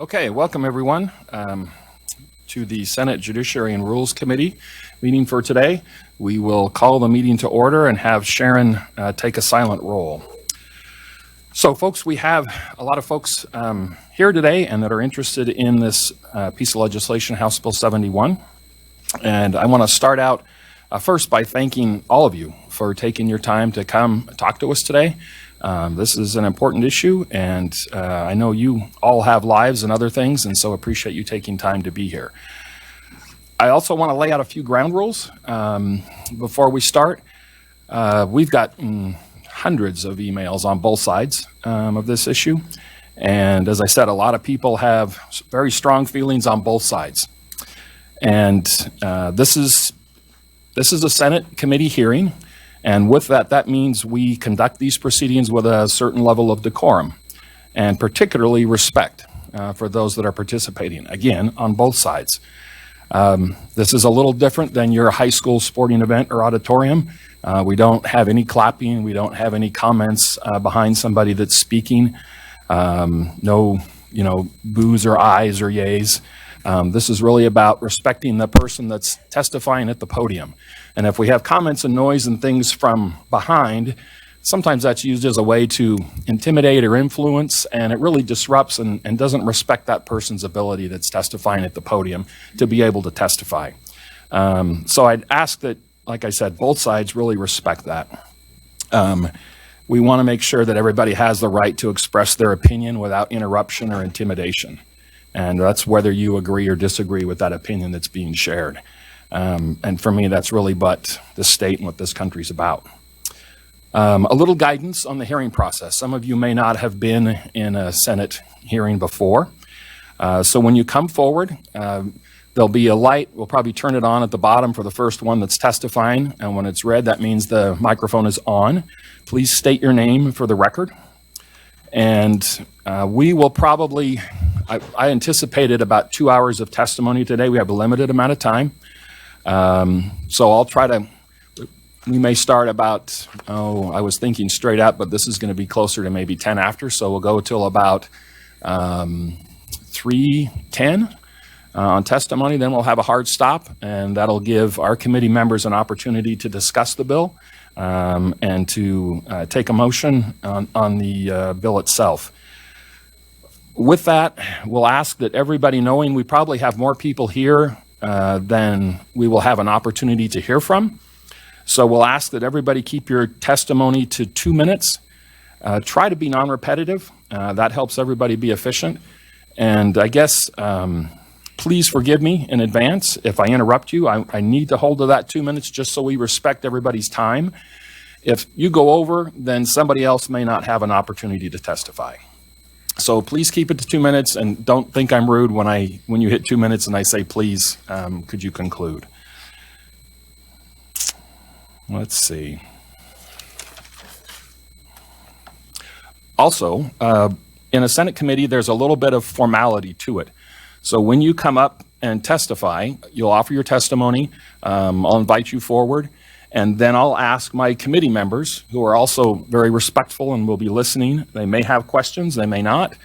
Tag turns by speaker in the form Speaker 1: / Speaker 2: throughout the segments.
Speaker 1: Okay, welcome everyone to the Senate Judiciary and Rules Committee meeting for today. We will call the meeting to order and have Sharon take a silent roll. So folks, we have a lot of folks here today and that are interested in this piece of legislation, House Bill 71. And I want to start out first by thanking all of you for taking your time to come talk to us today. This is an important issue, and I know you all have lives and other things, and so appreciate you taking time to be here. I also want to lay out a few ground rules before we start. We've got hundreds of emails on both sides of this issue, and as I said, a lot of people have very strong feelings on both sides. And this is a Senate committee hearing. And with that, that means we conduct these proceedings with a certain level of decorum and particularly respect for those that are participating, again, on both sides. This is a little different than your high school sporting event or auditorium. We don't have any clapping. We don't have any comments behind somebody that's speaking. No, boos or ayes or yays. This is really about respecting the person that's testifying at the podium. And if we have comments and noise and things from behind, sometimes that's used as a way to intimidate or influence, and it really disrupts and doesn't respect that person's ability that's testifying at the podium to be able to testify. So I'd ask that, like I said, both sides really respect that. We want to make sure that everybody has the right to express their opinion without interruption or intimidation. And that's whether you agree or disagree with that opinion that's being shared. And for me, that's really what the state and what this country's about. A little guidance on the hearing process. Some of you may not have been in a Senate hearing before. So when you come forward, there'll be a light. We'll probably turn it on at the bottom for the first one that's testifying. And when it's red, that means the microphone is on. Please state your name for the record. And we will probably, I anticipated about 2 hours of testimony today. We have a limited amount of time. So I'll try to, we may start about, I was thinking straight out, but this is going to be closer to maybe 10 after. So we'll go till about 3:10 on testimony. Then we'll have a hard stop, and that'll give our committee members an opportunity to discuss the bill and to take a motion on the bill itself. With that, we'll ask that everybody, knowing we probably have more people here than we will have an opportunity to hear from. So we'll ask that everybody keep your testimony to 2 minutes. Try to be non-repetitive. That helps everybody be efficient. And I guess, please forgive me in advance if I interrupt you. I need to hold to that 2 minutes just so we respect everybody's time. If you go over, then somebody else may not have an opportunity to testify. So please keep it to 2 minutes, and don't think I'm rude when you hit 2 minutes and I say, please, could you conclude? Let's see. Also, in a Senate committee, there's a little bit of formality to it. So when you come up and testify, you'll offer your testimony. I'll invite you forward. And then I'll ask my committee members, who are also very respectful and will be listening. They may have questions, they may not.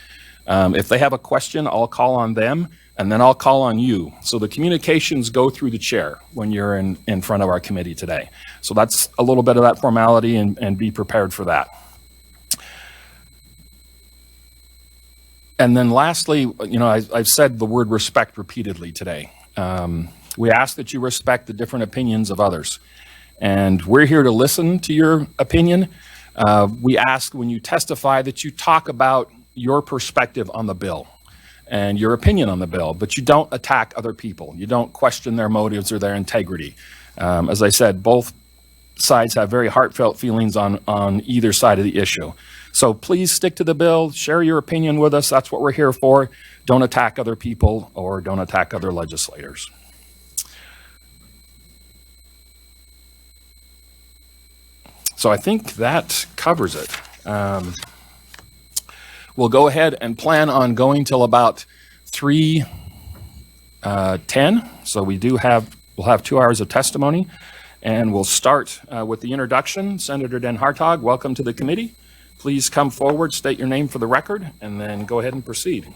Speaker 1: If they have a question, I'll call on them, and then I'll call on you. So the communications go through the chair when you're in front of our committee today. So that's a little bit of that formality, and be prepared for that. And then lastly, I've said the word respect repeatedly today. We ask that you respect the different opinions of others. And we're here to listen to your opinion. We ask when you testify that you talk about your perspective on the bill and your opinion on the bill, but you don't attack other people. You don't question their motives or their integrity. As I said, both sides have very heartfelt feelings on either side of the issue. So please stick to the bill, share your opinion with us. That's what we're here for. Don't attack other people or don't attack other legislators. So I think that covers it. We'll go ahead and plan on going till about 3:10. So we'll have 2 hours of testimony, and we'll start with the introduction. Senator Den Hartog, welcome to the committee. Please come forward, state your name for the record, and then go ahead and proceed.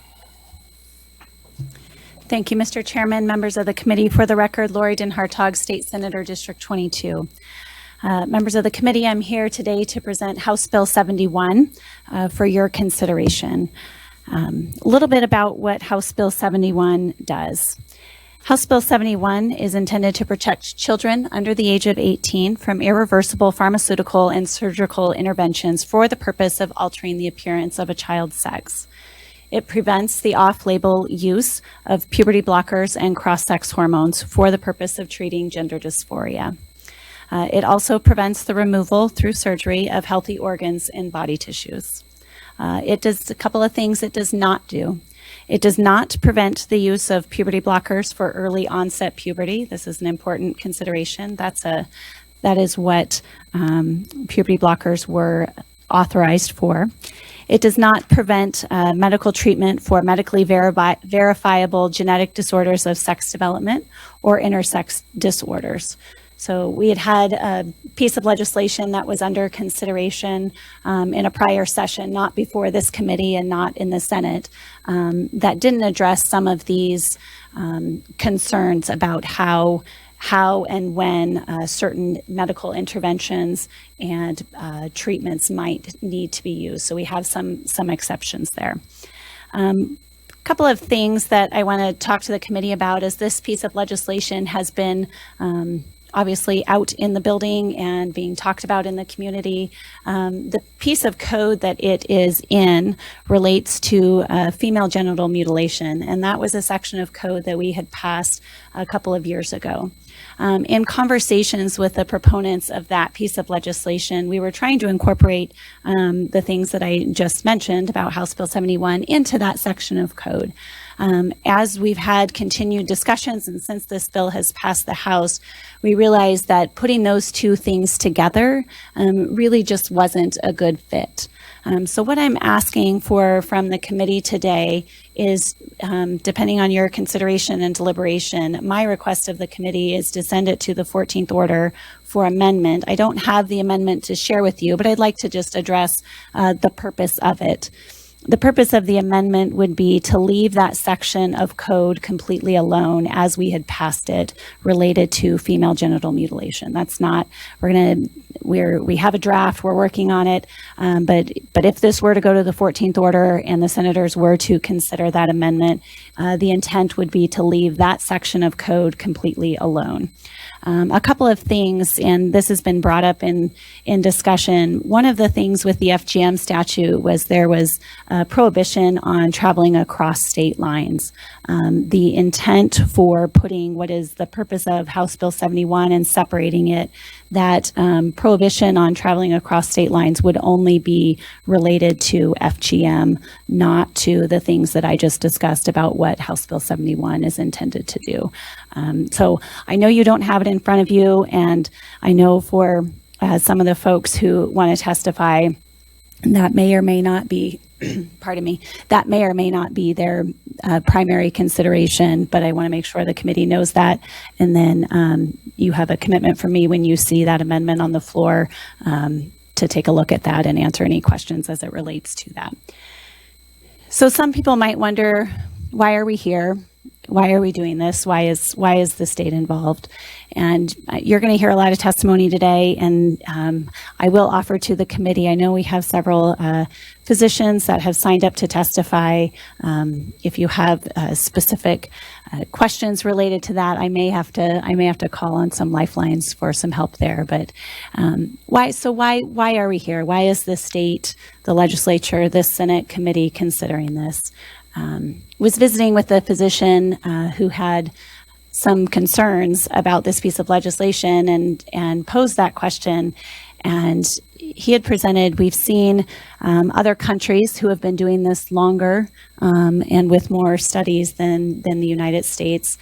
Speaker 2: Thank you, Mr. Chairman, members of the committee. For the record, Lori Den-Hartog, State Senator, District 22. Members of the committee, I'm here today to present House Bill 71 for your consideration. A little bit about what House Bill 71 does. House Bill 71 is intended to protect children under the age of 18 from irreversible pharmaceutical and surgical interventions for the purpose of altering the appearance of a child's sex. It prevents the off-label use of puberty blockers and cross-sex hormones for the purpose of treating gender dysphoria. It also prevents the removal through surgery of healthy organs and body tissues. It does a couple of things it does not do. It does not prevent the use of puberty blockers for early onset puberty. This is an important consideration. That is what puberty blockers were authorized for. It does not prevent medical treatment for medically verifiable genetic disorders of sex development or intersex disorders. So we had a piece of legislation that was under consideration in a prior session, not before this committee and not in the Senate, that didn't address some of these concerns about how and when certain medical interventions and treatments might need to be used. So we have some exceptions there. A couple of things that I want to talk to the committee about is this piece of legislation has been obviously out in the building and being talked about in the community. The piece of code that it is in relates to female genital mutilation, and that was a section of code that we had passed a couple of years ago. In conversations with the proponents of that piece of legislation, we were trying to incorporate the things that I just mentioned about House Bill 71 into that section of code. As we've had continued discussions and since this bill has passed the House, we realized that putting those two things together really just wasn't a good fit. So what I'm asking for from the committee today is, depending on your consideration and deliberation, my request of the committee is to send it to the 14th order for amendment. I don't have the amendment to share with you, but I'd like to just address the purpose of it. The purpose of the amendment would be to leave that section of code completely alone as we had passed it related to female genital mutilation. That's not, we have a draft, we're working on it, but if this were to go to the 14th order and the senators were to consider that amendment, the intent would be to leave that section of code completely alone. A couple of things, and this has been brought up in discussion. One of the things with the FGM statute was there was a prohibition on traveling across state lines. The intent for putting what is the purpose of House Bill 71 and separating it, that prohibition on traveling across state lines would only be related to FGM, not to the things that I just discussed about what House Bill 71 is intended to do. So I know you don't have it in front of you, and I know for some of the folks who want to testify, that may or may not be, pardon me, that may or may not be their primary consideration, but I want to make sure the committee knows that. And then you have a commitment from me when you see that amendment on the floor to take a look at that and answer any questions as it relates to that. So some people might wonder, why are we here? Why are we doing this? Why is the state involved? And you're going to hear a lot of testimony today, and I will offer to the committee. I know we have several physicians that have signed up to testify. If you have specific questions related to that, I may have to call on some lifelines for some help there. But why are we here? Why is the state, the legislature, this Senate committee considering this? Was visiting with a physician who had some concerns about this piece of legislation and posed that question. And he had presented, we've seen other countries who have been doing this longer and with more studies than the United States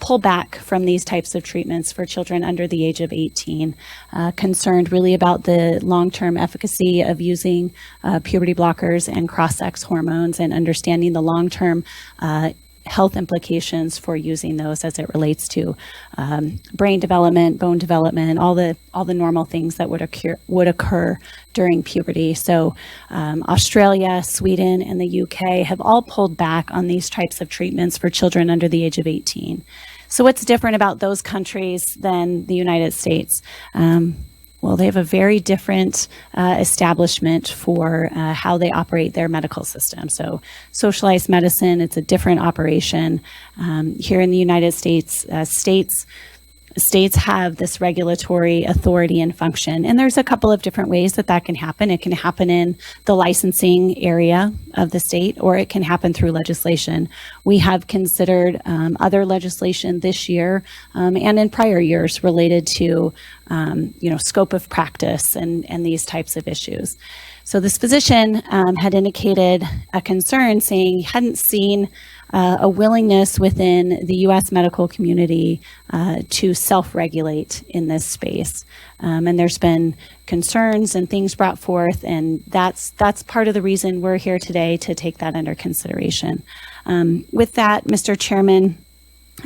Speaker 2: pull back from these types of treatments for children under the age of 18, concerned really about the long-term efficacy of using puberty blockers and cross-sex hormones and understanding the long-term health implications for using those as it relates to brain development, bone development, all the normal things that would occur during puberty. So Australia, Sweden, and the UK have all pulled back on these types of treatments for children under the age of 18. So what's different about those countries than the United States? Well, they have a very different establishment for how they operate their medical system. So socialized medicine, it's a different operation. Here in the United States, states have this regulatory authority and function. And there's a couple of different ways that can happen. It can happen in the licensing area of the state, or it can happen through legislation. We have considered other legislation this year and in prior years related to scope of practice and these types of issues. So this physician had indicated a concern, saying he hadn't seen a willingness within the U.S. medical community to self-regulate in this space. And there's been concerns and things brought forth, and that's part of the reason we're here today, to take that under consideration. With that, Mr. Chairman,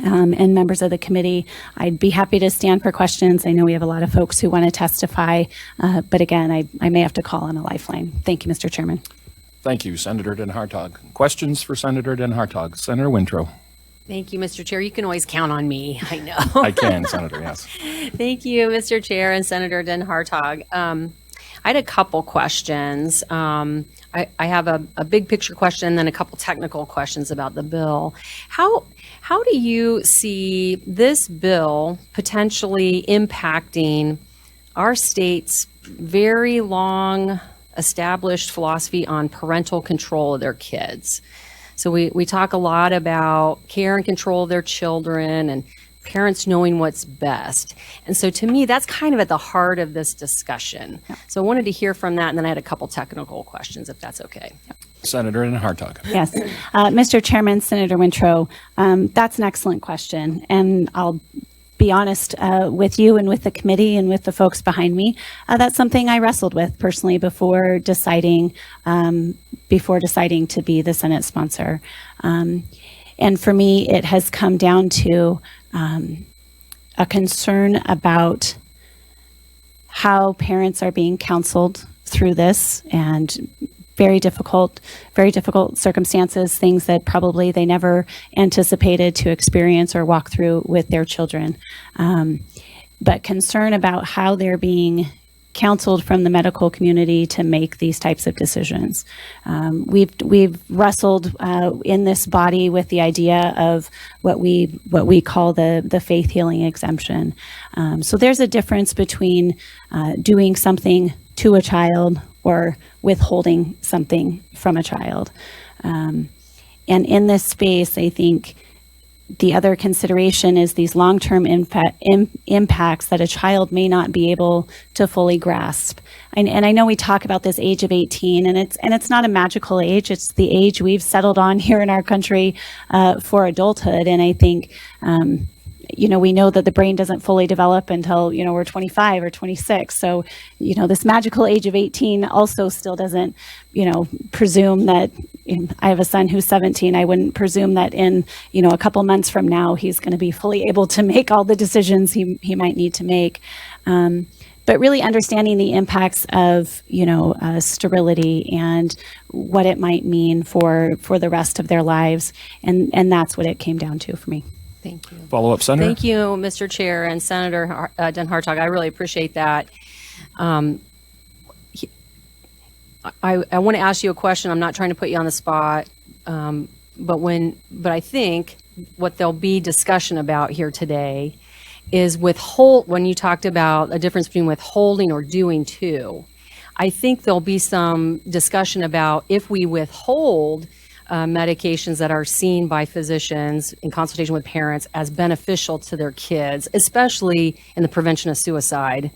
Speaker 2: and members of the committee, I'd be happy to stand for questions. I know we have a lot of folks who want to testify, but again, I may have to call on a lifeline. Thank you, Mr. Chairman.
Speaker 1: Thank you, Senator Den Hartog. Questions for Senator Den Hartog? Senator Wintrow.
Speaker 3: Thank you, Mr. Chair. You can always count on me. I know.
Speaker 1: I can, Senator, yes.
Speaker 3: Thank you, Mr. Chair and Senator Den Hartog. I had a couple questions. I have a big picture question and then a couple technical questions about the bill. How do you see this bill potentially impacting our state's very long established philosophy on parental control of their kids? So we talk a lot about care and control of their children and parents knowing what's best. And so to me, that's kind of at the heart of this discussion. Yeah. So I wanted to hear from that, and then I had a couple technical questions, if that's okay. Yeah.
Speaker 1: Senator Den Hartog.
Speaker 2: Yes. Mr. Chairman, Senator Wintrow, that's an excellent question. And I'll be honest with you and with the committee and with the folks behind me. That's something I wrestled with personally before deciding to be the Senate sponsor. And for me, it has come down to a concern about how parents are being counseled through this, and very difficult circumstances, things that probably they never anticipated to experience or walk through with their children. But concern about how they're being counseled from the medical community to make these types of decisions. We've wrestled in this body with the idea of what we call the faith healing exemption. So there's a difference between doing something to a child or withholding something from a child. And in this space, I think the other consideration is these long-term impacts that a child may not be able to fully grasp. And I know we talk about this age of 18, and it's not a magical age. It's the age we've settled on here in our country for adulthood. And I think we know that the brain doesn't fully develop until we're 25 or 26. So this magical age of 18 also still doesn't presume that. I have a son who's 17. I wouldn't presume that in a couple months from now he's going to be fully able to make all the decisions he might need to make. But really understanding the impacts of sterility and what it might mean for the rest of their lives, and that's what it came down to for me.
Speaker 3: Thank you.
Speaker 1: Follow up, Senator.
Speaker 3: Thank you, Mr. Chair and Senator Den Hartog. I really appreciate that. I want to ask you a question. I'm not trying to put you on the spot, but I think what there'll be discussion about here today is when you talked about a difference between withholding or doing to. I think there'll be some discussion about if we withhold medications that are seen by physicians in consultation with parents as beneficial to their kids, especially in the prevention of suicide.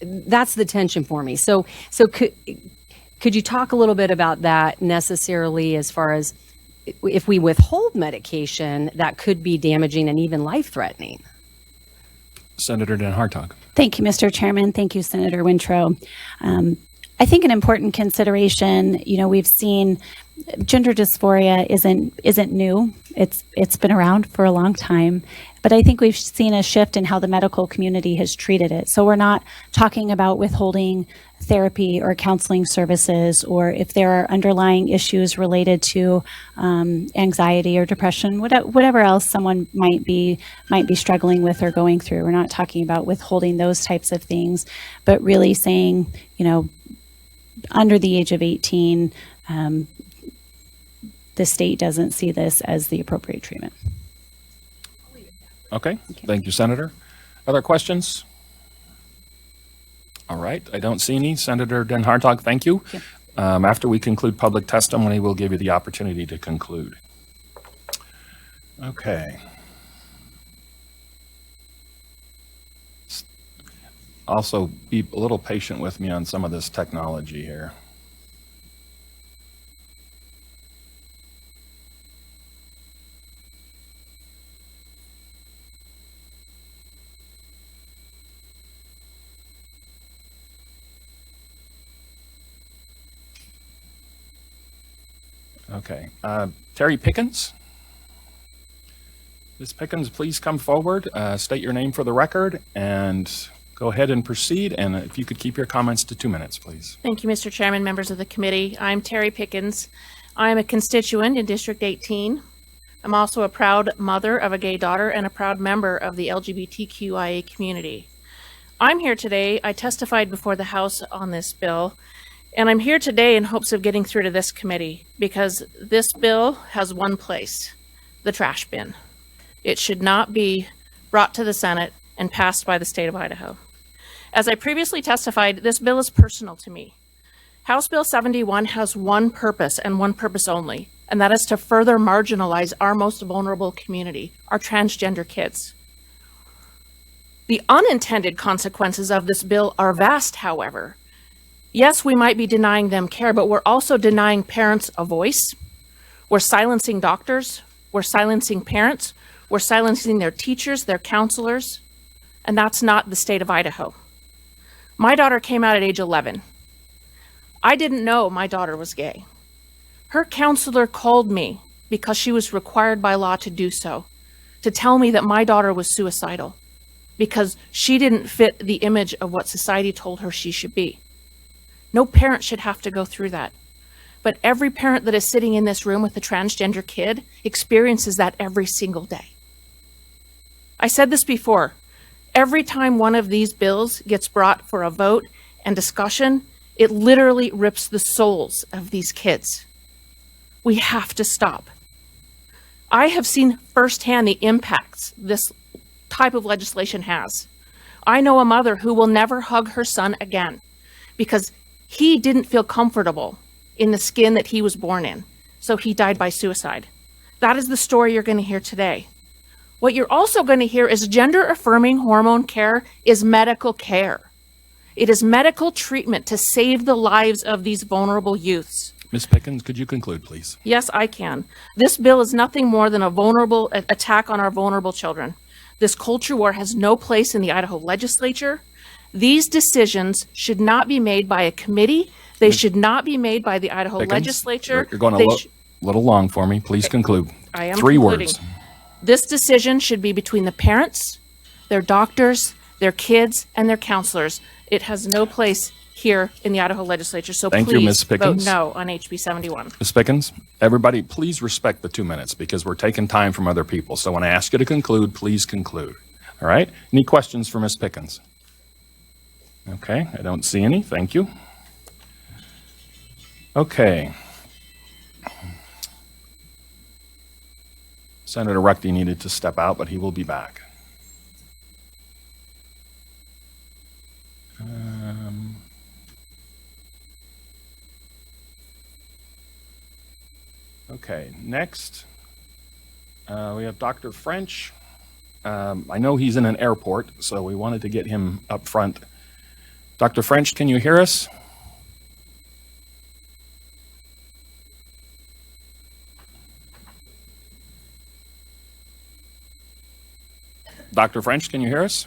Speaker 3: That's the tension for me. So could you talk a little bit about that necessarily, as far as if we withhold medication that could be damaging and even life-threatening?
Speaker 1: Senator Den Hartog.
Speaker 2: Thank you, Mr. Chairman. Thank you, Senator Wintrow. I think an important consideration, we've seen Gender dysphoria isn't new. It's been around for a long time, but I think we've seen a shift in how the medical community has treated it. So we're not talking about withholding therapy or counseling services, or if there are underlying issues related to anxiety or depression, whatever else someone might be struggling with or going through. We're not talking about withholding those types of things, but really saying, under the age of 18. The state doesn't see this as the appropriate treatment.
Speaker 1: Okay, thank you, Senator. Other questions? All right, I don't see any. Senator Den Hartog, thank you. After we conclude public testimony, we'll give you the opportunity to conclude. Okay. Also, be a little patient with me on some of this technology here. Okay, Terry Pickens. Ms. Pickens, please come forward, state your name for the record, and go ahead and proceed. And if you could keep your comments to 2 minutes, please.
Speaker 4: Thank you, Mr. Chairman, members of the committee. I'm Terry Pickens. I'm a constituent in District 18. I'm also a proud mother of a gay daughter and a proud member of the LGBTQIA community. I'm here today. I testified before the House on this bill, and I'm here today in hopes of getting through to this committee because this bill has one place, the trash bin. It should not be brought to the Senate and passed by the state of Idaho. As I previously testified, this bill is personal to me. House Bill 71 has one purpose and one purpose only, and that is to further marginalize our most vulnerable community, our transgender kids. The unintended consequences of this bill are vast, however. Yes, we might be denying them care, but we're also denying parents a voice. We're silencing doctors. We're silencing parents. We're silencing their teachers, their counselors, and that's not the state of Idaho. My daughter came out at age 11. I didn't know my daughter was gay. Her counselor called me because she was required by law to do so, to tell me that my daughter was suicidal because she didn't fit the image of what society told her she should be. No parent should have to go through that. But every parent that is sitting in this room with a transgender kid experiences that every single day. I said this before. Every time one of these bills gets brought for a vote and discussion, it literally rips the souls of these kids. We have to stop. I have seen firsthand the impacts this type of legislation has. I know a mother who will never hug her son again because he didn't feel comfortable in the skin that he was born in, so he died by suicide. That is the story you're going to hear today. What you're also going to hear is gender-affirming hormone care is medical care. It is medical treatment to save the lives of these vulnerable youths.
Speaker 1: Ms. Pickens, could you conclude, please?
Speaker 4: Yes, I can. This bill is nothing more than a vulnerable attack on our vulnerable children. This culture war has no place in the Idaho legislature. These decisions should not be made by a committee. They should not be made by the Idaho
Speaker 1: Pickens,
Speaker 4: legislature.
Speaker 1: You're going a little long for me. Please conclude.
Speaker 4: I am
Speaker 1: 3
Speaker 4: concluding.
Speaker 1: words.
Speaker 4: This decision should be between the parents, their doctors, their kids, and their counselors. It has no place here in the Idaho legislature, so
Speaker 1: Thank you,
Speaker 4: please
Speaker 1: Ms.
Speaker 4: vote
Speaker 1: Pickens.
Speaker 4: no on HB 71.
Speaker 1: Ms. Pickens, everybody, please respect the 2 minutes because we're taking time from other people. So when I ask you to conclude, please conclude. All right? Any questions for Ms. Pickens? Okay, I don't see any. Thank you. Okay. Senator Ruckty needed to step out, but he will be back. Okay, next, we have Dr. French. I know he's in an airport, so we wanted to get him up front. Dr. French, can you hear us? Dr. French, can you hear us?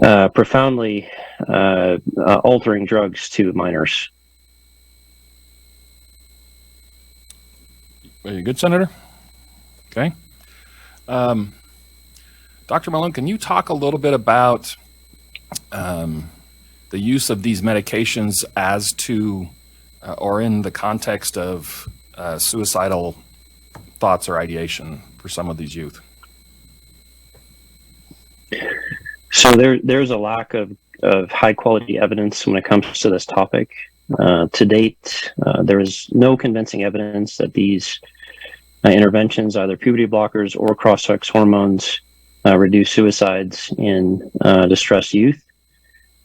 Speaker 5: profoundly altering drugs to minors.
Speaker 1: Very good, Senator. Okay. Dr. Malone, can you talk a little bit about the use of these medications as to or in the context of suicidal thoughts or ideation for some of these youth?
Speaker 5: So there's a lack of high quality evidence when it comes to this topic. To date, there is no convincing evidence that these interventions, either puberty blockers or cross-sex hormones, reduce suicides in distressed youth.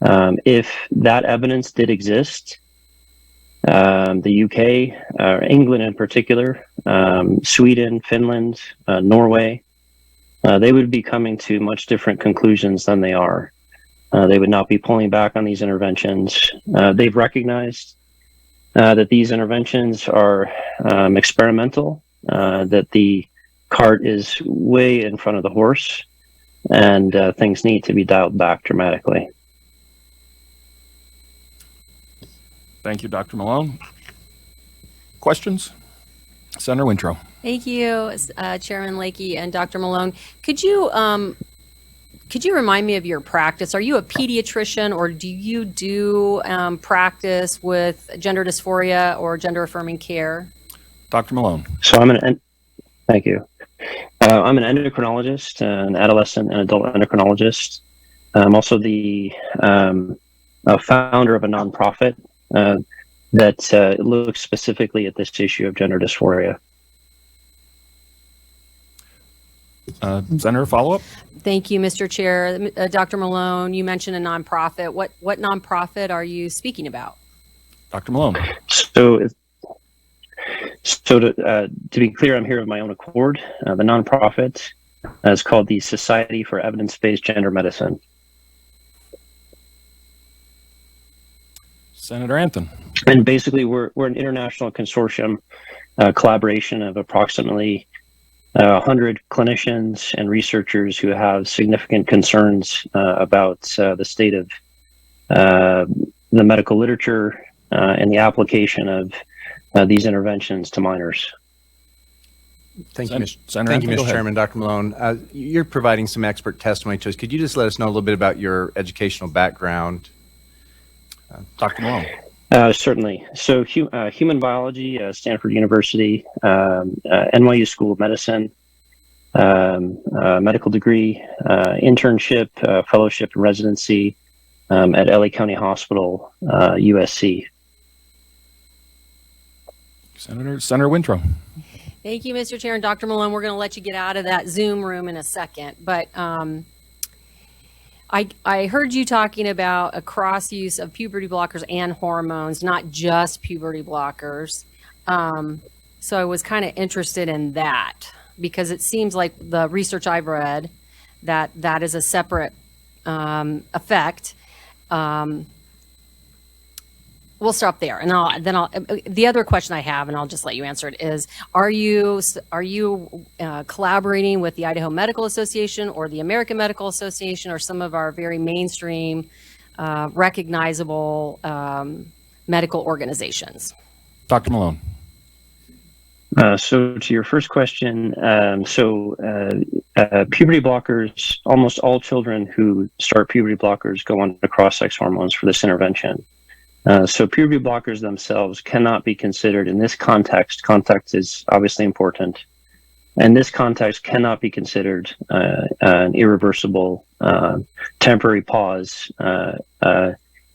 Speaker 5: If that evidence did exist, the UK, England in particular, Sweden, Finland, Norway, they would be coming to much different conclusions than they are. They would not be pulling back on these interventions. They've recognized that these interventions are experimental, that the cart is way in front of the horse, and things need to be dialed back dramatically.
Speaker 1: Thank you, Dr. Malone. Questions? Senator Winthrop.
Speaker 3: Thank you, Chairman Lakey and Dr. Malone. Could you remind me of your practice? Are you a pediatrician, or do you do practice with gender dysphoria or gender affirming care?
Speaker 1: Dr. Malone.
Speaker 5: So thank you. I'm an endocrinologist, an adolescent and adult endocrinologist. I'm also the founder of a nonprofit that looks specifically at this issue of gender dysphoria.
Speaker 1: Senator, follow-up?
Speaker 3: Thank you, Mr. Chair. Dr. Malone, you mentioned a nonprofit. What nonprofit are you speaking about?
Speaker 1: Dr. Malone.
Speaker 5: So to be clear, I'm here of my own accord. The nonprofit is called the Society for Evidence-Based Gender Medicine.
Speaker 1: Senator Anthony.
Speaker 5: And basically, we're an international consortium collaboration of approximately 100 clinicians and researchers who have significant concerns about the state of the medical literature and the application of these interventions to minors.
Speaker 6: Thank you, Mr.
Speaker 1: Senator
Speaker 6: Thank you,
Speaker 1: Anthony, go
Speaker 6: Mr.
Speaker 1: ahead.
Speaker 6: Chairman. Dr. Malone, you're providing some expert testimony to us. Could you just let us know a little bit about your educational background?
Speaker 1: Dr. Malone.
Speaker 5: Certainly. So human biology, Stanford University, NYU School of Medicine, medical degree, internship, fellowship and residency at LA County Hospital, USC.
Speaker 1: Senator Winthrop.
Speaker 3: Thank you, Mr. Chair and Dr. Malone. We're going to let you get out of that Zoom room in a second, but I heard you talking about a cross use of puberty blockers and hormones, not just puberty blockers. So I was kind of interested in that because it seems like the research I've read that is a separate effect. We'll stop there, and the other question I have, and I'll just let you answer it, is: Are you collaborating with the Idaho Medical Association or the American Medical Association or some of our very mainstream, recognizable medical organizations?
Speaker 1: Dr. Malone.
Speaker 5: So to your first question, puberty blockers, almost all children who start puberty blockers go on to cross-sex hormones for this intervention. So puberty blockers themselves cannot be considered in this context. Context is obviously important. In this context, cannot be considered an irreversible temporary pause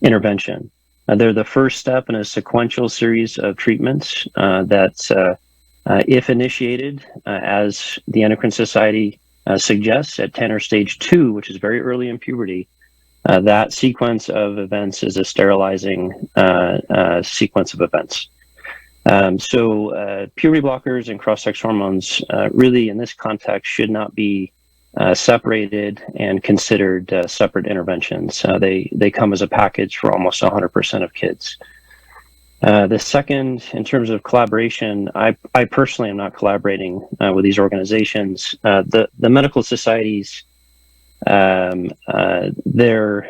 Speaker 5: intervention. They're the first step in a sequential series of treatments that, if initiated, as the Endocrine Society suggests, at Tanner stage 2, which is very early in puberty, that sequence of events is a sterilizing sequence of events. So puberty blockers and cross-sex hormones really in this context should not be separated and considered separate interventions. They come as a package for almost 100% of kids. The second, in terms of collaboration, I personally am not collaborating with these organizations. The medical societies their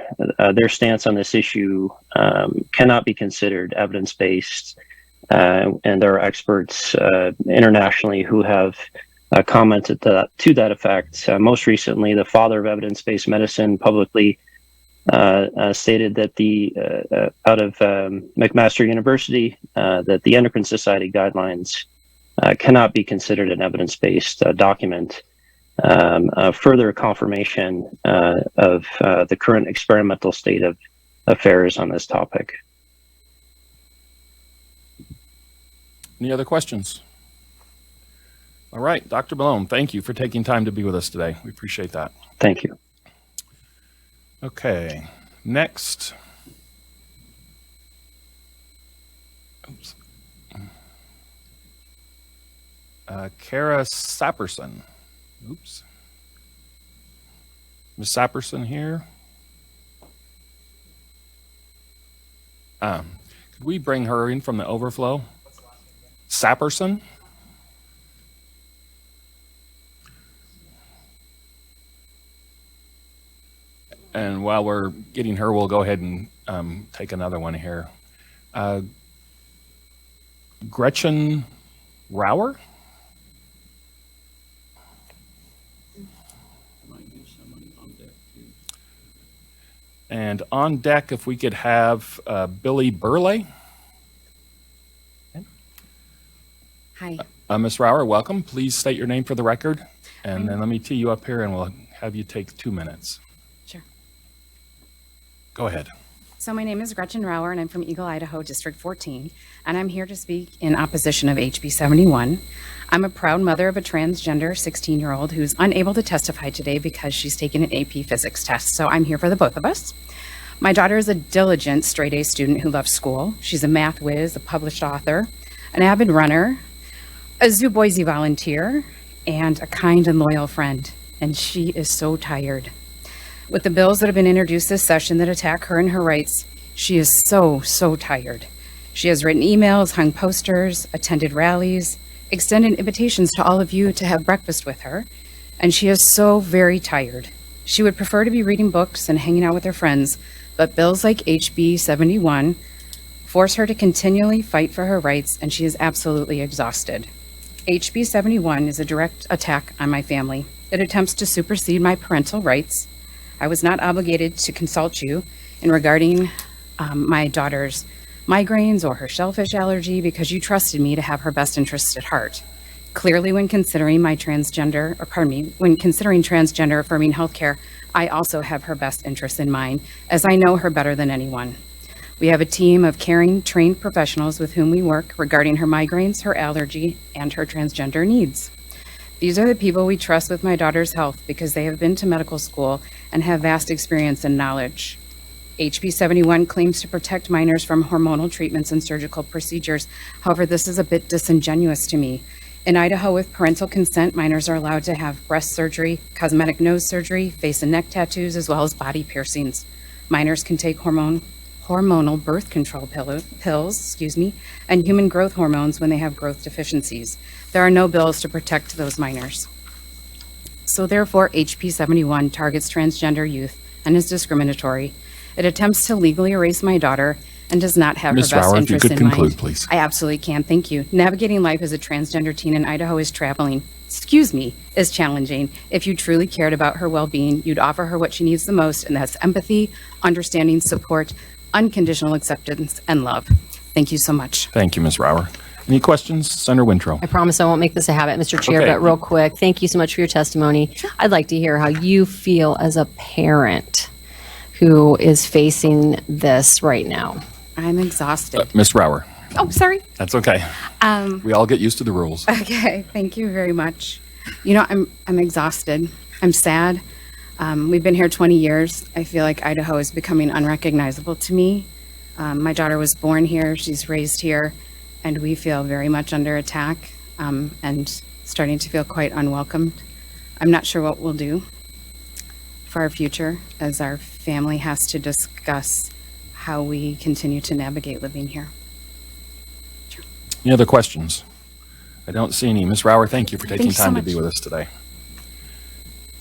Speaker 5: stance on this issue cannot be considered evidence-based, and there are experts internationally who have commented to that effect. Most recently, the father of evidence-based medicine publicly stated that out of McMaster University that the Endocrine Society guidelines cannot be considered an evidence-based document. Further confirmation of the current experimental state of affairs on this topic.
Speaker 1: Any other questions? All right, Dr. Malone, thank you for taking time to be with us today. We appreciate that.
Speaker 5: Thank you.
Speaker 1: Okay, next. Oops. Kara Saperson. Oops. Ms. Saperson here. Could we bring her in from the overflow? Saperson? And while we're getting her, we'll go ahead and take another one here. Gretchen Rauer? And on deck, if we could have Billy Burley.
Speaker 7: Hi.
Speaker 1: Ms. Rauer, welcome. Please state your name for the record. And then let me tee you up here and we'll have you take 2 minutes.
Speaker 7: Sure.
Speaker 1: Go ahead.
Speaker 7: So my name is Gretchen Rauer, and I'm from Eagle, Idaho, District 14, and I'm here to speak in opposition of HB 71. I'm a proud mother of a transgender 16-year-old who's unable to testify today because she's taken an AP physics test, so I'm here for the both of us. My daughter is a diligent straight-A student who loves school. She's a math whiz, a published author, an avid runner, a Zoo Boise volunteer, and a kind and loyal friend, and she is so tired. With the bills that have been introduced this session that attack her and her rights, she is so tired. She has written emails, hung posters, attended rallies, extended invitations to all of you to have breakfast with her, and she is so very tired. She would prefer to be reading books and hanging out with her friends, but bills like HB 71 force her to continually fight for her rights, and she is absolutely exhausted. HB 71 is a direct attack on my family. It attempts to supersede my parental rights. I was not obligated to consult you in regarding my daughter's migraines or her shellfish allergy because you trusted me to have her best interests at heart. Clearly, when considering when considering transgender affirming healthcare, I also have her best interests in mind, as I know her better than anyone. We have a team of caring, trained professionals with whom we work regarding her migraines, her allergy, and her transgender needs. These are the people we trust with my daughter's health because they have been to medical school and have vast experience and knowledge. HB 71 claims to protect minors from hormonal treatments and surgical procedures. However, this is a bit disingenuous to me. In Idaho, with parental consent, minors are allowed to have breast surgery, cosmetic nose surgery, face and neck tattoos, as well as body piercings. Minors can take hormonal birth control pills, and human growth hormones when they have growth deficiencies. There are no bills to protect those minors. So therefore, HB 71 targets transgender youth and is discriminatory. It attempts to legally erase my daughter and does not have
Speaker 1: Ms.
Speaker 7: her best
Speaker 1: Rauer, if you
Speaker 7: interests
Speaker 1: could
Speaker 7: in
Speaker 1: conclude,
Speaker 7: mind.
Speaker 1: please.
Speaker 7: I absolutely can. Thank you. Navigating life as a transgender teen in Idaho is is challenging. If you truly cared about her well-being, you'd offer her what she needs the most, and that's empathy, understanding, support, unconditional acceptance, and love. Thank you so much.
Speaker 1: Thank you, Ms. Rauer. Any questions? Senator Wintrow.
Speaker 3: I promise I won't make this a habit, Mr. Chair,
Speaker 1: Okay.
Speaker 3: but real quick, thank you so much for your testimony. I'd like to hear how you feel as a parent who is facing this right now.
Speaker 7: I'm exhausted.
Speaker 1: Ms. Rauer.
Speaker 7: Oh, sorry.
Speaker 1: That's okay. We all get used to the rules.
Speaker 7: Okay, thank you very much. You know, I'm exhausted. I'm sad. We've been here 20 years. I feel like Idaho is becoming unrecognizable to me. My daughter was born here. She's raised here. And we feel very much under attack and starting to feel quite unwelcomed. I'm not sure what we'll do for our future as our family has to discuss how we continue to navigate living here.
Speaker 1: Any other questions? I don't see any. Ms. Rauer, thank you for taking
Speaker 7: you so
Speaker 1: time to
Speaker 7: much.
Speaker 1: be with us today.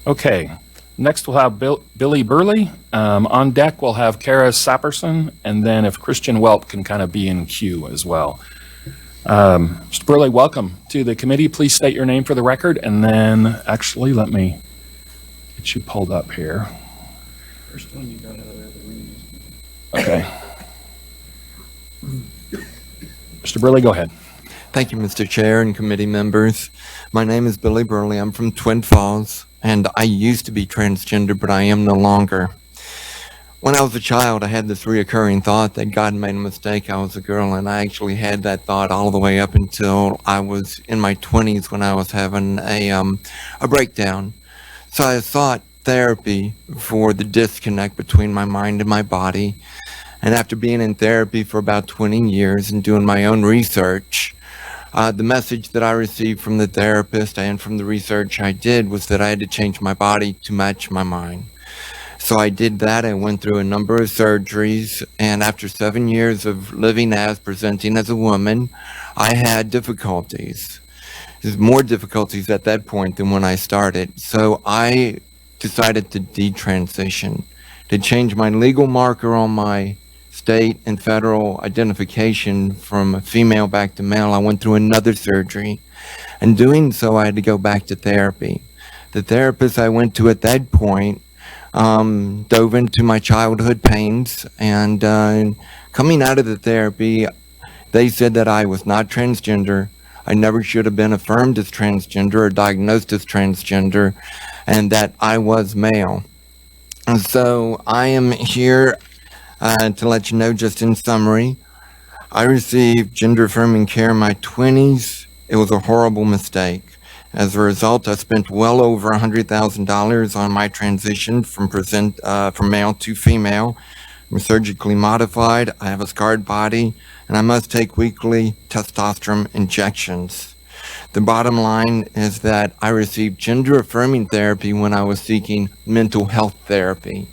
Speaker 1: Okay, Next, we'll have Billy Burley. On deck, we'll have Kara Saperson, and then if Christian Welp can kind of be in queue as well. Mr. Burley, welcome to the committee. Please state your name for the record, and then actually let me get you pulled up here. Okay. Mr. Burley, go ahead.
Speaker 8: Thank you, Mr. Chair and committee members. My name is Billy Burley. I'm from Twin Falls, and I used to be transgender, but I am no longer. When I was a child, I had this reoccurring thought that God made a mistake. I was a girl, and I actually had that thought all the way up until I was in my 20s when I was having a breakdown. So I sought therapy for the disconnect between my mind and my body. And after being in therapy for about 20 years and doing my own research, the message that I received from the therapist and from the research I did was that I had to change my body to match my mind. So I did that. I went through a number of surgeries, and after 7 years of living as, presenting as a woman, I had difficulties. There's more difficulties at that point than when I started. So I decided to detransition, to change my legal marker on my state and federal identification from female back to male. I went through another surgery, and doing so, I had to go back to therapy. The therapist I went to at that point dove into my childhood pains, and coming out of the therapy, they said that I was not transgender. I never should have been affirmed as transgender or diagnosed as transgender, and that I was male. And so I am here to let you know, just in summary, I received gender-affirming care in my 20s. It was a horrible mistake. As a result, I spent well over $100,000 on my transition from male to female. I'm surgically modified, I have a scarred body, and I must take weekly testosterone injections. The bottom line is that I received gender-affirming therapy when I was seeking mental health therapy.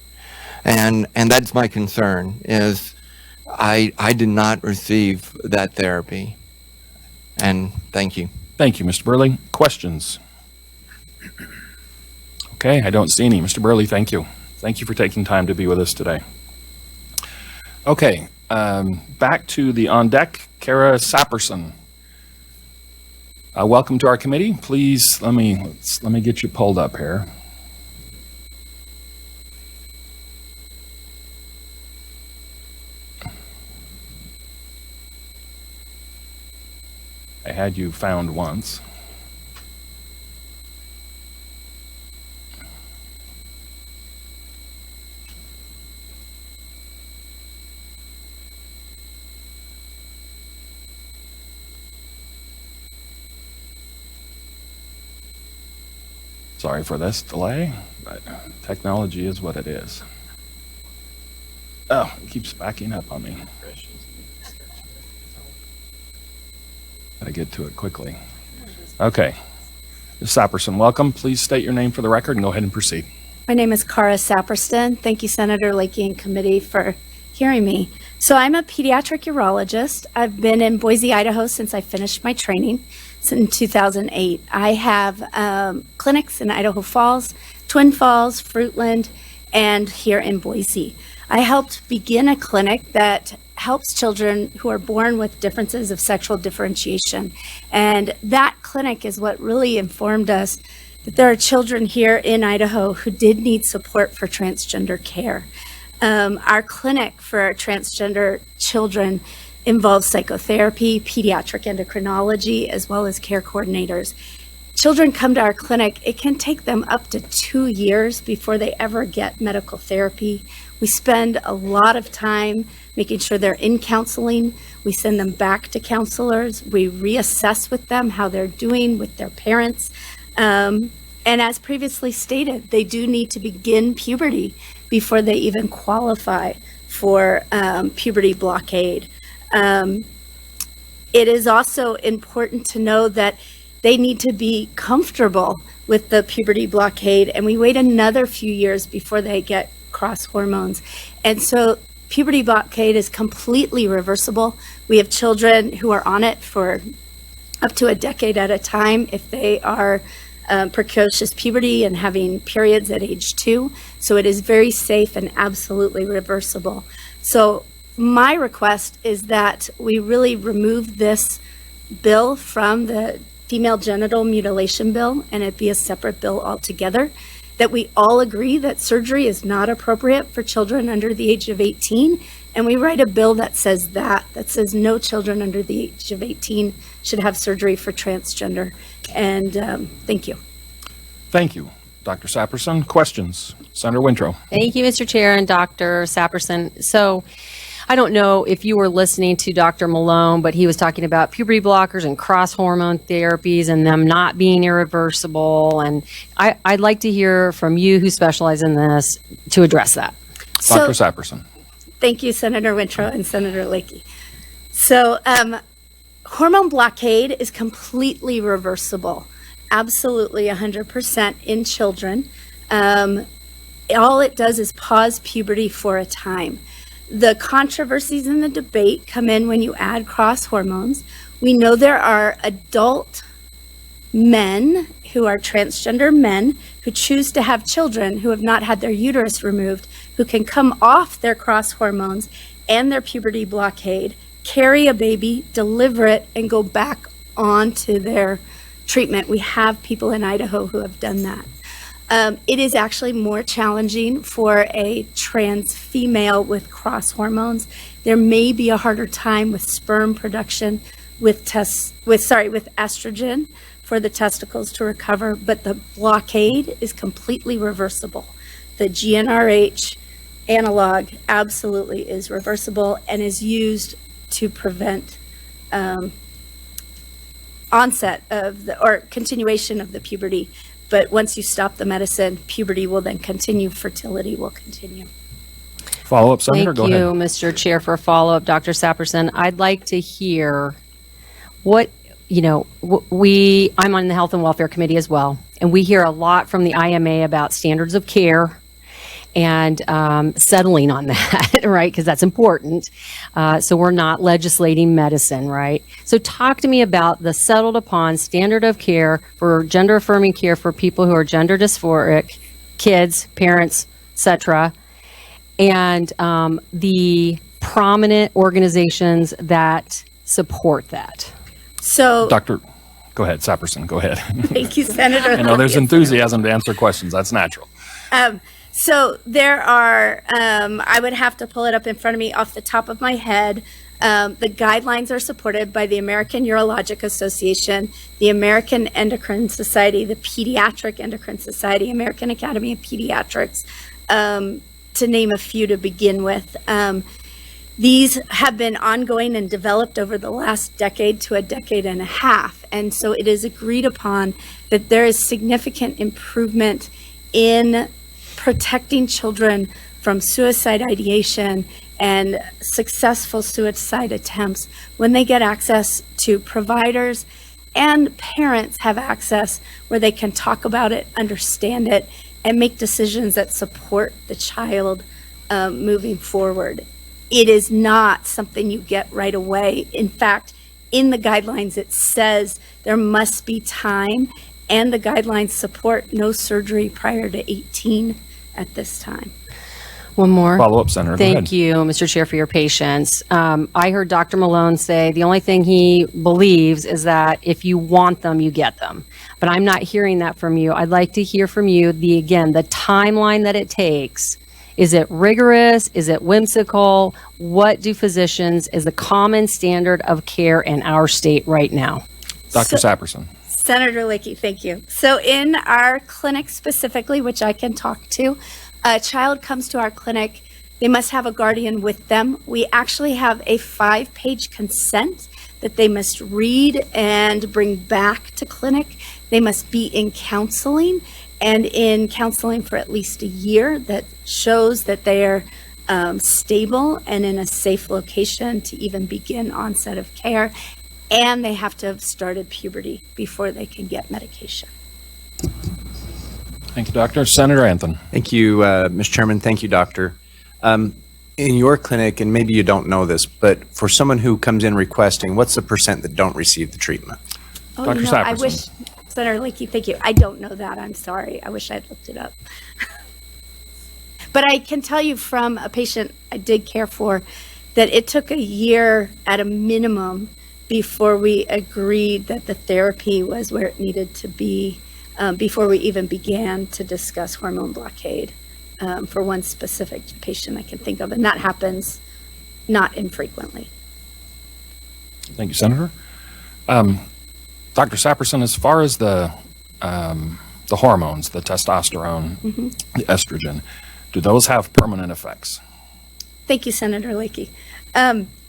Speaker 8: And that's my concern, is I did not receive that therapy. And thank you.
Speaker 1: Thank you, Mr. Burley. Questions? Okay, I don't see any. Mr. Burley, thank you. Thank you for taking time to be with us today. Okay, back to the on deck, Kara Saperson. Welcome to our committee. Please let me get you pulled up here. I had you found once. Sorry for this delay, but technology is what it is. Oh, it keeps backing up on me. Gotta get to it quickly. Okay. Ms. Saperson, welcome. Please state your name for the record and go ahead and proceed.
Speaker 9: My name is Cara Saperston. Thank you, Senator Lakey and committee, for hearing me. So I'm a pediatric urologist. I've been in Boise, Idaho since I finished my training in 2008. I have clinics in Idaho Falls, Twin Falls, Fruitland, and here in Boise. I helped begin a clinic that helps children who are born with differences of sexual differentiation. And that clinic is what really informed us that there are children here in Idaho who did need support for transgender care. Our clinic for transgender children involves psychotherapy, pediatric endocrinology, as well as care coordinators. Children come to our clinic, it can take them up to 2 years before they ever get medical therapy. We spend a lot of time making sure they're in counseling. We send them back to counselors. We reassess with them how they're doing with their parents. And as previously stated, they do need to begin puberty before they even qualify for puberty blockade. It is also important to know that they need to be comfortable with the puberty blockade, and we wait another few years before they get cross hormones. And so puberty blockade is completely reversible. We have children who are on it for up to a decade at a time if they are precocious puberty and having periods at age 2. So it is very safe and absolutely reversible. So my request is that we really remove this bill from the female genital mutilation bill and it be a separate bill altogether. That we all agree that surgery is not appropriate for children under the age of 18. And we write a bill that says no children under the age of 18 should have surgery for transgender. And thank you.
Speaker 1: Thank you, Dr. Saperson. Questions? Senator Wintrow.
Speaker 3: Thank you, Mr. Chair and Dr. Saperson. So I don't know if you were listening to Dr. Malone, but he was talking about puberty blockers and cross hormone therapies and them not being irreversible. And I'd like to hear from you who specialize in this to address that.
Speaker 1: Dr. Saperson.
Speaker 9: Thank you, Senator Wintrow and Senator Lakey. So hormone blockade is completely reversible, absolutely 100% in children. All it does is pause puberty for a time. The controversies in the debate come in when you add cross hormones. We know there are adult men who are transgender men who choose to have children who have not had their uterus removed, who can come off their cross hormones and their puberty blockade, carry a baby, deliver it, and go back on to their treatment. We have people in Idaho who have done that. It is actually more challenging for a trans female with cross hormones. There may be a harder time with sperm production, with estrogen for the testicles to recover, but the blockade is completely reversible. The GnRH analog absolutely is reversible and is used to prevent onset of or continuation of the puberty. But once you stop the medicine, puberty will then continue, fertility will continue.
Speaker 1: Follow-up, Senator. Go
Speaker 3: Thank
Speaker 1: ahead.
Speaker 3: you, Mr. Chair, for a follow-up, Dr. Saperson. I'd like to hear what, I'm on the Health and Welfare Committee as well, and we hear a lot from the IMA about standards of care and settling on that, right? Because that's important. So we're not legislating medicine, right? So talk to me about the settled upon standard of care for gender affirming care for people who are gender dysphoric, kids, parents, etc., and the prominent organizations that support that.
Speaker 9: So,
Speaker 1: Go ahead, Saperson, go ahead.
Speaker 9: thank you, Senator.
Speaker 1: I know there's enthusiasm to answer questions. That's natural.
Speaker 9: So there are, I would have to pull it up in front of me off the top of my head. The guidelines are supported by the American Urologic Association, the American Endocrine Society, the Pediatric Endocrine Society, American Academy of Pediatrics, to name a few to begin with. These have been ongoing and developed over the last decade to a decade and a half. And so it is agreed upon that there is significant improvement in protecting children from suicide ideation and successful suicide attempts when they get access to providers and parents have access where they can talk about it, understand it, and make decisions that support the child moving forward. It is not something you get right away. In fact, in the guidelines, it says there must be time, and the guidelines support no surgery prior to 18 at this time.
Speaker 3: One more.
Speaker 1: Follow-up, Senator. Go ahead.
Speaker 3: Thank you, Mr. Chair, for your patience. I heard Dr. Malone say the only thing he believes is that if you want them, you get them. But I'm not hearing that from you. I'd like to hear from you, the timeline that it takes. Is it rigorous? Is it whimsical? What do physicians is the common standard of care in our state right now?
Speaker 1: Dr. Saperson.
Speaker 9: Senator Lakey, thank you. So in our clinic specifically, which I can talk to, a child comes to our clinic, they must have a guardian with them. We actually have a 5-page consent that they must read and bring back to clinic. They must be in counseling and in counseling for at least a year that shows that they are stable and in a safe location to even begin onset of care. And they have to have started puberty before they can get medication.
Speaker 1: Thank you, Doctor. Senator Anthony.
Speaker 6: Thank you, Mr. Chairman. Thank you, Doctor. In your clinic, and maybe you don't know this, but for someone who comes in requesting, what's the percent that don't receive the treatment?
Speaker 9: Oh,
Speaker 1: Dr.
Speaker 9: I
Speaker 1: Saperson.
Speaker 9: wish Senator Leakey, thank you. I don't know that. I'm sorry. I wish I'd looked it up. But I can tell you from a patient I did care for that it took a year at a minimum before we agreed that the therapy was where it needed to be, before we even began to discuss hormone blockade for one specific patient I can think of. And that happens not infrequently.
Speaker 1: Thank you, Senator. Dr. Saperson, as far as the hormones, the testosterone, the estrogen, do those have permanent effects?
Speaker 9: Thank you, Senator Leakey.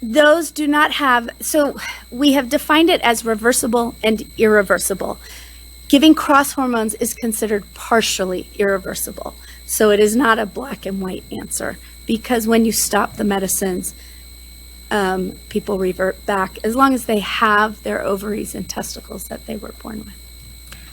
Speaker 9: Those do not have, so we have defined it as reversible and irreversible. Giving cross hormones is considered partially irreversible. So it is not a black and white answer, because when you stop the medicines, people revert back as long as they have their ovaries and testicles that they were born with.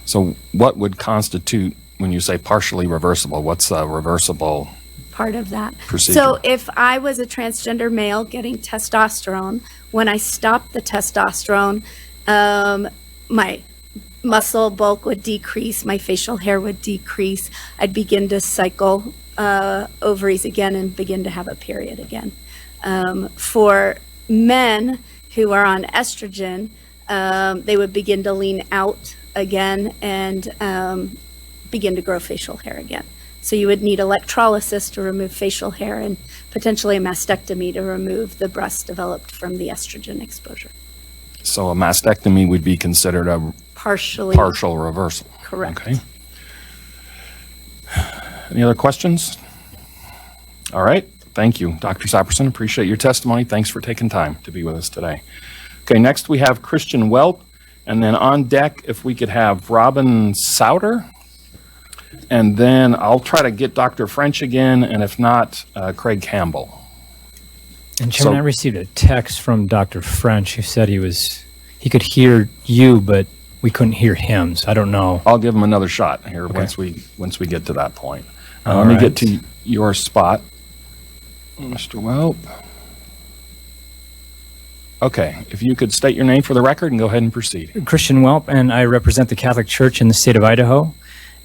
Speaker 1: So what would constitute, when you say partially reversible, what's a reversible
Speaker 9: Part of that.
Speaker 1: procedure?
Speaker 9: So if I was a transgender male getting testosterone, when I stopped the testosterone, my muscle bulk would decrease, my facial hair would decrease, I'd begin to cycle ovaries again and begin to have a period again. For men who are on estrogen, they would begin to lean out again and begin to grow facial hair again. So you would need electrolysis to remove facial hair and potentially a mastectomy to remove the breast developed from the estrogen exposure.
Speaker 1: So a mastectomy would be considered a
Speaker 9: Partially.
Speaker 1: partial reversal?
Speaker 9: Correct.
Speaker 1: Okay. Any other questions? All right. Thank you, Dr. Saperson. Appreciate your testimony. Thanks for taking time to be with us today. Okay, next we have Christian Welp, and then on deck, if we could have Robin Souter, and then I'll try to get Dr. French again, and if not, Craig Campbell.
Speaker 10: And Chairman,
Speaker 1: So-
Speaker 10: I received a text from Dr. French who said he could hear you, but we couldn't hear him. So I don't know.
Speaker 1: I'll give him another shot here
Speaker 10: Okay.
Speaker 1: once we get to that point.
Speaker 10: All
Speaker 1: Let me
Speaker 10: right.
Speaker 1: get to your spot, Mr. Welp. Okay, if you could state your name for the record and go ahead and proceed.
Speaker 10: Christian Welp, and I represent the Catholic Church in the state of Idaho,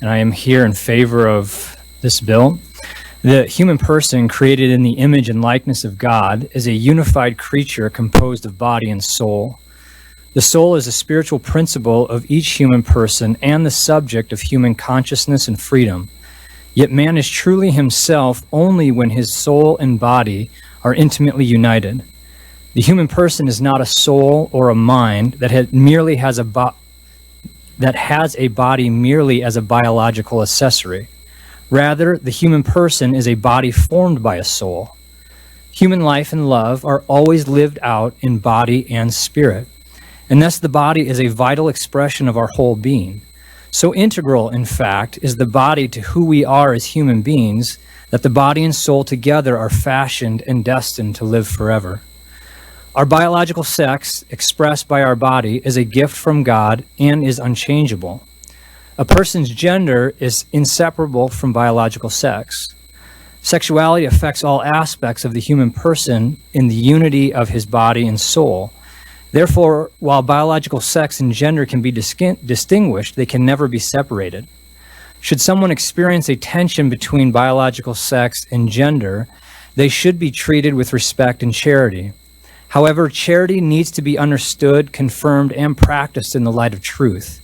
Speaker 10: and I am here in favor of this bill. The human person, created in the image and likeness of God, is a unified creature composed of body and soul. The soul is a spiritual principle of each human person and the subject of human consciousness and freedom. Yet man is truly himself only when his soul and body are intimately united. The human person is not a soul or a mind that has a body merely as a biological accessory. Rather, the human person is a body formed by a soul. Human life and love are always lived out in body and spirit, and thus the body is a vital expression of our whole being. So integral, in fact, is the body to who we are as human beings that the body and soul together are fashioned and destined to live forever. Our biological sex, expressed by our body, is a gift from God and is unchangeable. A person's gender is inseparable from biological sex. Sexuality affects all aspects of the human person in the unity of his body and soul. Therefore, while biological sex and gender can be distinguished, they can never be separated. Should someone experience a tension between biological sex and gender, they should be treated with respect and charity. However, charity needs to be understood, confirmed, and practiced in the light of truth.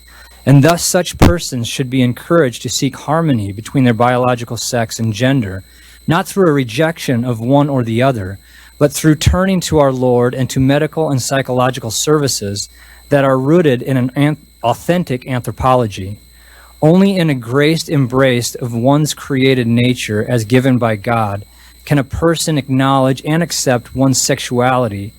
Speaker 10: And thus, such persons should be encouraged to seek harmony between their biological sex and gender, not through a rejection of one or the other, but through turning to our Lord and to medical and psychological services that are rooted in an authentic anthropology. Only in a graced embrace of one's created nature as given by God can a person acknowledge and accept one's sexual identity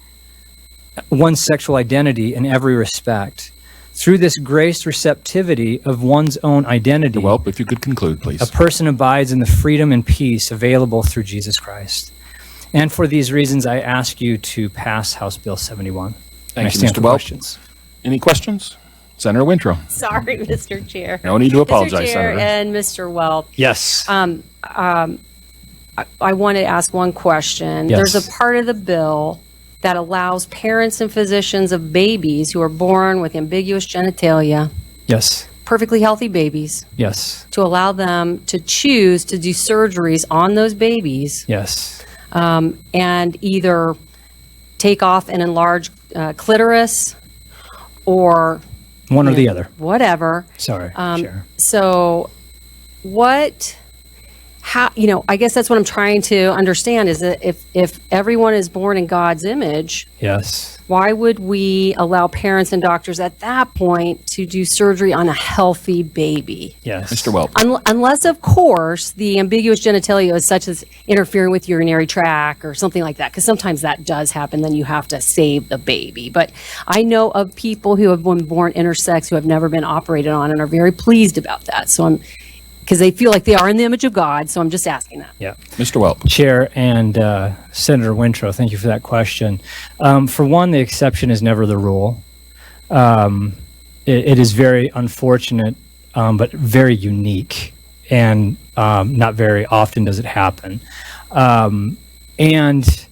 Speaker 10: in every respect. Through this graced receptivity of one's own identity,
Speaker 1: Welp, if you could conclude, please.
Speaker 10: a person abides in the freedom and peace available through Jesus Christ. And for these reasons, I ask you to pass House Bill 71.
Speaker 1: Thank
Speaker 10: I
Speaker 1: you,
Speaker 10: stand
Speaker 1: Mr.
Speaker 10: for
Speaker 1: Welp.
Speaker 10: questions.
Speaker 1: Any questions? Senator Winthrop.
Speaker 3: Sorry, Mr. Chair.
Speaker 1: No need to apologize,
Speaker 3: Mr. Chair
Speaker 1: Senator.
Speaker 3: and Mr. Welp.
Speaker 10: Yes.
Speaker 3: I want to ask one question.
Speaker 10: Yes.
Speaker 3: There's a part of the bill that allows parents and physicians of babies who are born with ambiguous genitalia
Speaker 10: Yes.
Speaker 3: perfectly healthy babies,
Speaker 10: Yes.
Speaker 3: to allow them to choose to do surgeries on those babies
Speaker 10: Yes.
Speaker 3: and either take off an enlarged clitoris or
Speaker 10: One or the other.
Speaker 3: whatever.
Speaker 10: Sorry. Sharon.
Speaker 3: So I guess that's what I'm trying to understand is that if everyone is born in God's image,
Speaker 10: Yes.
Speaker 3: why would we allow parents and doctors at that point to do surgery on a healthy baby?
Speaker 10: Yes.
Speaker 1: Mr. Welp.
Speaker 3: Unless, of course, the ambiguous genitalia is such as interfering with urinary tract or something like that, because sometimes that does happen, then you have to save the baby. But I know of people who have been born intersex who have never been operated on and are very pleased about that. So because they feel like they are in the image of God, so I'm just asking that.
Speaker 10: Yeah.
Speaker 1: Mr. Welp.
Speaker 10: Chair and Senator Wintrow, thank you for that question. For one, the exception is never the rule. It is very unfortunate, but very unique, and not very often does it happen. And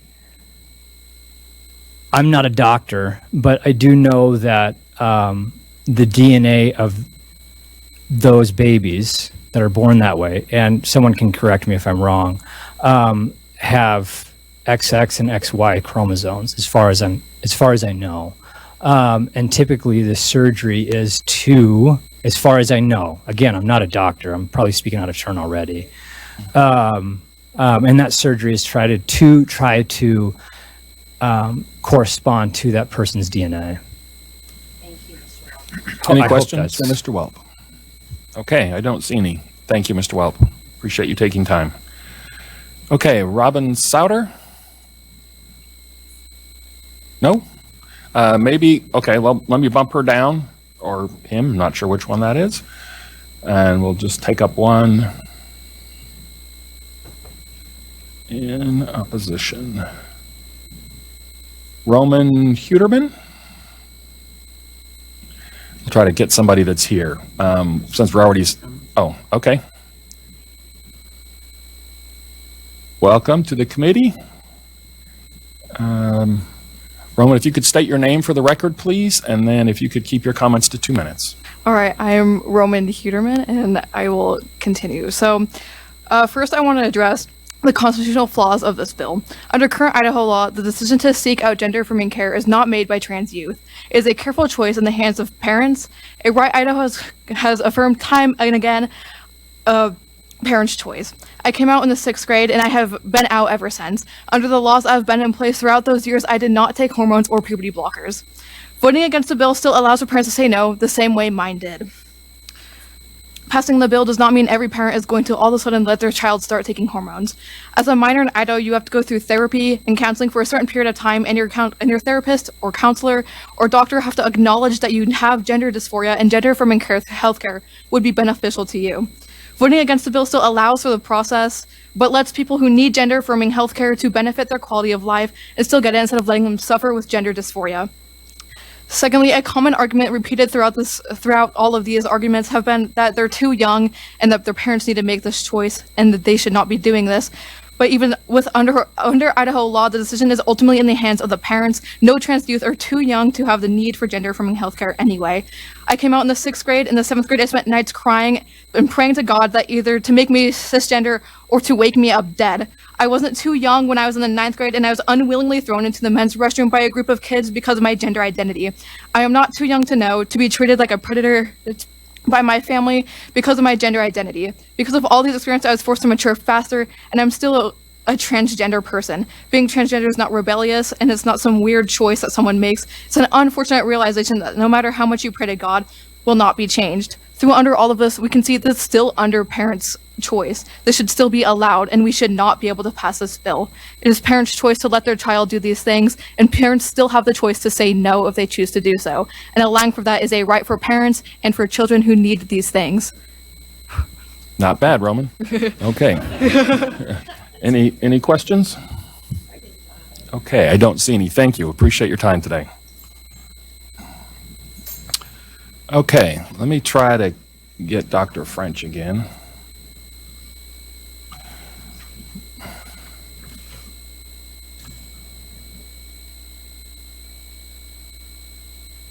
Speaker 10: I'm not a doctor, but I do know that the DNA of those babies that are born that way, and someone can correct me if I'm wrong, have XX and XY chromosomes, as far as I know. And typically, the surgery is to, as far as I know. Again, I'm not a doctor. I'm probably speaking out of turn already. And that surgery is try to correspond to that person's DNA.
Speaker 1: Any
Speaker 10: I hope
Speaker 1: questions for
Speaker 10: that's-
Speaker 1: Mr. Welp? Okay, I don't see any. Thank you, Mr. Welp. Appreciate you taking time. Okay, Robin Souter? No? Maybe, okay, well, let me bump her down, or him, not sure which one that is. And we'll just take up one in opposition. Roman Huterman? I'll try to get somebody that's here, since we're already, oh, okay. Welcome to the committee. Roman, if you could state your name for the record, please, and then if you could keep your comments to 2 minutes.
Speaker 11: All right, I am Roman Huterman, and I will continue. So, first I want to address the constitutional flaws of this bill. Under current Idaho law, the decision to seek out gender-affirming care is not made by trans youth. It is a careful choice in the hands of parents. A right Idaho has affirmed time and again parents' choice. I came out in the 6th grade, and I have been out ever since. Under the laws that have been in place throughout those years, I did not take hormones or puberty blockers. Voting against the bill still allows for parents to say no, the same way mine did. Passing the bill does not mean every parent is going to all of a sudden let their child start taking hormones. As a minor in Idaho, you have to go through therapy and counseling for a certain period of time, and your therapist or counselor or doctor have to acknowledge that you have gender dysphoria, and gender-affirming healthcare would be beneficial to you. Voting against the bill still allows for the process, but lets people who need gender-affirming healthcare to benefit their quality of life and still get it instead of letting them suffer with gender dysphoria. Secondly, a common argument repeated throughout all of these arguments have been that they're too young and that their parents need to make this choice and that they should not be doing this. But even with under Idaho law, the decision is ultimately in the hands of the parents. No trans youth are too young to have the need for gender-affirming healthcare anyway. I came out in the 6th grade. In the 7th grade, I spent nights crying and praying to God that either to make me cisgender or to wake me up dead. I wasn't too young when I was in the 9th grade, and I was unwillingly thrown into the men's restroom by a group of kids because of my gender identity. I am not too young to know to be treated like a predator by my family because of my gender identity. Because of all these experiences, I was forced to mature faster, and I'm still a transgender person. Being transgender is not rebellious, and it's not some weird choice that someone makes. It's an unfortunate realization that no matter how much you pray to God, will not be changed. Through under all of this, we can see this still under parents' choice. This should still be allowed, and we should not be able to pass this bill. It is parents' choice to let their child do these things, and parents still have the choice to say no if they choose to do so. And allowing for that is a right for parents and for children who need these things.
Speaker 1: Not bad, Roman. Okay. Any questions? Okay, I don't see any. Thank you. Appreciate your time today. Okay, let me try to get Dr. French again.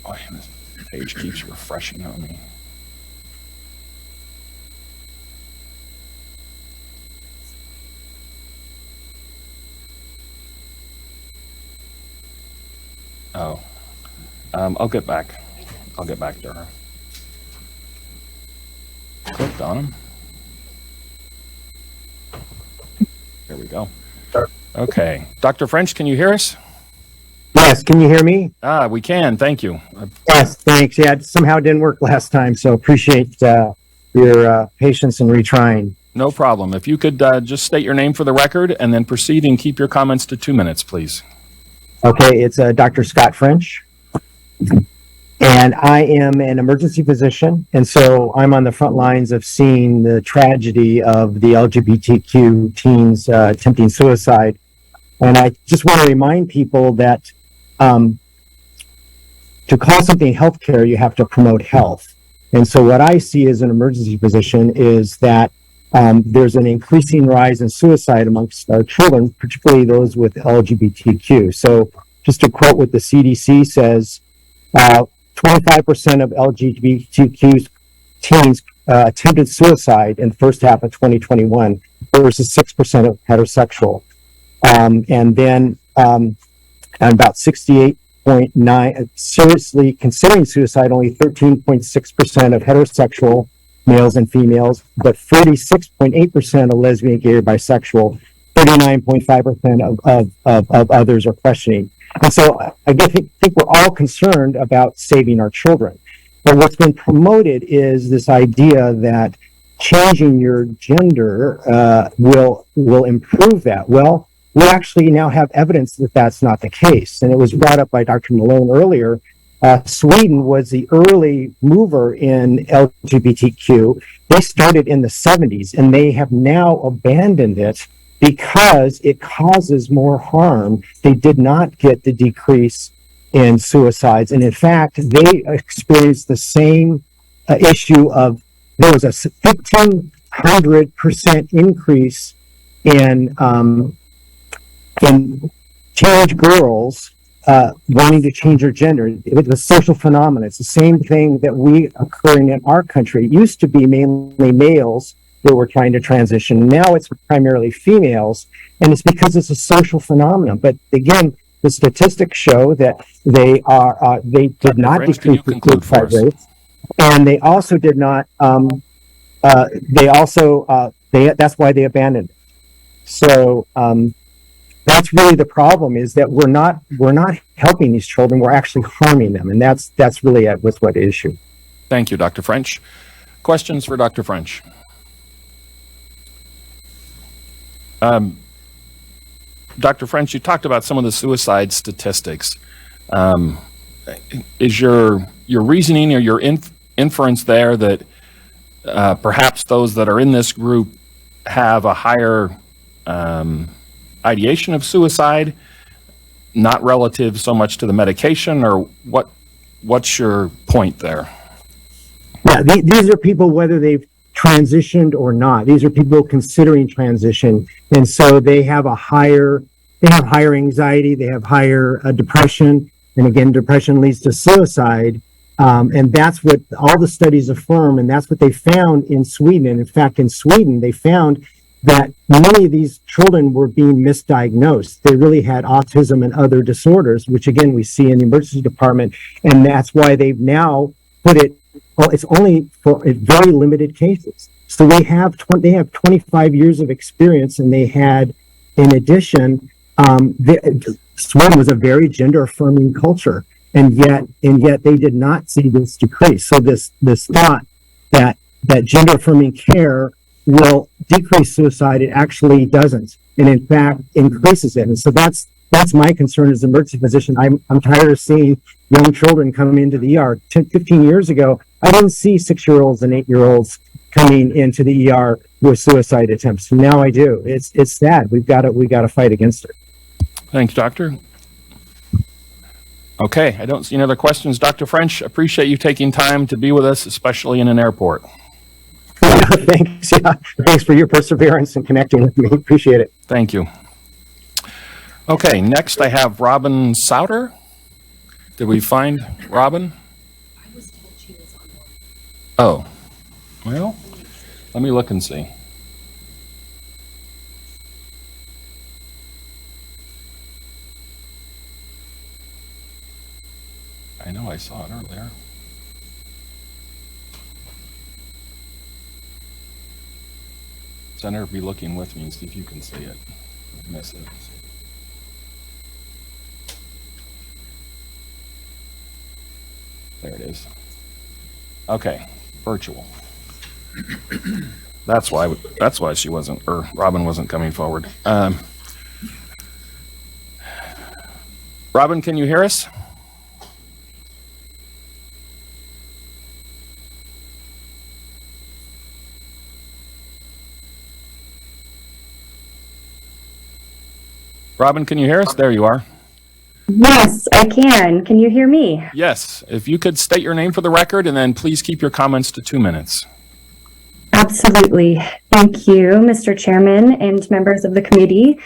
Speaker 1: Oh, this page keeps refreshing on me. Oh, I'll get back to her. Clicked on him. There we go. Okay. Dr. French, can you hear us?
Speaker 12: Yes, can you hear me?
Speaker 1: We can. Thank you.
Speaker 12: Yes, thanks. Yeah, it somehow didn't work last time, so appreciate your patience in retrying.
Speaker 1: No problem. If you could just state your name for the record and then proceed and keep your comments to 2 minutes, please.
Speaker 12: Okay, it's Dr. Scott French, and I am an emergency physician, and so I'm on the front lines of seeing the tragedy of the LGBTQ teens attempting suicide. And I just want to remind people that to call something healthcare, you have to promote health. And so what I see as an emergency physician is that there's an increasing rise in suicide amongst our children, particularly those with LGBTQ. So just to quote what the CDC says, 25% of LGBTQ teens attempted suicide in the first half of 2021 versus 6% of heterosexual. And then about 68.9 seriously considering suicide, only 13.6% of heterosexual males and females, but 46.8% of lesbian, gay, or bisexual, 39.5% of others are questioning. And so I think we're all concerned about saving our children. But what's been promoted is this idea that changing your gender will improve that. Well, we actually now have evidence that that's not the case. And it was brought up by Dr. Malone earlier. Sweden was the early mover in LGBTQ. They started in the 70s, and they have now abandoned it because it causes more harm. They did not get the decrease in suicides. And in fact, they experienced the same issue of, there was a 1,500% increase in teenage girls wanting to change their gender. It was a social phenomenon. It's the same thing that we occurring in our country. It used to be mainly males that were trying to transition. Now it's primarily females, and it's because it's a social phenomenon. But again, the statistics show that they did not decrease the suicide rates, and they also did not. That's why they abandoned it. So that's really the problem, is that we're not helping these children. We're actually harming them, and that's really what's the issue.
Speaker 1: Thank you, Dr. French. Questions for Dr. French? Dr. French, you talked about some of the suicide statistics. Is your reasoning or your inference there that perhaps those that are in this group have a higher ideation of suicide, not relative so much to the medication, or what's your point there?
Speaker 12: Yeah, these are people, whether they've transitioned or not. These are people considering transition, and so they have higher anxiety, they have higher depression, and again, depression leads to suicide. And that's what all the studies affirm, and that's what they found in Sweden. And in fact, in Sweden, they found that many of these children were being misdiagnosed. They really had autism and other disorders, which again, we see in the emergency department. And that's why they've now put it, well, it's only for very limited cases. So they have 25 years of experience, and they had, in addition, Sweden was a very gender affirming culture. And yet they did not see this decrease. So this thought that gender affirming care will decrease suicide, it actually doesn't, and in fact increases it. And so that's my concern as an emergency physician. I'm tired of seeing young children coming into the ER. 15 years ago, I didn't see 6-year-olds and 8-year-olds coming into the ER with suicide attempts. Now I do. It's sad. We've got to fight against it.
Speaker 1: Thanks, Doctor. Okay, I don't see any other questions. Dr. French, appreciate you taking time to be with us, especially in an airport.
Speaker 12: Thanks. Yeah. Thanks for your perseverance and connecting with me. Appreciate it.
Speaker 1: Thank you. Okay, next I have Robin Souter. Did we find Robin?
Speaker 3: I was told she was on board.
Speaker 1: Oh, well, let me look and see. I know I saw it earlier. Senator, be looking with me and see if you can see it. Miss it. There it is. Okay, virtual. That's why she wasn't, or Robin wasn't coming forward. Robin, can you hear us? Robin, can you hear us? There you are.
Speaker 13: Yes, I can. Can you hear me?
Speaker 1: Yes, if you could state your name for the record and then please keep your comments to 2 minutes.
Speaker 13: Absolutely. Thank you, Mr. Chairman and members of the committee.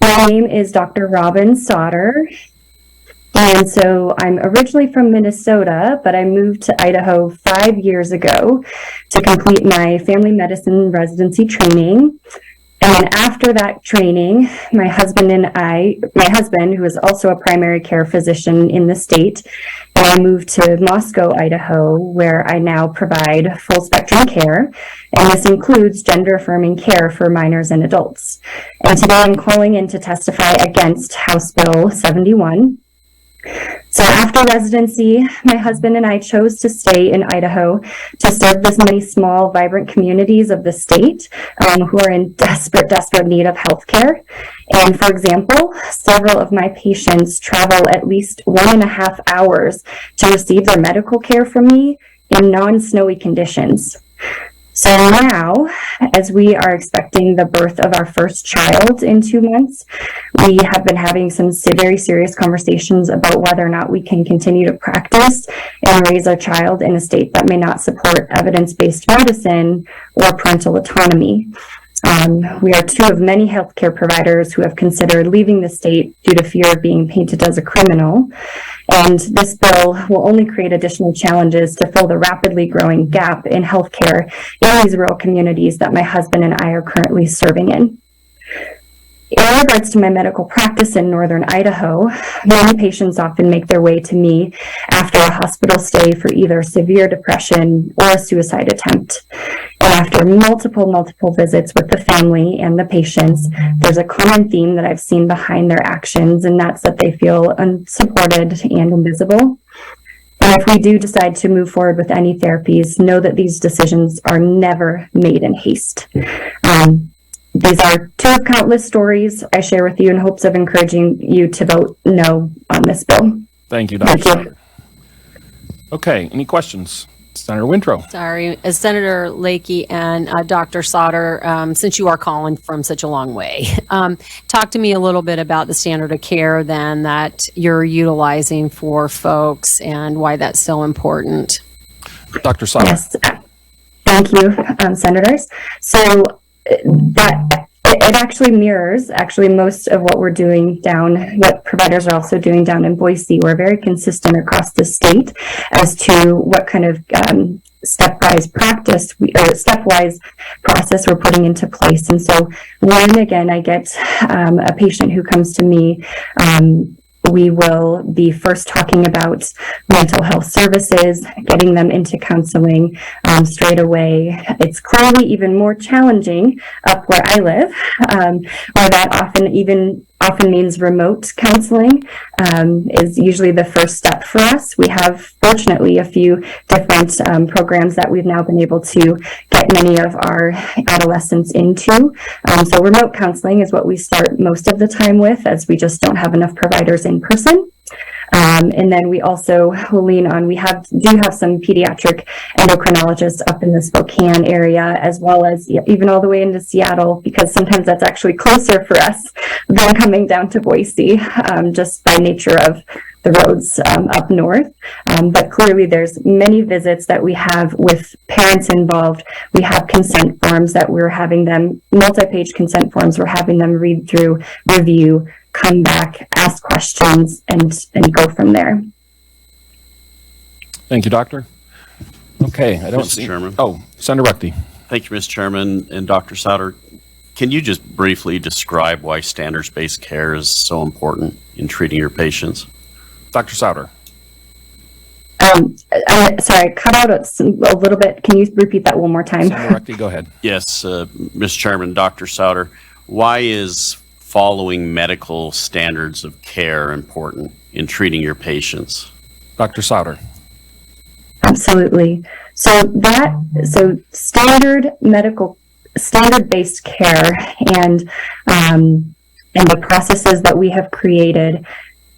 Speaker 13: My name is Dr. Robin Sauter. And so I'm originally from Minnesota, but I moved to Idaho 5 years ago to complete my family medicine residency training. And after that training, my husband, who is also a primary care physician in the state, and I moved to Moscow, Idaho, where I now provide full spectrum care. And this includes gender affirming care for minors and adults. And today I'm calling in to testify against House Bill 71. So after residency, my husband and I chose to stay in Idaho to serve the many small, vibrant communities of the state who are in desperate need of healthcare. And for example, several of my patients travel at least 1.5 hours to receive their medical care from me in non-snowy conditions. So now, as we are expecting the birth of our first child in 2 months, we have been having some very serious conversations about whether or not we can continue to practice and raise our child in a state that may not support evidence-based medicine or parental autonomy. We are two of many healthcare providers who have considered leaving the state due to fear of being painted as a criminal. And this bill will only create additional challenges to fill the rapidly growing gap in healthcare in these rural communities that my husband and I are currently serving in. In regards to my medical practice in northern Idaho, many patients often make their way to me after a hospital stay for either severe depression or a suicide attempt. And after multiple visits with the family and the patients, there's a common theme that I've seen behind their actions, and that's that they feel unsupported and invisible. And if we do decide to move forward with any therapies, know that these decisions are never made in haste. These are two of countless stories I share with you in hopes of encouraging you to vote no on this bill.
Speaker 1: Thank you, Dr. Sauter. Okay, any questions? Senator Winthrop.
Speaker 3: Sorry, as Senator Lakey and Dr. Sauter, since you are calling from such a long way, talk to me a little bit about the standard of care then that you're utilizing for folks and why that's so important.
Speaker 1: Dr. Sauter.
Speaker 13: Yes, thank you, senators. So that it actually mirrors most of what we're doing what providers are also doing down in Boise. We're very consistent across the state as to what kind of stepwise process we're putting into place. And so when again I get a patient who comes to me, we will be first talking about mental health services, getting them into counseling straight away. It's clearly even more challenging up where I live, where that often means remote counseling is usually the first step for us. We have, fortunately, a few different programs that we've now been able to get many of our adolescents into. So remote counseling is what we start most of the time with, as we just don't have enough providers in person. And then we also will lean on, do have some pediatric endocrinologists up in the Spokane area, as well as even all the way into Seattle, because sometimes that's actually closer for us than coming down to Boise, just by nature of the roads up north. But clearly there's many visits that we have with parents involved. We have consent forms that we're having them, multi-page consent forms, we're having them read through, review, come back, ask questions, and go from there.
Speaker 1: Thank you, Doctor. Okay, I don't
Speaker 14: Mr.
Speaker 1: see.
Speaker 14: Chairman.
Speaker 1: Oh, Senator Ruckty.
Speaker 14: Thank you, Mr. Chairman. And Dr. Sauter, can you just briefly describe why standards-based care is so important in treating your patients?
Speaker 1: Dr. Sauter.
Speaker 13: I'm sorry, I cut out a little bit. Can you repeat that one more time?
Speaker 1: Senator Ruckte, go ahead.
Speaker 14: Yes, Mr. Chairman, Dr. Souter, why is following medical standards of care important in treating your patients?
Speaker 1: Dr. Souter.
Speaker 13: Absolutely. So standard-based care and the processes that we have created,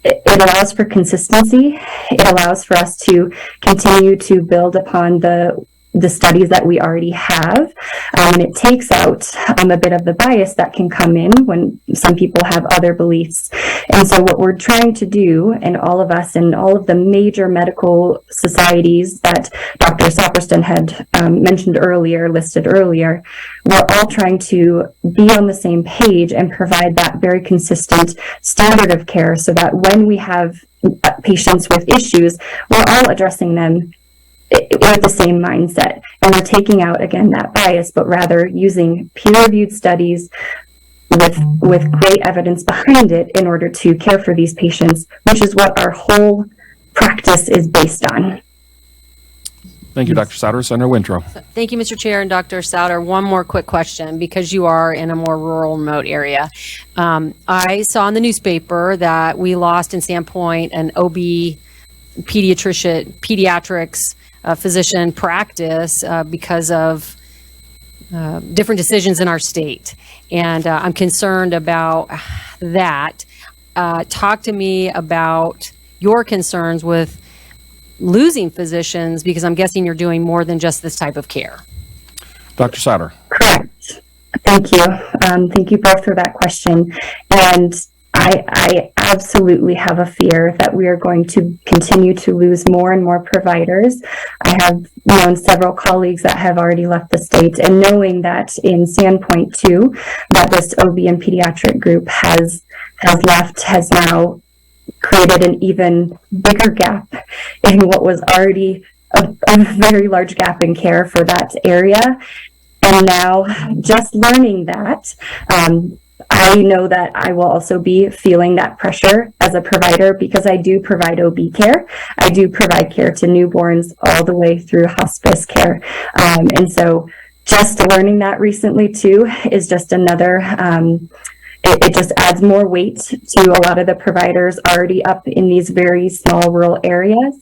Speaker 13: it allows for consistency. It allows for us to continue to build upon the studies that we already have. And it takes out a bit of the bias that can come in when some people have other beliefs. And so what we're trying to do, and all of us and all of the major medical societies that Dr. Saperston had listed earlier, we're all trying to be on the same page and provide that very consistent standard of care so that when we have patients with issues, we're all addressing them with the same mindset, and we're taking out again that bias, but rather using peer-reviewed studies with great evidence behind it in order to care for these patients, which is what our whole practice is based on.
Speaker 1: Thank you, Dr. Souter. Senator Winthrop.
Speaker 3: Thank you, Mr. Chair and Dr. Souter. One more quick question, because you are in a more rural, remote area. I saw in the newspaper that we lost in Sandpoint an OB pediatrics physician practice because of different decisions in our state. And I'm concerned about that. Talk to me about your concerns with losing physicians, because I'm guessing you're doing more than just this type of care.
Speaker 1: Dr. Souter.
Speaker 13: Correct. Thank you. Thank you both for that question. And I absolutely have a fear that we are going to continue to lose more and more providers. I have known several colleagues that have already left the state, and knowing that in Sandpoint too, that this OB and pediatric group has left, has now created an even bigger gap in what was already a very large gap in care for that area. And now just learning that, I know that I will also be feeling that pressure as a provider, because I do provide OB care. I do provide care to newborns all the way through hospice care. And so just learning that recently too is just another, it just adds more weight to a lot of the providers already up in these very small rural areas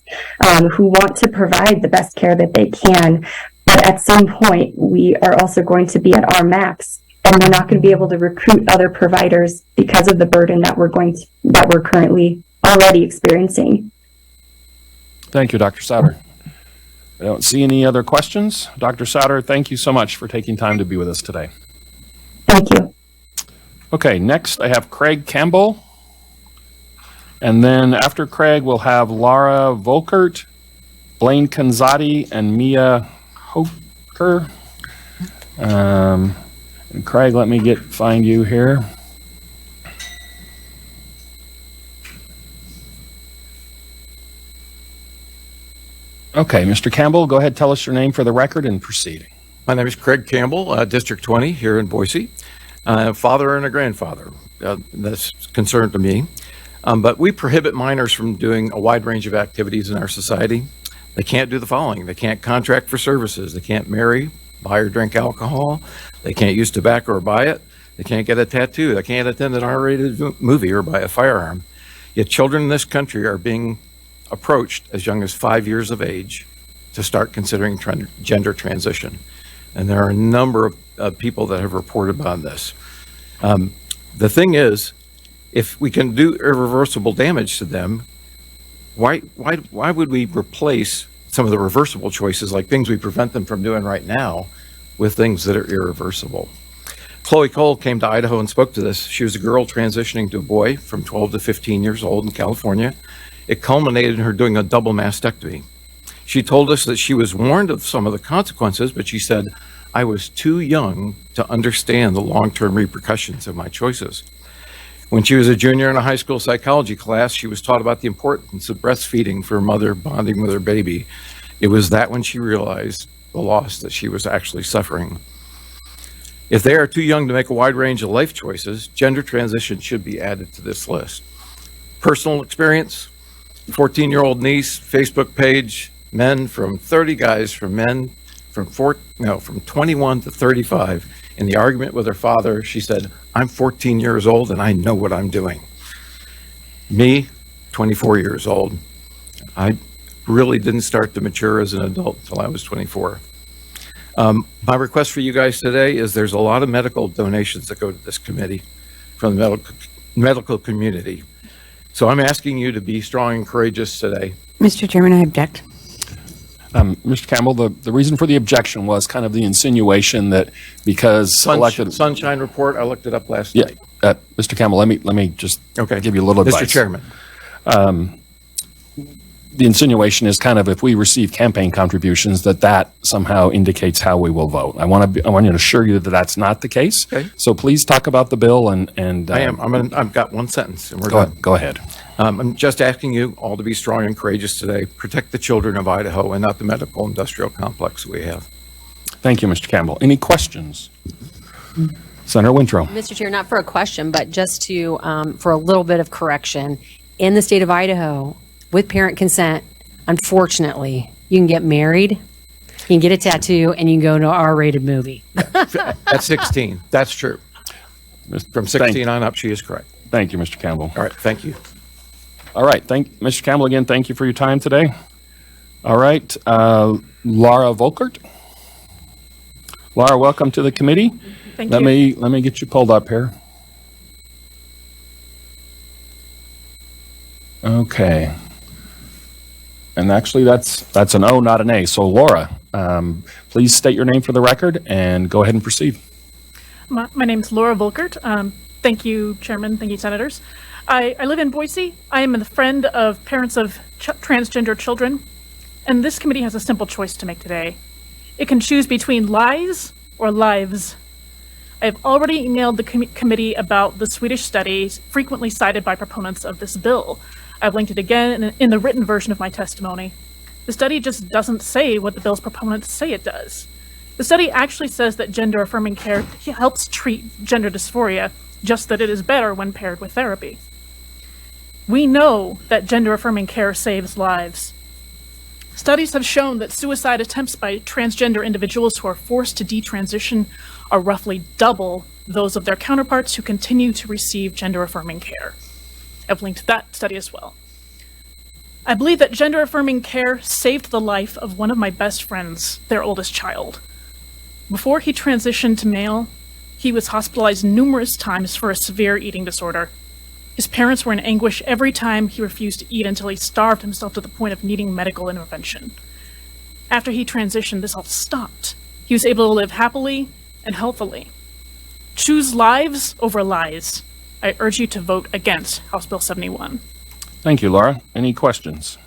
Speaker 13: who want to provide the best care that they can. But at some point, we are also going to be at our max, and we're not going to be able to recruit other providers because of the burden that we're currently already experiencing.
Speaker 1: Thank you, Dr. Souter. I don't see any other questions. Dr. Souter, thank you so much for taking time to be with us today.
Speaker 13: Thank you.
Speaker 1: Okay, next I have Craig Campbell. And then after Craig, we'll have Laura Volkert, Blaine Kanzati, and Mia Hoker. And Craig, let me find you here. Okay, Mr. Campbell, go ahead, tell us your name for the record and proceed.
Speaker 15: My name is Craig Campbell, District 20 here in Boise. Father and a grandfather. That's a concern to me. But we prohibit minors from doing a wide range of activities in our society. They can't do the following. They can't contract for services. They can't marry, buy or drink alcohol. They can't use tobacco or buy it. They can't get a tattoo. They can't attend an R-rated movie or buy a firearm. Yet children in this country are being approached as young as 5 years of age to start considering gender transition. And there are a number of people that have reported on this. The thing is, if we can do irreversible damage to them, why would we replace some of the reversible choices, like things we prevent them from doing right now, with things that are irreversible? Chloe Cole came to Idaho and spoke to this. She was a girl transitioning to a boy from 12 to 15 years old in California. It culminated in her doing a double mastectomy. She told us that she was warned of some of the consequences, but she said, I was too young to understand the long-term repercussions of my choices. When she was a junior in a high school psychology class, she was taught about the importance of breastfeeding for a mother bonding with her baby. It was that when she realized the loss that she was actually suffering. If they are too young to make a wide range of life choices, gender transition should be added to this list. Personal experience, 14-year-old niece, Facebook page, men from 30 guys from men from 21 to 35. In the argument with her father, she said, "I'm 14 years old and I know what I'm doing." Me, 24 years old. I really didn't start to mature as an adult until I was 24. My request for you guys today is there's a lot of medical donations that go to this committee from the medical community. So I'm asking you to be strong and courageous today.
Speaker 16: Mr. Chairman, I object.
Speaker 1: Mr. Campbell, the reason for the objection was kind of the insinuation that because elected.
Speaker 15: Sunshine Report, I looked it up last
Speaker 1: Yeah,
Speaker 15: night.
Speaker 1: Mr. Campbell, let me just give you a little advice.
Speaker 15: Mr. Chairman.
Speaker 1: The insinuation is kind of if we receive campaign contributions that somehow indicates how we will vote. I want to assure you that that's not the case.
Speaker 15: Okay.
Speaker 1: So please talk about the bill and
Speaker 15: I am. I've got one sentence and we're
Speaker 1: go,
Speaker 15: done.
Speaker 1: Go ahead.
Speaker 15: I'm just asking you all to be strong and courageous today. Protect the children of Idaho and not the medical industrial complex we have.
Speaker 1: Thank you, Mr. Campbell. Any questions? Senator Wintrow.
Speaker 3: Mr. Chair, not for a question, but just to, for a little bit of correction. In the state of Idaho, with parent consent, unfortunately, you can get married, you can get a tattoo, and you can go to an R-rated movie.
Speaker 15: At 16, that's true. From 16 on up, she is correct.
Speaker 1: Thank you, Mr. Campbell.
Speaker 15: All right, thank you.
Speaker 1: All right, Mr. Campbell, again, thank you for your time today. All right, Laura Volkert. Laura, welcome to the committee.
Speaker 17: Thank you.
Speaker 1: Let me get you pulled up here. Okay. And actually, that's an O, not an A. So, Laura, please state your name for the record and go ahead and proceed.
Speaker 17: My name is Laura Volkert. Thank you, Chairman. Thank you, Senators. I live in Boise. I am a friend of parents of transgender children, and this committee has a simple choice to make today. It can choose between lies or lives. I have already emailed the committee about the Swedish studies frequently cited by proponents of this bill. I've linked it again in the written version of my testimony. The study just doesn't say what the bill's proponents say it does. The study actually says that gender-affirming care helps treat gender dysphoria, just that it is better when paired with therapy. We know that gender-affirming care saves lives. Studies have shown that suicide attempts by transgender individuals who are forced to detransition are roughly double those of their counterparts who continue to receive gender-affirming care. I've linked that study as well. I believe that gender-affirming care saved the life of one of my best friends, their oldest child. Before he transitioned to male, he was hospitalized numerous times for a severe eating disorder. His parents were in anguish every time he refused to eat until he starved himself to the point of needing medical intervention. After he transitioned, this all stopped. He was able to live happily and healthily. Choose lives over lies. I urge you to vote against House Bill 71.
Speaker 1: Thank you, Laura. Any questions?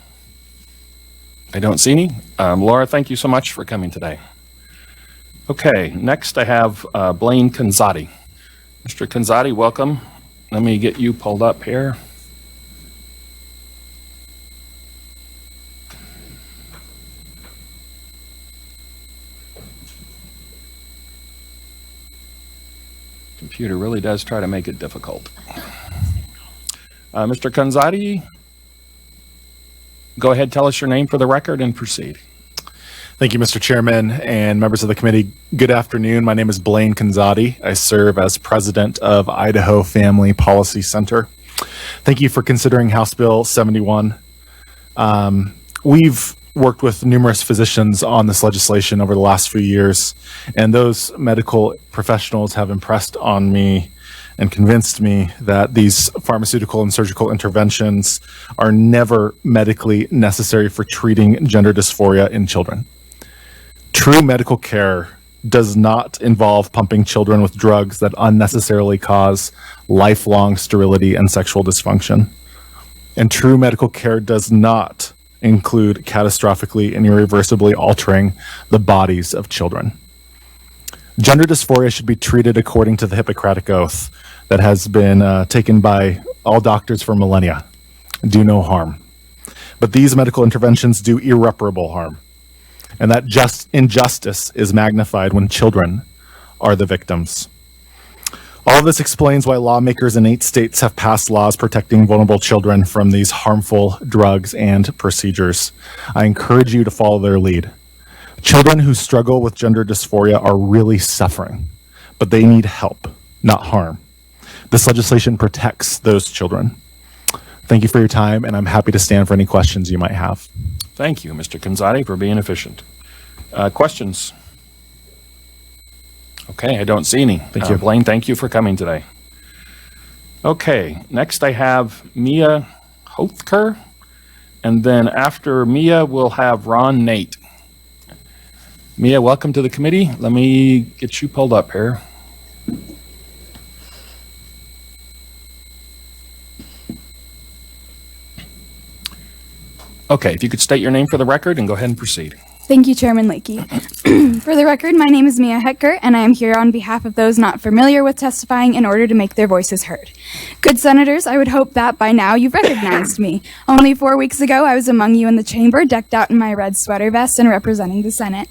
Speaker 1: I don't see any. Laura, thank you so much for coming today. Okay, next I have Blaine Kanzati. Mr. Kanzati, welcome. Let me get you pulled up here. Computer really does try to make it difficult. Mr. Kanzati, go ahead, tell us your name for the record and proceed.
Speaker 18: Thank you, Mr. Chairman and members of the committee. Good afternoon. My name is Blaine Kanzati. I serve as president of Idaho Family Policy Center. Thank you for considering House Bill 71. We've worked with numerous physicians on this legislation over the last few years, and those medical professionals have impressed on me and convinced me that these pharmaceutical and surgical interventions are never medically necessary for treating gender dysphoria in children. True medical care does not involve pumping children with drugs that unnecessarily cause lifelong sterility and sexual dysfunction. And true medical care does not include catastrophically and irreversibly altering the bodies of children. Gender dysphoria should be treated according to the Hippocratic Oath that has been taken by all doctors for millennia. Do no harm. But these medical interventions do irreparable harm. And that injustice is magnified when children are the victims. All of this explains why lawmakers in 8 states have passed laws protecting vulnerable children from these harmful drugs and procedures. I encourage you to follow their lead. Children who struggle with gender dysphoria are really suffering, but they need help, not harm. This legislation protects those children. Thank you for your time, and I'm happy to stand for any questions you might have.
Speaker 1: Thank you, Mr. Kanzati, for being efficient. Questions? Okay, I don't see any.
Speaker 18: Thank you.
Speaker 1: Blaine, thank you for coming today. Okay, next I have Mia Hothker, and then after Mia, we'll have Ron Nate. Mia, welcome to the committee. Let me get you pulled up here. Okay, if you could state your name for the record and go ahead and proceed.
Speaker 16: Thank you, Chairman Lakey. For the record, my name is Mia Hetker, and I am here on behalf of those not familiar with testifying in order to make their voices heard. Good senators, I would hope that by now you've recognized me. Only 4 weeks ago, I was among you in the chamber, decked out in my red sweater vest and representing the Senate.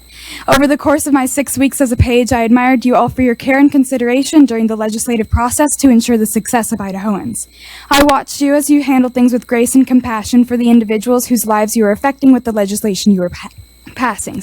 Speaker 16: Over the course of my 6 weeks as a page, I admired you all for your care and consideration during the legislative process to ensure the success of Idahoans. I watched you as you handled things with grace and compassion for the individuals whose lives you were affecting with the legislation you were passing.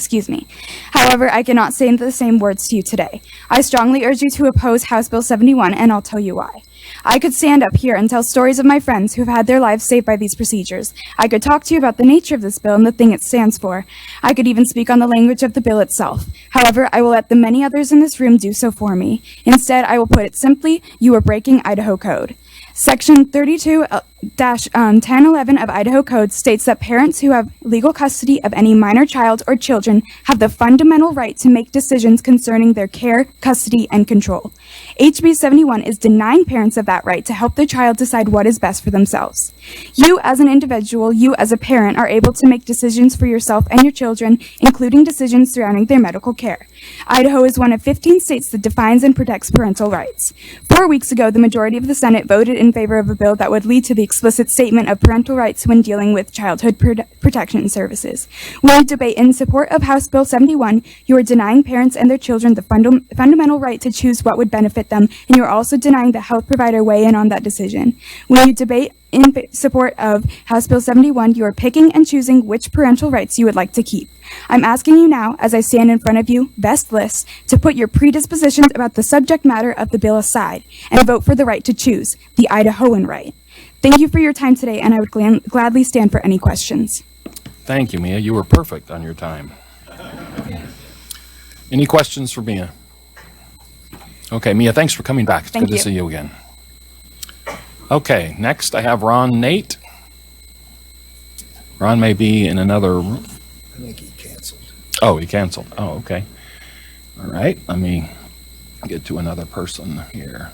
Speaker 16: However, I cannot say the same words to you today. I strongly urge you to oppose House Bill 71, and I'll tell you why. I could stand up here and tell stories of my friends who've had their lives saved by these procedures. I could talk to you about the nature of this bill and the thing it stands for. I could even speak on the language of the bill itself. However, I will let the many others in this room do so for me. Instead, I will put it simply, you are breaking Idaho Code. Section 32-1011 of Idaho Code states that parents who have legal custody of any minor child or children have the fundamental right to make decisions concerning their care, custody, and control. HB 71 is denying parents of that right to help their child decide what is best for themselves. You as an individual, you as a parent, are able to make decisions for yourself and your children, including decisions surrounding their medical care. Idaho is one of 15 states that defines and protects parental rights. 4 weeks ago, the majority of the Senate voted in favor of a bill that would lead to the explicit statement of parental rights when dealing with childhood protection services. When you debate in support of House Bill 71, you are denying parents and their children the fundamental right to choose what would benefit them, and you are also denying the health provider weigh in on that decision. When you debate in support of House Bill 71, you are picking and choosing which parental rights you would like to keep. I'm asking you now, as I stand in front of you, best lists, to put your predispositions about the subject matter of the bill aside and vote for the right to choose, the Idahoan right. Thank you for your time today, and I would gladly stand for any questions.
Speaker 1: Thank you, Mia. You were perfect on your time. Any questions for Mia? Okay, Mia, thanks for coming back. It's good to see you again. Okay, next I have Ron Nate. Ron may be in another room.
Speaker 19: I think he canceled.
Speaker 1: Oh, he canceled. Oh, okay. All right, let me get to another person here.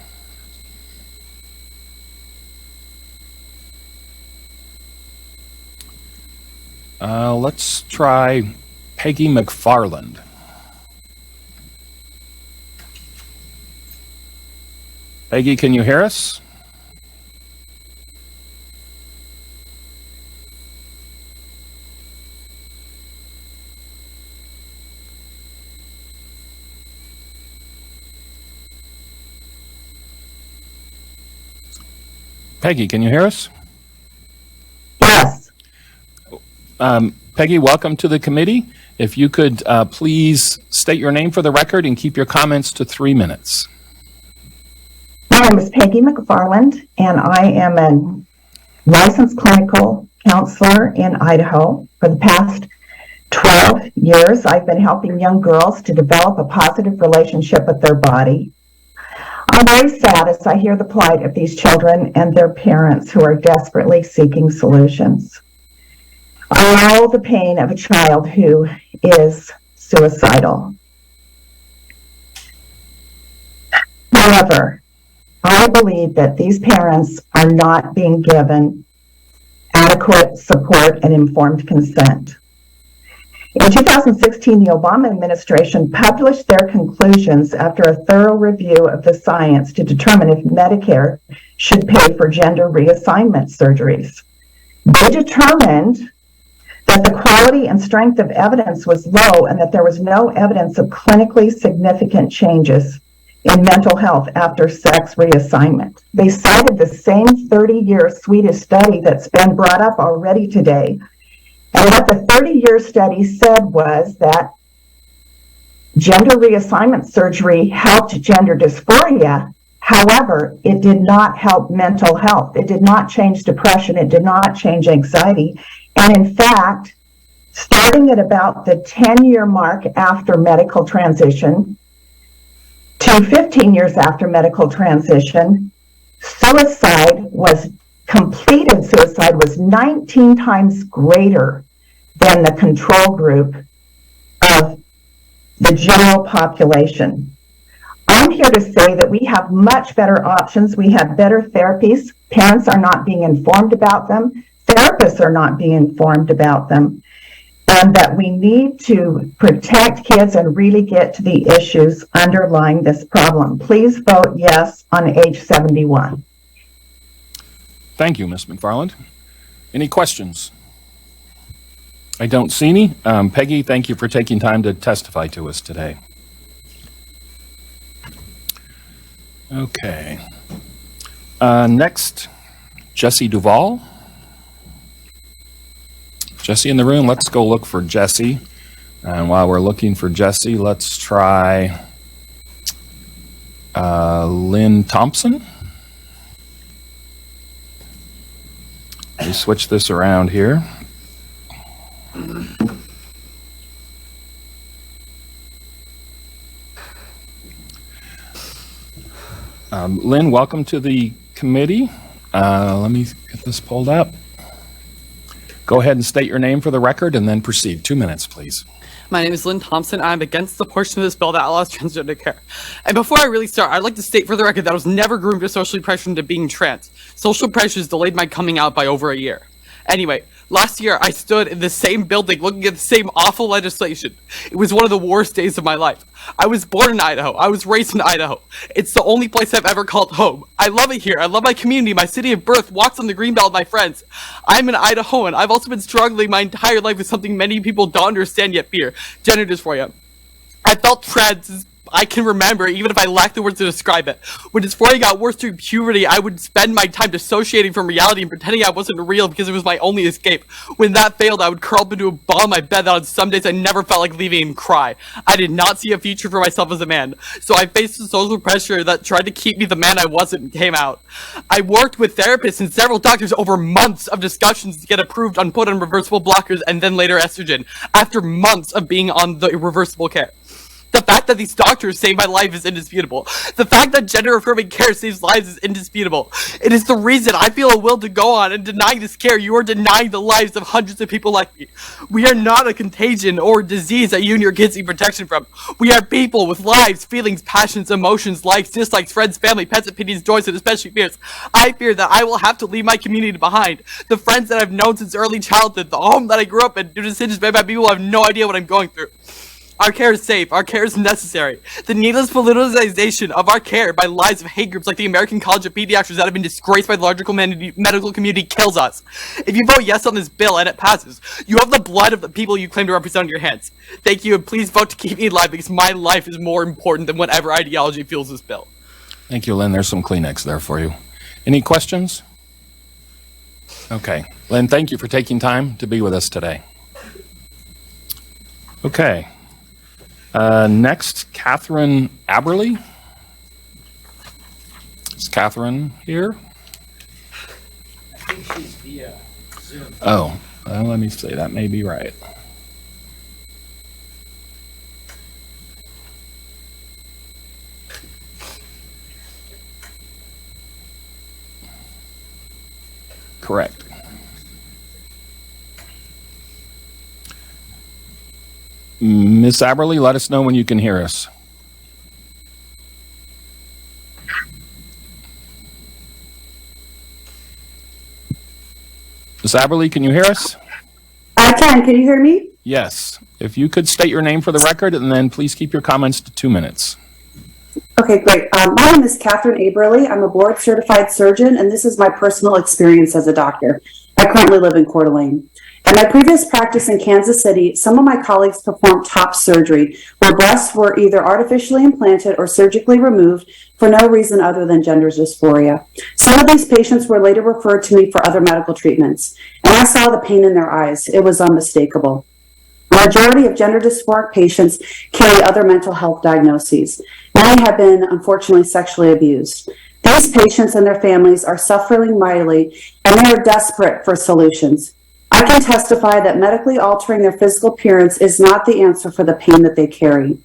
Speaker 1: Let's try Peggy McFarland. Peggy, can you hear us? Peggy, can you hear us?
Speaker 20: Yes.
Speaker 1: Peggy, welcome to the committee. If you could please state your name for the record and keep your comments to 3 minutes.
Speaker 20: My name is Peggy McFarland, and I am a licensed clinical counselor in Idaho. For the past 12 years, I've been helping young girls to develop a positive relationship with their body. I'm very sad as I hear the plight of these children and their parents who are desperately seeking solutions. I know the pain of a child who is suicidal. However, I believe that these parents are not being given adequate support and informed consent. In 2016, the Obama administration published their conclusions after a thorough review of the science to determine if Medicare should pay for gender reassignment surgeries. They determined that the quality and strength of evidence was low and that there was no evidence of clinically significant changes in mental health after sex reassignment. They cited the same 30-year Swedish study that's been brought up already today. And what the 30-year study said was that gender reassignment surgery helped gender dysphoria. However, it did not help mental health. It did not change depression. It did not change anxiety. And in fact, starting at about the 10-year mark after medical transition to 15 years after medical transition, completed suicide was 19 times greater than the control group of the general population. I'm here to say that we have much better options. We have better therapies. Parents are not being informed about them. Therapists are not being informed about them. And that we need to protect kids and really get to the issues underlying this problem. Please vote yes on H 71.
Speaker 1: Thank you, Ms. McFarland. Any questions? I don't see any. Peggy, thank you for taking time to testify to us today. Okay. Next, Jesse Duvall. Jesse in the room? Let's go look for Jesse. And while we're looking for Jesse, let's try Lynn Thompson. Let me switch this around here. Lynn, welcome to the committee. Let me get this pulled up. Go ahead and state your name for the record and then proceed. 2 minutes, please.
Speaker 19: My name is Lynn Thompson. I'm against the portion of this bill that allows transgender care. And before I really start, I'd like to state for the record that I was never groomed or socially pressured into being trans. Social pressures delayed my coming out by over a year. Anyway, last year I stood in the same building looking at the same awful legislation. It was one of the worst days of my life. I was born in Idaho. I was raised in Idaho. It's the only place I've ever called home. I love it here. I love my community, my city of birth, walks on the greenbelt with my friends. I'm an Idahoan. I've also been struggling my entire life with something many people don't understand yet fear: gender dysphoria. I felt trans as I can remember, even if I lack the words to describe it. When dysphoria got worse through puberty, I would spend my time dissociating from reality and pretending I wasn't real because it was my only escape. When that failed, I would curl up into a ball in my bed that on some days I never felt like leaving and cry. I did not see a future for myself as a man, so I faced the social pressure that tried to keep me the man I wasn't and came out. I worked with therapists and several doctors over months of discussions to get approved on put on reversible blockers and then later estrogen, after months of being on the reversible care. The fact that these doctors saved my life is indisputable. The fact that gender-affirming care saves lives is indisputable. It is the reason I feel a will to go on, and denying this care, you are denying the lives of hundreds of people like me. We are not a contagion or a disease that you and your kids need protection from. We are people with lives, feelings, passions, emotions, likes, dislikes, friends, family, pets, opinions, joys, and especially fears. I fear that I will have to leave my community behind. The friends that I've known since early childhood, the home that I grew up in, due to decisions made by people who have no idea what I'm going through. Our care is safe. Our care is necessary. The needless politicization of our care by lies of hate groups like the American College of Pediatrics that have been disgraced by the larger medical community kills us. If you vote yes on this bill and it passes, you have the blood of the people you claim to represent in your hands. Thank you, and please vote to keep me alive because my life is more important than whatever ideology fuels this bill.
Speaker 1: Thank you, Lynn. There's some Kleenex there for you. Any questions? Okay. Lynn, thank you for taking time to be with us today. Okay. Next, Catherine Aberly. Is Catherine here?
Speaker 21: I think she's via Zoom.
Speaker 1: Oh, let me see. That may be right. Correct. Ms. Aberly, let us know when you can hear us. Ms. Aberly, can you hear us?
Speaker 22: I can. Can you hear me?
Speaker 1: Yes. If you could state your name for the record, and then please keep your comments to 2 minutes.
Speaker 22: Okay, great. My name is Catherine Aberly. I'm a board-certified surgeon, and this is my personal experience as a doctor. I currently live in Coeur d'Alene. At my previous practice in Kansas City, some of my colleagues performed top surgery, where breasts were either artificially implanted or surgically removed for no reason other than gender dysphoria. Some of these patients were later referred to me for other medical treatments, and I saw the pain in their eyes. It was unmistakable. The majority of gender dysphoric patients carry other mental health diagnoses. Many have been, unfortunately, sexually abused. These patients and their families are suffering mightily, and they are desperate for solutions. I can testify that medically altering their physical appearance is not the answer for the pain that they carry.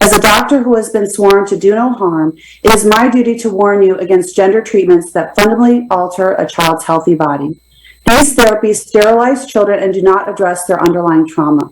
Speaker 22: As a doctor who has been sworn to do no harm, it is my duty to warn you against gender treatments that fundamentally alter a child's healthy body. These therapies sterilize children and do not address their underlying trauma.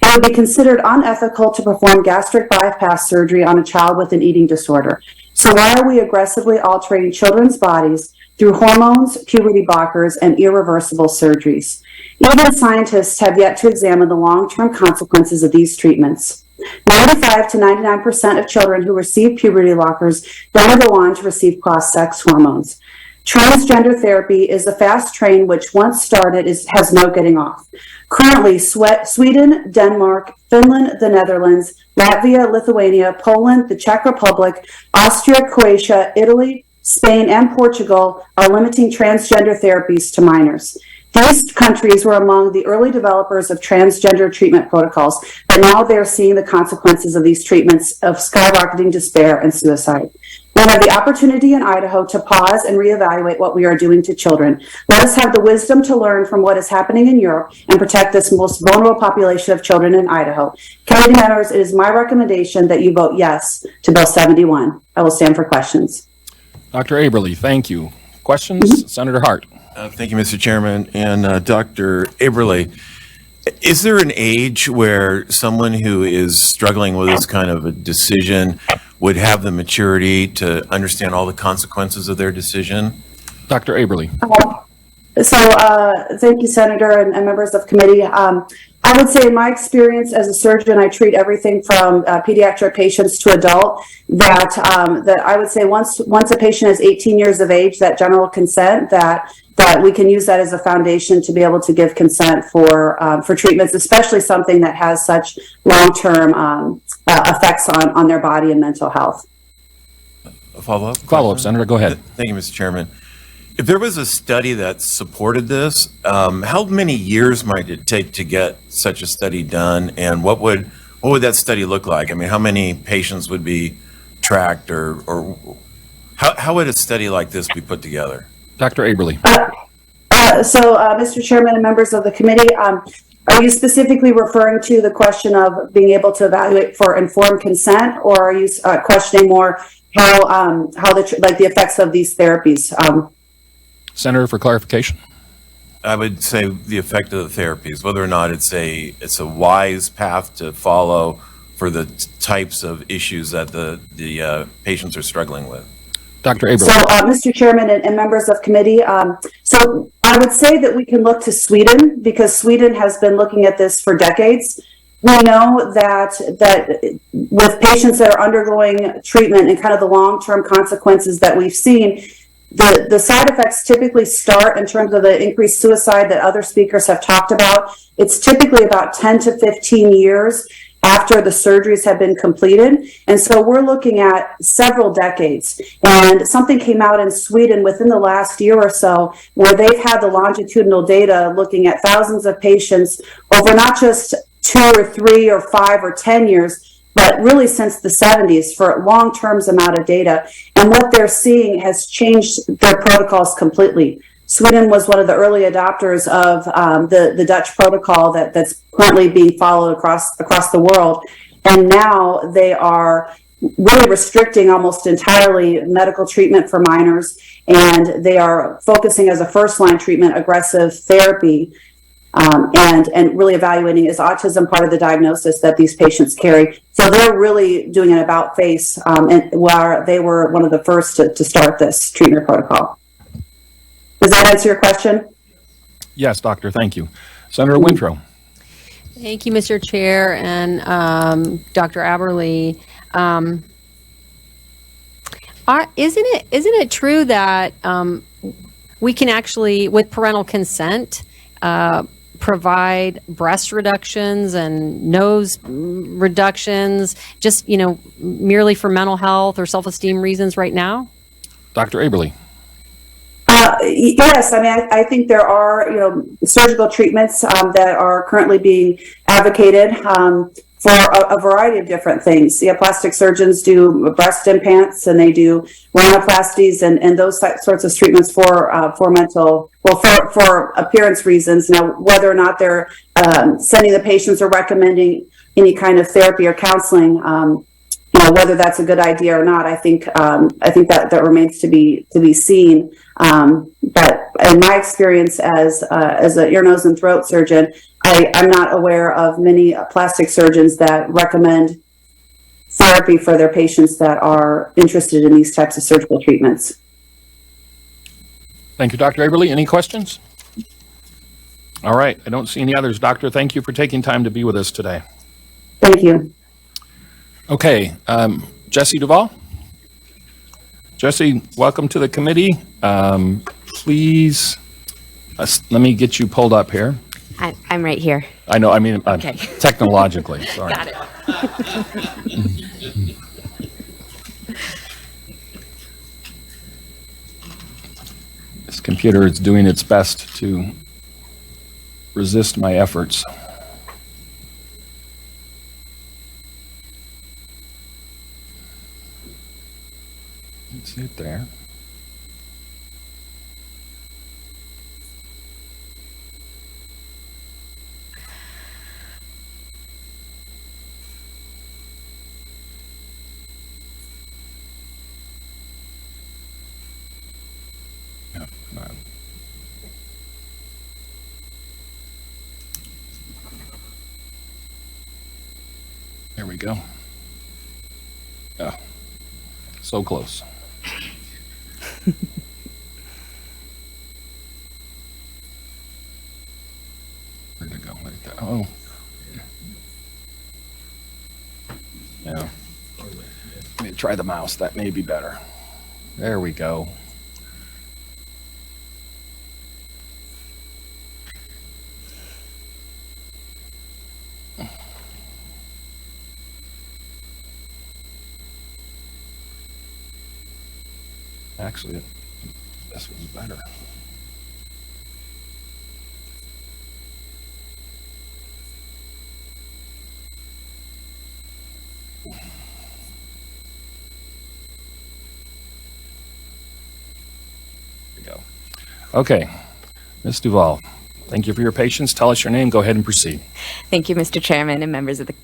Speaker 22: It would be considered unethical to perform gastric bypass surgery on a child with an eating disorder. So why are we aggressively altering children's bodies through hormones, puberty blockers, and irreversible surgeries? Even scientists have yet to examine the long-term consequences of these treatments. 95 to 99% of children who receive puberty blockers then go on to receive cross-sex hormones. Transgender therapy is a fast train which, once started, has no getting off. Currently, Sweden, Denmark, Finland, the Netherlands, Latvia, Lithuania, Poland, the Czech Republic, Austria, Croatia, Italy, Spain, and Portugal are limiting transgender therapies to minors. These countries were among the early developers of transgender treatment protocols, but now they're seeing the consequences of these treatments of skyrocketing despair and suicide. We have the opportunity in Idaho to pause and reevaluate what we are doing to children. Let us have the wisdom to learn from what is happening in Europe and protect this most vulnerable population of children in Idaho. Committee members, it is my recommendation that you vote yes to Bill 71. I will stand for questions.
Speaker 1: Dr. Aberle, thank you. Questions? Senator Hart.
Speaker 2: Thank you, Mr. Chairman. And Dr. Aberle, is there an age where someone who is struggling with this kind of a decision would have the maturity to understand all the consequences of their decision?
Speaker 1: Dr. Aberle.
Speaker 22: Thank you, Senator and members of committee. I would say in my experience as a surgeon, I treat everything from pediatric patients to adult, that I would say once a patient is 18 years of age, that general consent, that we can use that as a foundation to be able to give consent for treatments, especially something that has such long-term effects on their body and mental health.
Speaker 2: A follow-up?
Speaker 1: Follow-up, Senator. Go ahead.
Speaker 2: Thank you, Mr. Chairman. If there was a study that supported this, how many years might it take to get such a study done, and what would that study look like? I mean, how many patients would be tracked, or how would a study like this be put together?
Speaker 1: Dr. Aberle.
Speaker 22: Mr. Chairman and members of the committee, are you specifically referring to the question of being able to evaluate for informed consent, or are you questioning more how the effects of these therapies?
Speaker 1: Senator, for clarification.
Speaker 2: I would say the effect of the therapies, whether or not it's a wise path to follow for the types of issues that the patients are struggling with.
Speaker 1: Dr. Aberle.
Speaker 22: Mr. Chairman and members of committee, so I would say that we can look to Sweden, because Sweden has been looking at this for decades. We know that with patients that are undergoing treatment and kind of the long-term consequences that we've seen, the side effects typically start in terms of the increased suicide that other speakers have talked about. It's typically about 10 to 15 years after the surgeries have been completed. And so we're looking at several decades. And something came out in Sweden within the last year or so where they've had the longitudinal data looking at thousands of patients over not just 2 or 3 or 5 or 10 years, but really since the 70s for a long-term amount of data. And what they're seeing has changed their protocols completely. Sweden was one of the early adopters of the Dutch protocol that's currently being followed across the world. And now they are really restricting almost entirely medical treatment for minors. And they are focusing as a first-line treatment aggressive therapy. And really evaluating is autism part of the diagnosis that these patients carry. So they're really doing an about face, and where they were one of the first to start this treatment protocol. Does that answer your question?
Speaker 1: Yes, Doctor. Thank you. Senator Wintrow.
Speaker 3: Thank you, Mr. Chair, and Dr. Aberle. Isn't it true that we can actually, with parental consent, provide breast reductions and nose reductions, just, merely for mental health or self-esteem reasons right now?
Speaker 1: Dr. Aberle.
Speaker 22: Yes, I mean, I think there are, surgical treatments that are currently being advocated for a variety of different things. Yeah, plastic surgeons do breast implants and they do rhinoplasties and those sorts of treatments for appearance reasons. Now, whether or not they're sending the patients or recommending any kind of therapy or counseling, whether that's a good idea or not, I think that remains to be seen. But in my experience as an ear, nose, and throat surgeon, I'm not aware of many plastic surgeons that recommend therapy for their patients that are interested in these types of surgical treatments.
Speaker 1: Thank you, Dr. Aberle. Any questions? All right. I don't see any others. Doctor, thank you for taking time to be with us today.
Speaker 22: Thank you.
Speaker 1: Okay. Jesse Duvall. Jesse, welcome to the committee. Please, let me get you pulled up here.
Speaker 4: I'm right here.
Speaker 1: I know, I mean,
Speaker 4: Okay.
Speaker 1: technologically, sorry.
Speaker 4: Got it.
Speaker 1: This computer is doing its best to resist my efforts. Let's see it there. No, come on. There we go. Oh, so close. Where'd it go? Right there. Oh. Yeah. Let me try the mouse. That may be better. There we go. Actually, this was better. There we go. Okay, Ms. Duvall, thank you for your patience. Tell us your name. Go ahead and proceed.
Speaker 4: Thank you, Mr. Chairman and members of the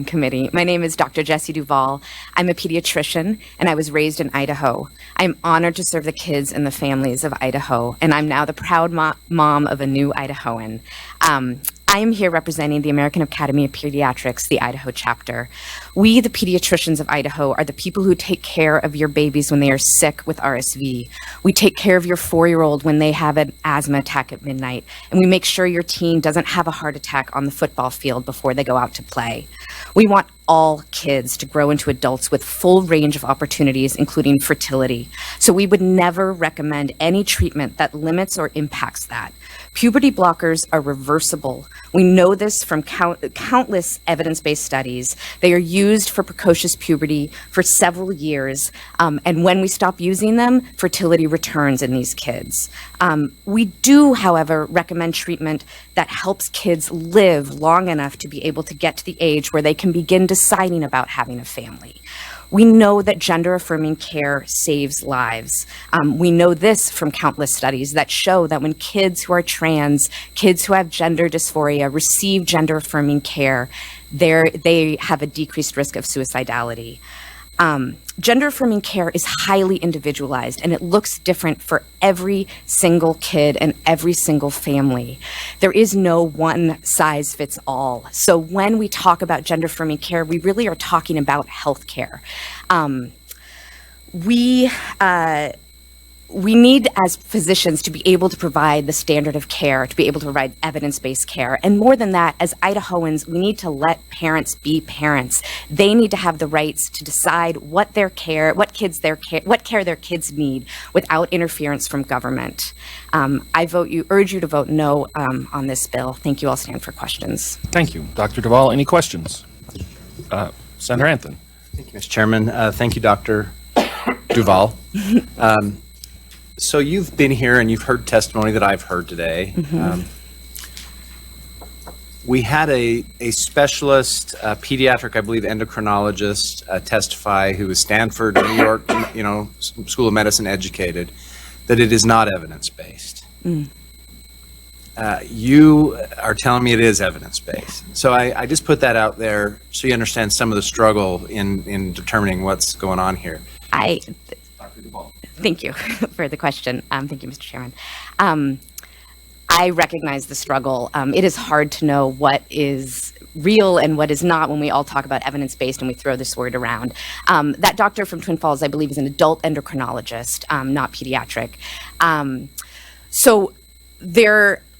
Speaker 4: committee. My name is Dr. Jessie Duvall. I'm a pediatrician, and I was raised in Idaho. I'm honored to serve the kids and the families of Idaho, and I'm now the proud mom of a new Idahoan. I am here representing the American Academy of Pediatrics, the Idaho chapter. We, the pediatricians of Idaho, are the people who take care of your babies when they are sick with RSV. We take care of your 4-year-old when they have an asthma attack at midnight, and we make sure your teen doesn't have a heart attack on the football field before they go out to play. We want all kids to grow into adults with full range of opportunities, including fertility. So we would never recommend any treatment that limits or impacts that. Puberty blockers are reversible. We know this from countless evidence-based studies. They are used for precocious puberty for several years, and when we stop using them, fertility returns in these kids. We do, however, recommend treatment that helps kids live long enough to be able to get to the age where they can begin deciding about having a family. We know that gender-affirming care saves lives. We know this from countless studies that show that when kids who are trans, kids who have gender dysphoria receive gender-affirming care, they have a decreased risk of suicidality. Gender-affirming care is highly individualized, and it looks different for every single kid and every single family. There is no one size fits all. So when we talk about gender-affirming care, we really are talking about health care. we need, as physicians, to be able to provide the standard of care, to be able to provide evidence-based care. And more than that, as Idahoans, we need to let parents be parents. They need to have the rights to decide what care their kids need without interference from government. I urge you to vote no on this bill. Thank you. I'll stand for questions.
Speaker 1: Thank you. Dr. Duvall, any questions? Senator Anthony.
Speaker 6: Thank you, Mr. Chairman. Thank you, Dr. Duvall. So you've been here and you've heard testimony that I've heard today. We had a specialist, pediatric, I believe, endocrinologist testify who was Stanford, New York, School of Medicine educated, that it is not evidence-based. You are telling me it is evidence-based. So I just put that out there so you understand some of the struggle in determining what's going on here.
Speaker 4: Thank you for the question. Thank you, Mr. Chairman. I recognize the struggle. It is hard to know what is real and what is not when we all talk about evidence-based and we throw this word around. That doctor from Twin Falls, I believe, is an adult endocrinologist, not pediatric.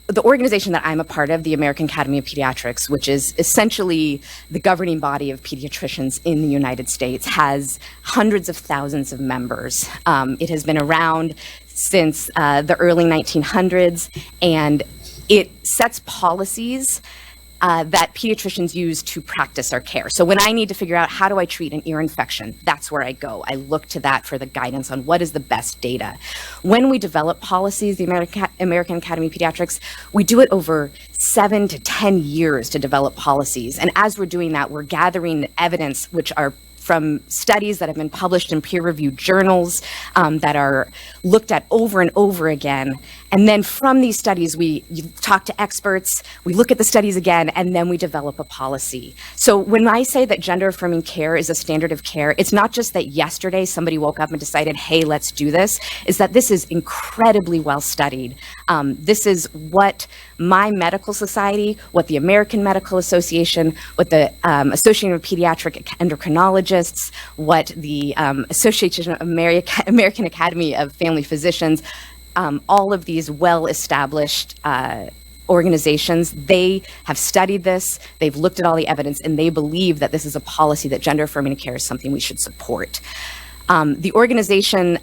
Speaker 4: The organization that I'm a part of, the American Academy of Pediatrics, which is essentially the governing body of pediatricians in the United States, has hundreds of thousands of members. It has been around since the early 1900s, and it sets policies that pediatricians use to practice our care. So when I need to figure out how do I treat an ear infection, that's where I go. I look to that for the guidance on what is the best data. When we develop policies, the American Academy of Pediatrics, we do it over 7 to 10 years to develop policies. And as we're doing that, we're gathering evidence, which are from studies that have been published in peer-reviewed journals that are looked at over and over again. And then from these studies, you talk to experts, we look at the studies again, and then we develop a policy. So when I say that gender-affirming care is a standard of care, it's not just that yesterday somebody woke up and decided, hey, let's do this. It's that this is incredibly well studied. This is what my medical society, what the American Medical Association, what the Association of Pediatric Endocrinologists, what the Association of American Academy of Family Physicians, all of these well-established organizations, they have studied this, they've looked at all the evidence, and they believe that this is a policy that gender-affirming care is something we should support. The organization,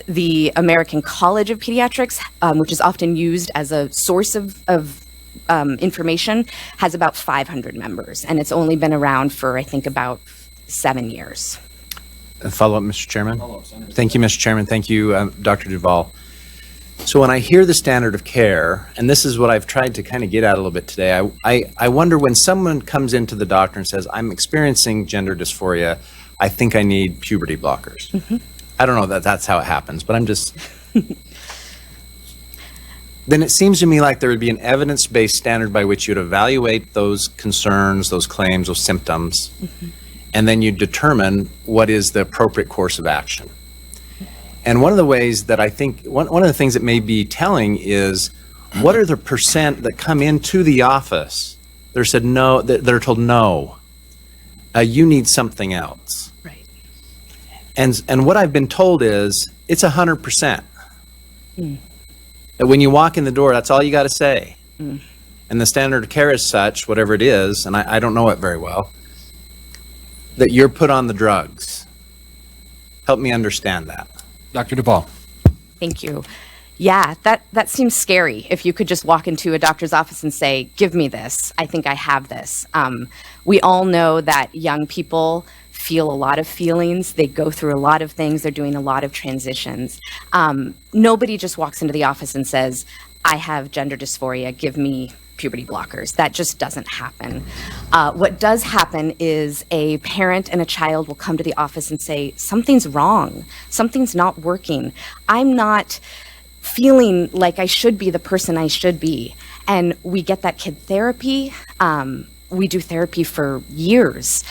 Speaker 4: the American College of Pediatrics, which is often used as a source of information, has about 500 members, and it's only been around for, I think, about 7 years.
Speaker 6: A follow-up, Mr. Chairman? Thank you, Mr. Chairman. Thank you, Dr. Duvall. So when I hear the standard of care, and this is what I've tried to kind of get at a little bit today, I wonder when someone comes into the doctor and says, I'm experiencing gender dysphoria, I think I need puberty blockers. I don't know that that's how it happens, but I'm just... Then it seems to me like there would be an evidence-based standard by which you'd evaluate those concerns, those claims, those symptoms, and then you determine what is the appropriate course of action. And one of the ways that I think, one of the things that may be telling is, what are the percent that come into the office, they're said no, they're told no, you need something else.
Speaker 4: Right.
Speaker 6: And what I've been told is, it's 100%. That when you walk in the door, that's all you got to say. And the standard of care is such, whatever it is, and I don't know it very well, that you're put on the drugs. Help me understand that.
Speaker 1: Dr. Duvall.
Speaker 4: Thank you. Yeah, that seems scary. If you could just walk into a doctor's office and say, give me this, I think I have this. We all know that young people feel a lot of feelings. They go through a lot of things. They're doing a lot of transitions. Nobody just walks into the office and says, I have gender dysphoria, give me puberty blockers. That just doesn't happen. What does happen is a parent and a child will come to the office and say, something's wrong, something's not working. I'm not feeling like I should be the person I should be. And we get that kid therapy. we do therapy for years.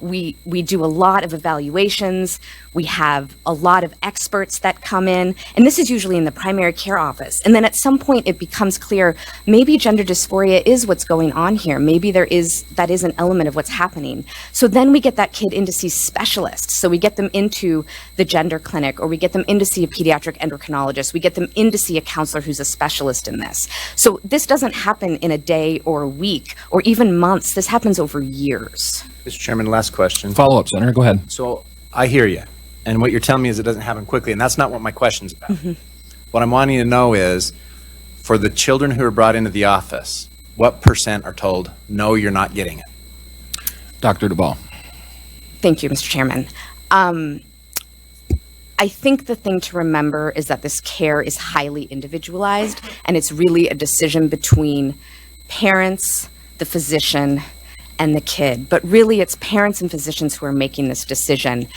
Speaker 4: We do a lot of evaluations. We have a lot of experts that come in, and this is usually in the primary care office. And then at some point it becomes clear, maybe gender dysphoria is what's going on here. Maybe that is an element of what's happening. So then we get that kid in to see specialists. So we get them into the gender clinic, or we get them in to see a pediatric endocrinologist. We get them in to see a counselor who's a specialist in this. So this doesn't happen in a day or a week or even months. This happens over years.
Speaker 6: Mr. Chairman, last question.
Speaker 1: Follow up, Senator. Go ahead.
Speaker 6: So I hear you. And what you're telling me is it doesn't happen quickly. And that's not what my question's about. What I'm wanting to know is, for the children who are brought into the office, what % are told, no, you're not getting it?
Speaker 1: Dr. Duvall.
Speaker 4: Thank you, Mr. Chairman. I think the thing to remember is that this care is highly individualized, and it's really a decision between parents, the physician, and the kid. But really, it's parents and physicians who are making this decision.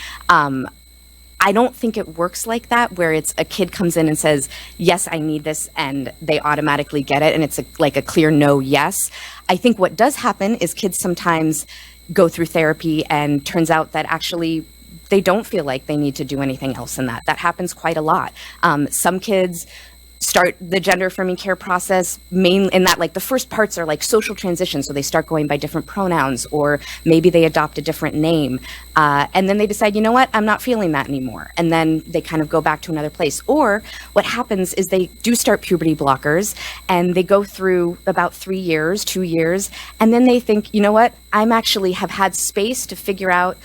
Speaker 4: I don't think it works like that, where it's a kid comes in and says, yes, I need this, and they automatically get it, and it's like a clear no, yes. I think what does happen is kids sometimes go through therapy and turns out that actually they don't feel like they need to do anything else in that. That happens quite a lot. Some kids start the gender affirming care process in that, like, the first parts are like social transition, so they start going by different pronouns, or maybe they adopt a different name, and then they decide, you know what, I'm not feeling that anymore, and then they kind of go back to another place. Or what happens is they do start puberty blockers, and they go through about 3 years, 2 years, and then they think, you know what, I'm actually have had space to figure out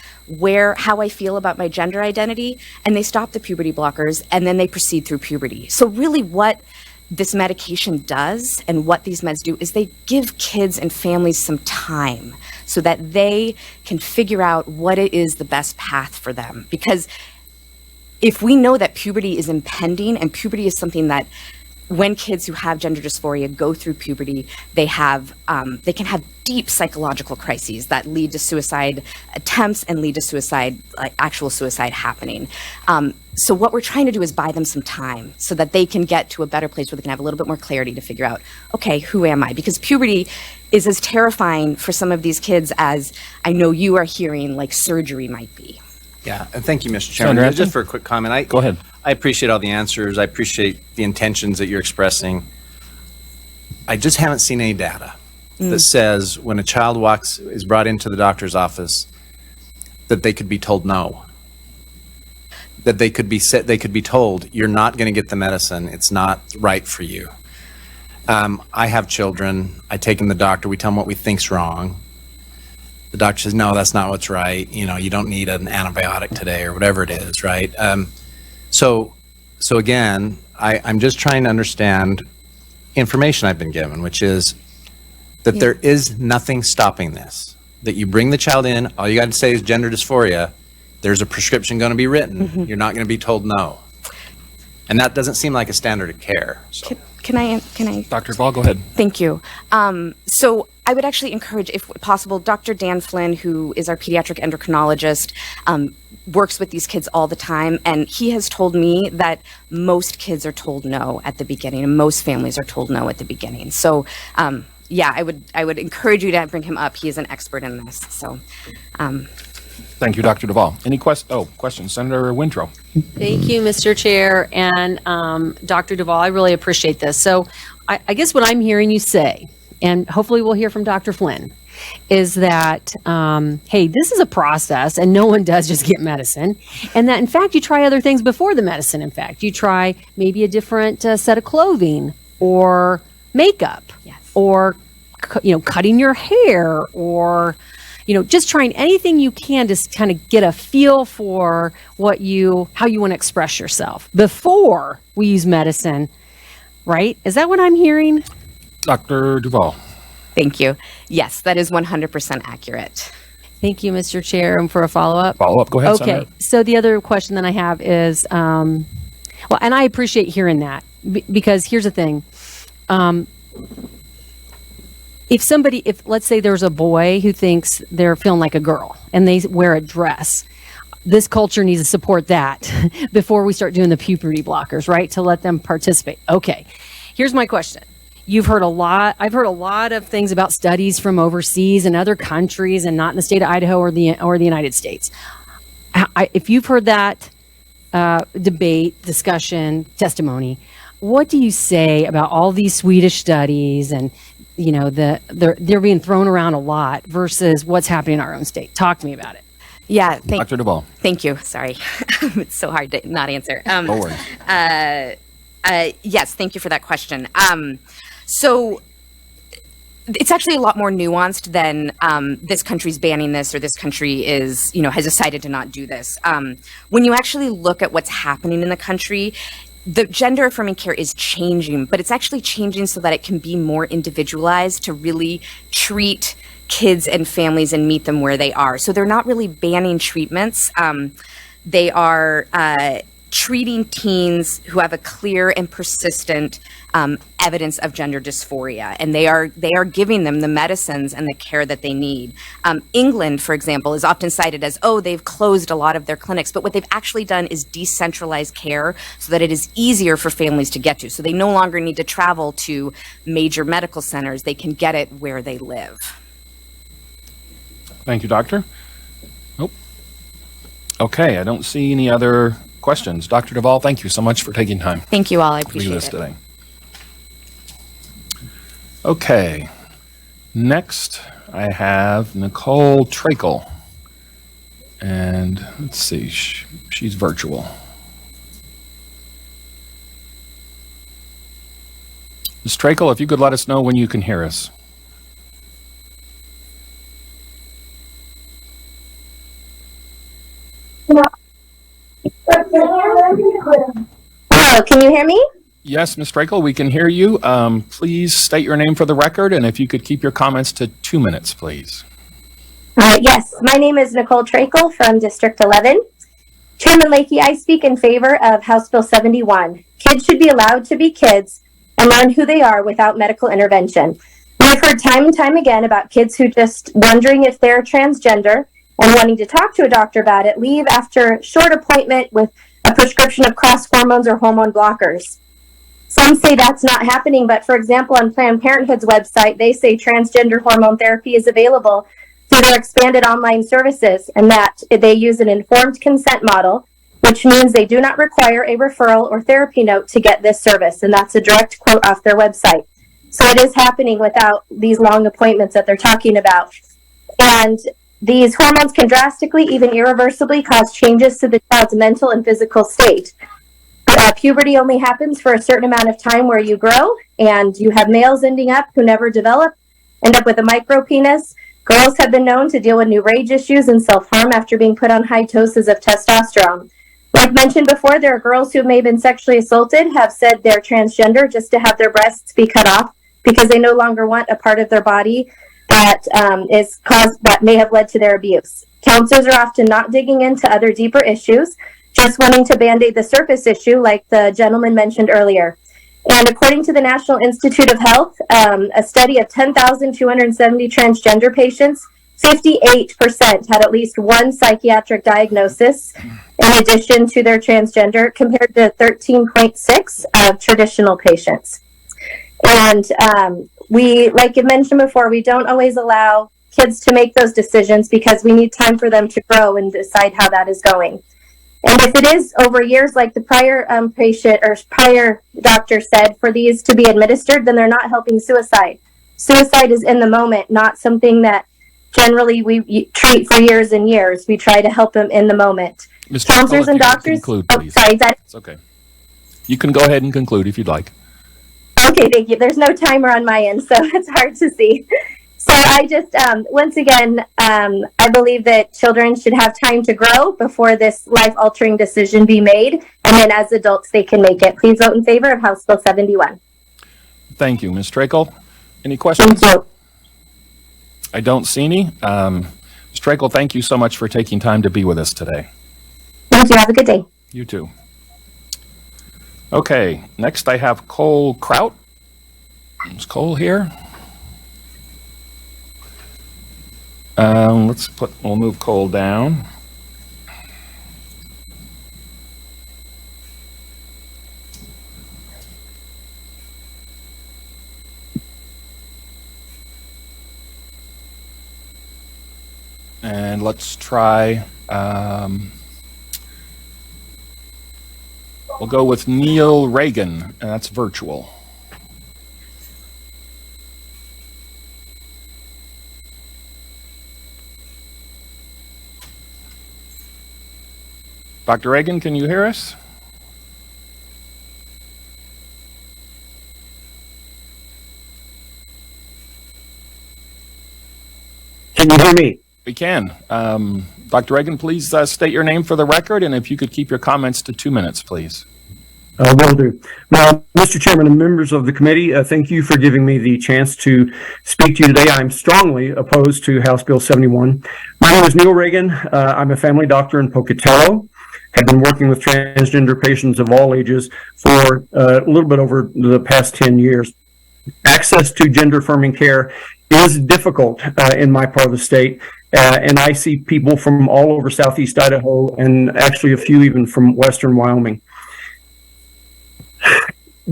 Speaker 4: how I feel about my gender identity, and they stop the puberty blockers, and then they proceed through puberty. So really what this medication does and what these meds do is they give kids and families some time so that they can figure out what it is the best path for them. Because if we know that puberty is impending, and puberty is something that when kids who have gender dysphoria go through puberty, they can have deep psychological crises that lead to suicide attempts and lead to suicide, like actual suicide happening. So what we're trying to do is buy them some time so that they can get to a better place where they can have a little bit more clarity to figure out, okay, who am I? Because puberty is as terrifying for some of these kids as I know you are hearing like surgery might be.
Speaker 6: Yeah, and thank you, Mr. Chairman.
Speaker 1: Senator
Speaker 6: Just for a quick comment,
Speaker 1: Go ahead.
Speaker 6: I appreciate all the answers. I appreciate the intentions that you're expressing. I just haven't seen any data that says when a child is brought into the doctor's office that they could be told no. That they could be told, you're not going to get the medicine. It's not right for you. I have children. I take them to the doctor. We tell them what we think's wrong. The doctor says, no, that's not what's right. You know, you don't need an antibiotic today, or whatever it is, right? So again, I'm just trying to understand information I've been given, which is that there is nothing stopping this. That you bring the child in, all you got to say is gender dysphoria, there's a prescription going to be written, you're not going to be told no. And that doesn't seem like a standard of care. So.
Speaker 4: Can I?
Speaker 1: Dr. Duvall, go ahead.
Speaker 4: Thank you. So I would actually encourage, if possible, Dr. Dan Flynn, who is our pediatric endocrinologist, works with these kids all the time, and he has told me that most kids are told no at the beginning, and most families are told no at the beginning. So, yeah, I would encourage you to bring him up. He is an expert in this. So,
Speaker 1: Thank you, Dr. Duvall. Any questions? Senator Windrow.
Speaker 3: Thank you, Mr. Chair, and Dr. Duvall. I really appreciate this. So I guess what I'm hearing you say, and hopefully we'll hear from Dr. Flynn, is that, hey, this is a process and no one does just get medicine. And that, in fact, you try other things before the medicine. In fact, you try maybe a different set of clothing or makeup, or, cutting your hair, or, just trying anything you can to kind of get a feel for how you want to express yourself before we use medicine, right? Is that what I'm hearing?
Speaker 1: Dr. Duvall.
Speaker 4: Thank you. Yes, that is 100% accurate.
Speaker 3: Thank you, Mr. Chair. And for a follow-up?
Speaker 1: Follow-up, go ahead,
Speaker 3: Okay,
Speaker 1: Senator.
Speaker 3: so the other question that I have is, and I appreciate hearing that, because here's the thing. If let's say there's a boy who thinks they're feeling like a girl and they wear a dress, this culture needs to support that before we start doing the puberty blockers, right? To let them participate. Okay, here's my question. You've heard a lot. I've heard a lot of things about studies from overseas and other countries, and not in the state of Idaho or the United States. If you've heard that debate, discussion, testimony, what do you say about all these Swedish studies and they're being thrown around a lot versus what's happening in our own state? Talk to me about it.
Speaker 4: Yeah,
Speaker 1: Dr. Duvall.
Speaker 4: Thank you. Sorry, it's so hard to not answer.
Speaker 1: No worries.
Speaker 4: Yes, thank you for that question. So it's actually a lot more nuanced than this country's banning this or this country is, has decided to not do this. When you actually look at what's happening in the country, the gender affirming care is changing, but it's actually changing so that it can be more individualized to really treat kids and families and meet them where they are. So they're not really banning treatments. They are treating teens who have a clear and persistent evidence of gender dysphoria, and they are giving them the medicines and the care that they need. England, for example, is often cited as, they've closed a lot of their clinics, but what they've actually done is decentralize care so that it is easier for families to get to. So they no longer need to travel to major medical centers. They can get it where they live.
Speaker 1: Thank you, Doctor. Nope. Okay, I don't see any other questions. Dr. Duvall, thank you so much for taking time.
Speaker 4: Thank you all. I
Speaker 1: to do
Speaker 4: appreciate
Speaker 1: this
Speaker 4: it.
Speaker 1: today. Okay, next I have Nicole Trakel. And let's see, she's virtual. Ms. Trakel, if you could let us know when you can hear us.
Speaker 5: Hello, can you hear me?
Speaker 1: Yes, Ms. Trakel, we can hear you. Please state your name for the record, and if you could keep your comments to 2 minutes, please.
Speaker 5: Yes, my name is Nicole Trakel from District 11. Chairman Lakey, I speak in favor of House Bill 71. Kids should be allowed to be kids and learn who they are without medical intervention. We've heard time and time again about kids who just wondering if they're transgender and wanting to talk to a doctor about it leave after a short appointment with a prescription of cross hormones or hormone blockers. Some say that's not happening, but for example, on Planned Parenthood's website, they say transgender hormone therapy is available through their expanded online services and that they use an informed consent model, which means they do not require a referral or therapy note to get this service. And that's a direct quote off their website. So it is happening without these long appointments that they're talking about. And these hormones can drastically, even irreversibly, cause changes to the child's mental and physical state. Puberty only happens for a certain amount of time where you grow, and you have males ending up who never develop, end up with a micro penis. Girls have been known to deal with new rage issues and self-harm after being put on high doses of testosterone. Like mentioned before, there are girls who may have been sexually assaulted, have said they're transgender just to have their breasts be cut off because they no longer want a part of their body that may have led to their abuse. Counselors are often not digging into other deeper issues, just wanting to band-aid the surface issue like the gentleman mentioned earlier. And according to the National Institute of Health, a study of 10,270 transgender patients, 58% had at least one psychiatric diagnosis in addition to their transgender, compared to 13.6 of traditional patients. And we, like you mentioned before, we don't always allow kids to make those decisions because we need time for them to grow and decide how that is going. And if it is over years, like the prior patient or prior doctor said, for these to be administered, then they're not helping suicide. Suicide is in the moment, not something that generally we treat for years and years. We try to help them in the moment.
Speaker 1: Ms.
Speaker 5: Counselors
Speaker 1: Trakel,
Speaker 5: and
Speaker 1: if you could
Speaker 5: doctors.
Speaker 1: conclude,
Speaker 5: Oh,
Speaker 1: please.
Speaker 5: sorry, is that
Speaker 1: It's okay. You can go ahead and conclude if you'd like.
Speaker 5: okay? Thank you. There's no timer on my end, so it's hard to see. So I just, once again, I believe that children should have time to grow before this life-altering decision be made, and then as adults, they can make it. Please vote in favor of House Bill 71.
Speaker 1: Thank you, Ms. Trakel. Any questions? I don't see any. Ms. Trakel, thank you so much for taking time to be with us today.
Speaker 5: Thank you. Have a good day.
Speaker 1: You too. Okay, next I have Cole Kraut. Is Cole here? We'll move Cole down. And let's try, we'll go with Neil Reagan, and that's virtual. Dr. Reagan, can you hear us?
Speaker 7: Can you hear me?
Speaker 1: We can. Dr. Reagan, please state your name for the record, and if you could keep your comments to 2 minutes, please.
Speaker 7: Will do. Well, Mr. Chairman and members of the committee, thank you for giving me the chance to speak to you today. I'm strongly opposed to House Bill 71. My name is Neil Reagan. I'm a family doctor in Pocatello. I've been working with transgender patients of all ages for a little bit over the past 10 years. Access to gender-affirming care is difficult in my part of the state, and I see people from all over southeast Idaho and actually a few even from western Wyoming.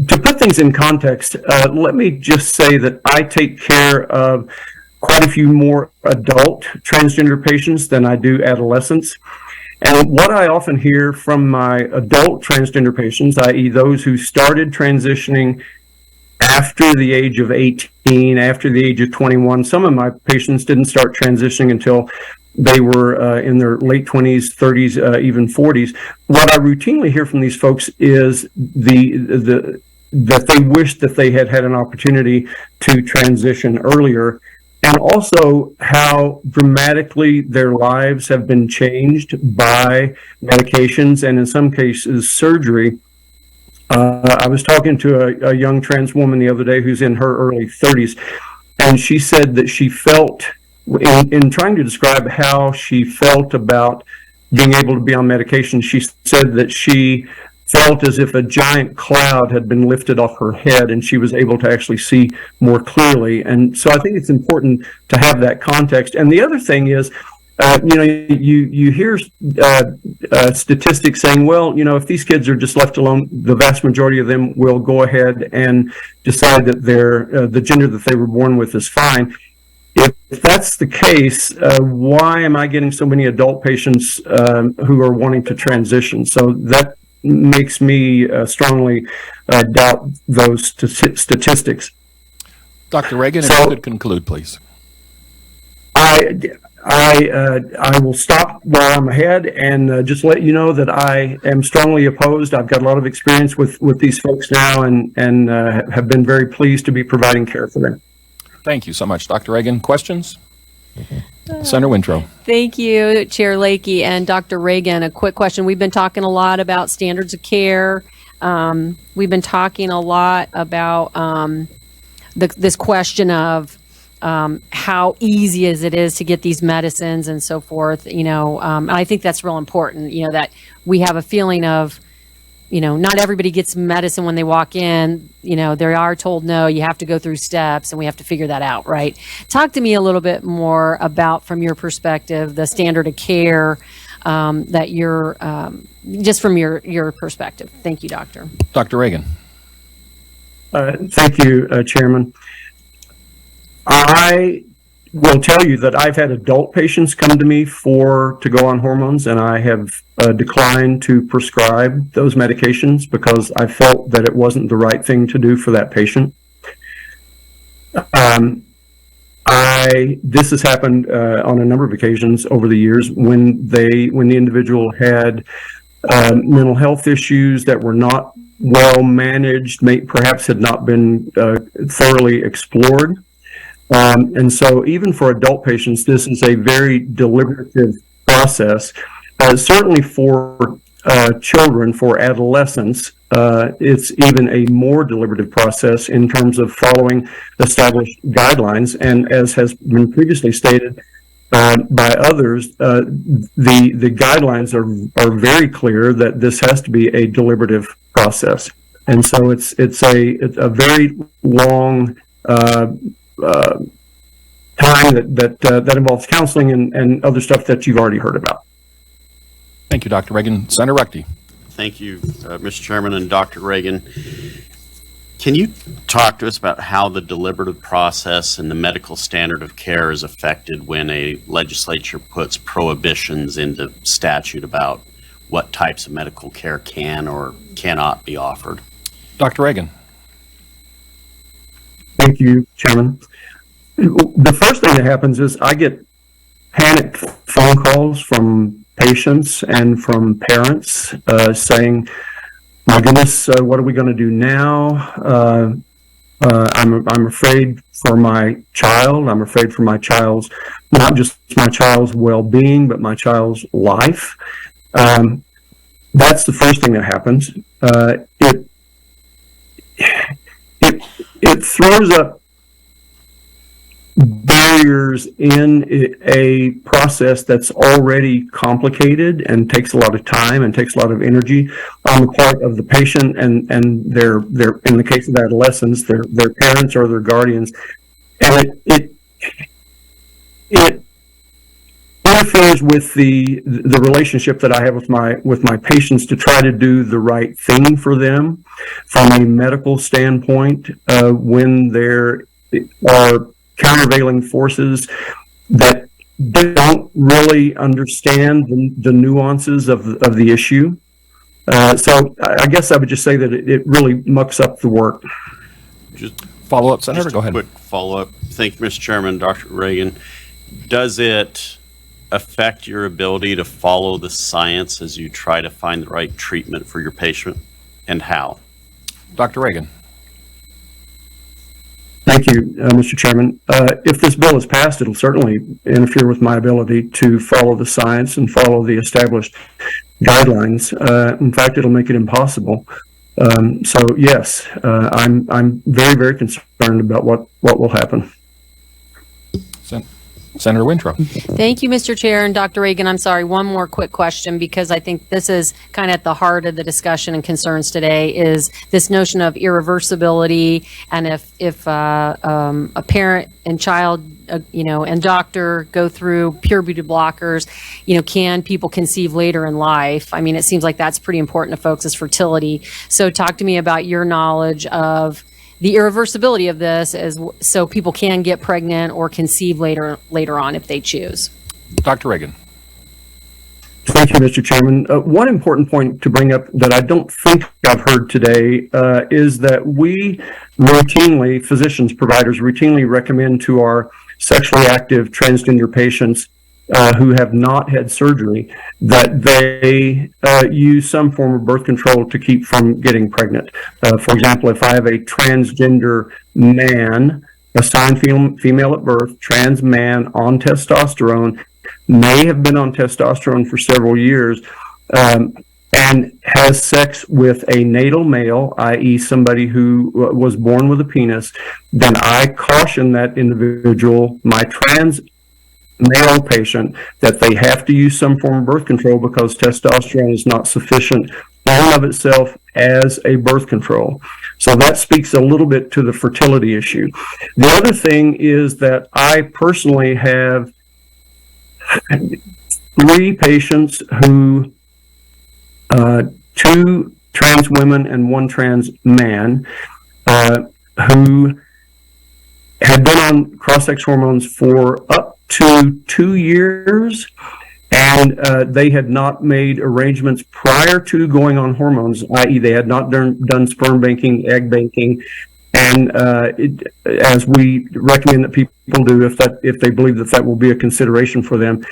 Speaker 7: To put things in context, let me just say that I take care of quite a few more adult transgender patients than I do adolescents. And what I often hear from my adult transgender patients, i.e. those who started transitioning after the age of 18, after the age of 21, some of my patients didn't start transitioning until they were in their late 20s, 30s, even 40s. What I routinely hear from these folks is that they wish that they had had an opportunity to transition earlier, and also how dramatically their lives have been changed by medications and in some cases surgery. I was talking to a young trans woman the other day who's in her early 30s, and she said that she felt, in trying to describe how she felt about being able to be on medication, she said that she felt as if a giant cloud had been lifted off her head and she was able to actually see more clearly. And so I think it's important to have that context. And the other thing is, you hear statistics saying, well, if these kids are just left alone, the vast majority of them will go ahead and decide that the gender that they were born with is fine. If that's the case, why am I getting so many adult patients who are wanting to transition? So that makes me strongly doubt those statistics.
Speaker 1: Dr. Reagan, if you could conclude, please.
Speaker 7: I will stop while I'm ahead and just let you know that I am strongly opposed. I've got a lot of experience with these folks now and have been very pleased to be providing care for them.
Speaker 1: Thank you so much, Dr. Reagan. Questions? Senator Wintrow.
Speaker 3: Thank you, Chair Lakey and Dr. Reagan. A quick question. We've been talking a lot about standards of care. We've been talking a lot about this question of how easy is it is to get these medicines and so forth. And I think that's real important. That we have a feeling of, not everybody gets medicine when they walk in. They are told, no, you have to go through steps and we have to figure that out, right? Talk to me a little bit more about, from your perspective, the standard of care that you're, just from your perspective. Thank you, Doctor.
Speaker 1: Dr. Reagan.
Speaker 7: Thank you, Chairman. I will tell you that I've had adult patients come to me to go on hormones, and I have declined to prescribe those medications because I felt that it wasn't the right thing to do for that patient. This has happened on a number of occasions over the years when the individual had mental health issues that were not well managed, perhaps had not been thoroughly explored. And so even for adult patients, this is a very deliberative process. Certainly for children, for adolescents, it's even a more deliberative process in terms of following established guidelines. And as has been previously stated by others, the guidelines are very clear that this has to be a deliberative process. And so it's a very long time that involves counseling and other stuff that you've already heard about.
Speaker 1: Thank you, Dr. Reagan. Senator Ruckte.
Speaker 14: Thank you, Mr. Chairman and Dr. Reagan. Can you talk to us about how the deliberative process and the medical standard of care is affected when a legislature puts prohibitions into statute about what types of medical care can or cannot be offered?
Speaker 1: Dr. Reagan.
Speaker 7: Thank you, Chairman. The first thing that happens is I get panicked phone calls from patients and from parents saying, my goodness, what are we going to do now? I'm afraid for my child. I'm afraid for my child's, not just my child's well-being, but my child's life. That's the first thing that happens. It throws up barriers in a process that's already complicated and takes a lot of time and takes a lot of energy on the part of the patient and their in the case of adolescents, their parents or their guardians, and it interferes with the relationship that I have with my patients to try to do the right thing for them from a medical standpoint when there are countervailing forces that don't really understand the nuances of the issue. So I guess I would just say that it really mucks up the work.
Speaker 14: Just
Speaker 1: follow up, Senator. Go ahead.
Speaker 14: Quick follow up. Thank you, Mr. Chairman. Dr. Reagan, does it affect your ability to follow the science as you try to find the right treatment for your patient, and how?
Speaker 1: Dr. Reagan.
Speaker 7: Thank you, Mr. Chairman. If this bill is passed, it'll certainly interfere with my ability to follow the science and follow the established guidelines. In fact, it'll make it impossible. So yes, I'm very, very concerned about what will happen.
Speaker 1: Senator Winthrop.
Speaker 3: Thank you, Mr. Chair. And Dr. Reagan, I'm sorry, one more quick question, because I think this is kind of at the heart of the discussion and concerns today, is this notion of irreversibility. And if a parent and child, and doctor go through puberty blockers, can people conceive later in life? I mean, it seems like that's pretty important to folks, is fertility. So talk to me about your knowledge of the irreversibility of this, so people can get pregnant or conceive later on if they choose.
Speaker 1: Dr. Reagan.
Speaker 7: Thank you, Mr. Chairman. One important point to bring up that I don't think I've heard today is that we routinely, physicians, providers, routinely recommend to our sexually active transgender patients who have not had surgery that they use some form of birth control to keep from getting pregnant. For example, if I have a transgender man, assigned female at birth, trans man on testosterone, may have been on testosterone for several years, and has sex with a natal male, i.e. somebody who was born with a penis, then I caution that individual, my trans male patient, that they have to use some form of birth control because testosterone is not sufficient in and of itself as a birth control. So that speaks a little bit to the fertility issue. The other thing is that I personally have 3 patients who, 2 trans women and 1 trans man, who had been on cross-sex hormones for up to 2 years, and they had not made arrangements prior to going on hormones, i.e. they had not done sperm banking, egg banking, and as we recommend that people do if they believe that will be a consideration for them.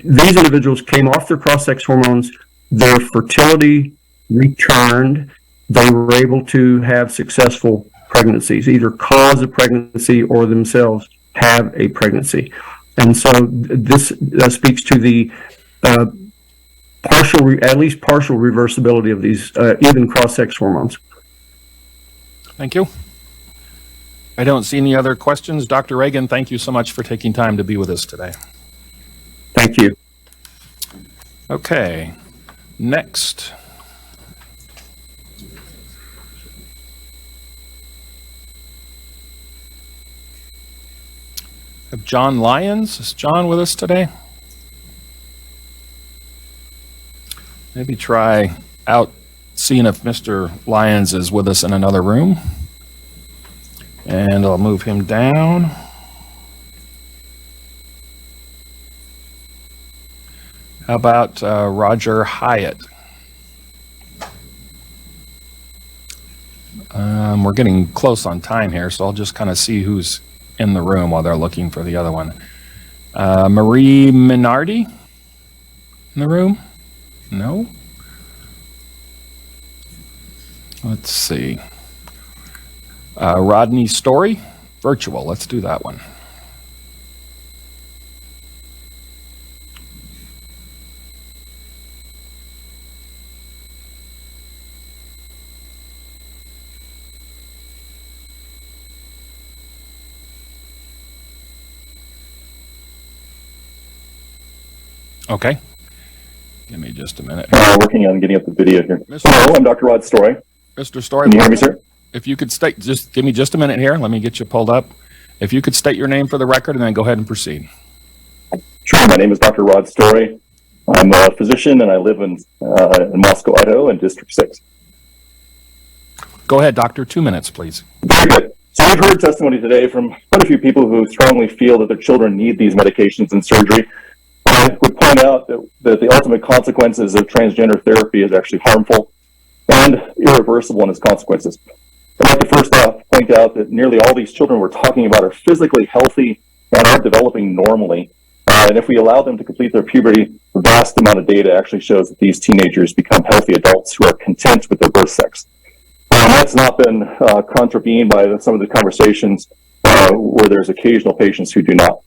Speaker 7: These individuals came off their cross-sex hormones, their fertility returned, they were able to have successful pregnancies, either cause a pregnancy or themselves have a pregnancy. And so this speaks to the at least partial reversibility of these even cross-sex hormones.
Speaker 1: Thank you. I don't see any other questions. Dr. Reagan, thank you so much for taking time to be with us today.
Speaker 7: Thank you.
Speaker 1: Okay, next. Have John Lyons. Is John with us today? Maybe try out seeing if Mr. Lyons is with us in another room. And I'll move him down. How about Roger Hyatt? We're getting close on time here, so I'll just kind of see who's in the room while they're looking for the other one. Marie Minardi in the room? No? Let's see. Rodney Story, virtual. Let's do that one. Okay. Give me just a minute.
Speaker 8: Working on getting up the video here. Hello, I'm Dr. Rod Story.
Speaker 1: Mr. Story,
Speaker 8: can you hear me, sir?
Speaker 1: If you could state, just give me just a minute here. Let me get you pulled up. If you could state your name for the record and then go ahead and proceed.
Speaker 8: Sure. My name is Dr. Rod Story. I'm a physician and I live in Moscow, Idaho, in District 6.
Speaker 1: Go ahead, Doctor. 2 minutes, please.
Speaker 8: Very good. So we've heard testimony today from quite a few people who strongly feel that their children need these medications and surgery. I would point out that the ultimate consequences of transgender therapy is actually harmful and irreversible in its consequences. I'd like to first off point out that nearly all these children we're talking about are physically healthy and are developing normally. And if we allow them to complete their puberty, the vast amount of data actually shows that these teenagers become healthy adults who are content with their birth sex. That's not been contravened by some of the conversations where there's occasional patients who do not.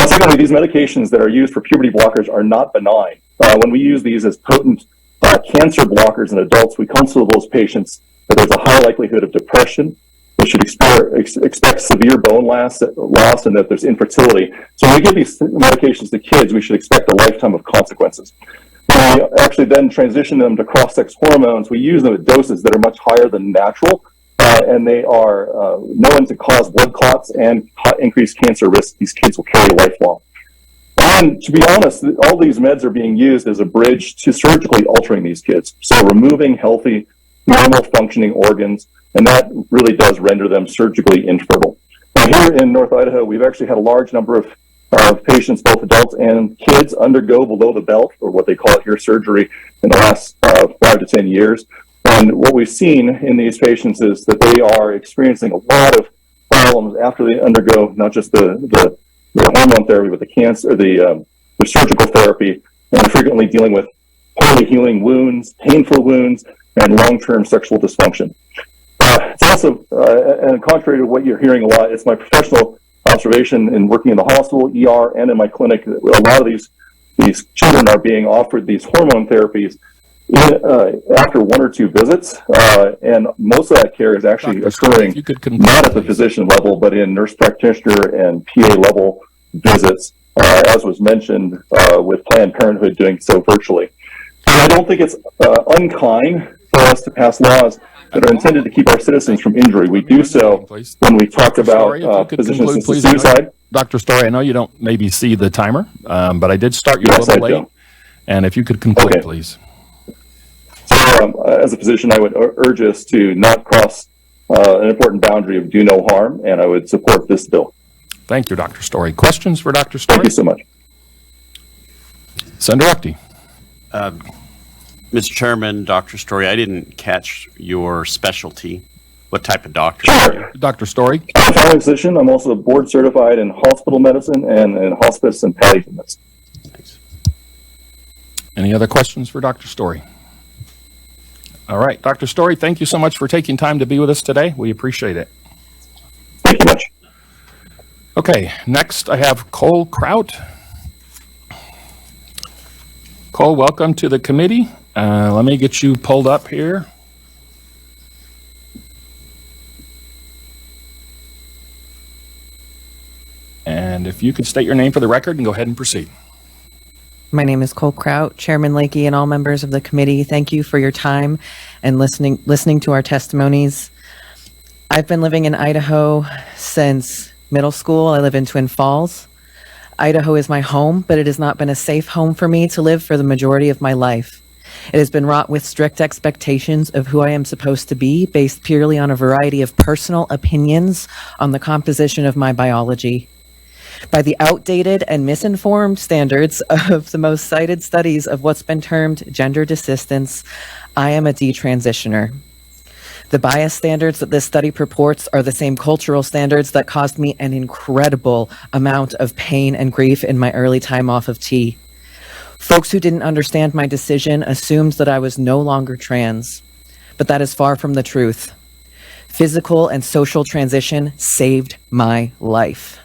Speaker 8: Secondly, these medications that are used for puberty blockers are not benign. When we use these as potent cancer blockers in adults, we counsel those patients that there's a high likelihood of depression. They should expect severe bone loss and that there's infertility. So when we give these medications to kids, we should expect a lifetime of consequences. When we actually then transition them to cross-sex hormones, we use them at doses that are much higher than natural, and they are known to cause blood clots and increase cancer risk these kids will carry lifelong. And to be honest, all these meds are being used as a bridge to surgically altering these kids. So removing healthy, normal functioning organs, and that really does render them surgically infertile. Now here in North Idaho, we've actually had a large number of patients, both adults and kids, undergo below the belt, or what they call it here, surgery, in the last 5 to 10 years. And what we've seen in these patients is that they are experiencing a lot of problems after they undergo not just the hormone therapy, but the cancer, the surgical therapy, and frequently dealing with poorly healing wounds, painful wounds, and long-term sexual dysfunction. It's also, and contrary to what you're hearing a lot, it's my professional observation in working in the hospital, ER, and in my clinic, that a lot of these children are being offered these hormone therapies after 1 or 2 visits, and most of that care is actually occurring not at the physician level, but in nurse practitioner and PA level visits, as was mentioned with Planned Parenthood doing so virtually. And I don't think it's unkind for us to pass laws that are intended to keep our citizens from injury. We do so when we talk about physician-assisted suicide.
Speaker 1: Dr. Story, I know you don't maybe see the timer, but I did start you a little late. And if you could conclude, please.
Speaker 8: So as a physician, I would urge us to not cross an important boundary of do no harm, and I would support this bill.
Speaker 1: Thank you, Dr. Story. Questions for Dr. Story?
Speaker 8: Thank you so much.
Speaker 1: Senator Ruchte.
Speaker 14: Mr. Chairman, Dr. Story, I didn't catch your specialty. What type of doctor are you?
Speaker 1: Dr. Story.
Speaker 8: I'm a family physician. I'm also board certified in hospital medicine and in hospice and palliative medicine.
Speaker 14: Thanks.
Speaker 1: Any other questions for Dr. Story? All right, Dr. Story, thank you so much for taking time to be with us today. We appreciate it.
Speaker 8: Thank you much.
Speaker 1: Okay, next I have Cole Kraut. Cole, welcome to the committee. Let me get you pulled up here. And if you could state your name for the record and go ahead and proceed.
Speaker 9: My name is Cole Kraut, Chairman Lakey, and all members of the committee. Thank you for your time and listening to our testimonies. I've been living in Idaho since middle school. I live in Twin Falls. Idaho is my home, but it has not been a safe home for me to live for the majority of my life. It has been wrought with strict expectations of who I am supposed to be, based purely on a variety of personal opinions on the composition of my biology. By the outdated and misinformed standards of the most cited studies of what's been termed gender desistance, I am a detransitioner. The bias standards that this study purports are the same cultural standards that caused me an incredible amount of pain and grief in my early time off of T. Folks who didn't understand my decision assumed that I was no longer trans, but that is far from the truth. Physical and social transition saved my life.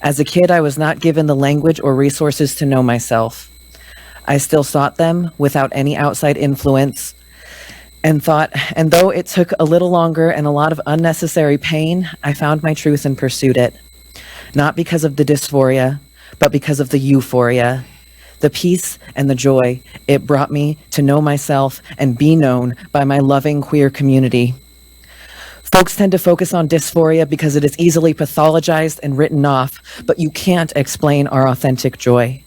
Speaker 9: As a kid, I was not given the language or resources to know myself. I still sought them without any outside influence, and though it took a little longer and a lot of unnecessary pain, I found my truth and pursued it. Not because of the dysphoria, but because of the euphoria, the peace and the joy it brought me to know myself and be known by my loving queer community. Folks tend to focus on dysphoria because it is easily pathologized and written off, but you can't explain our authentic joy.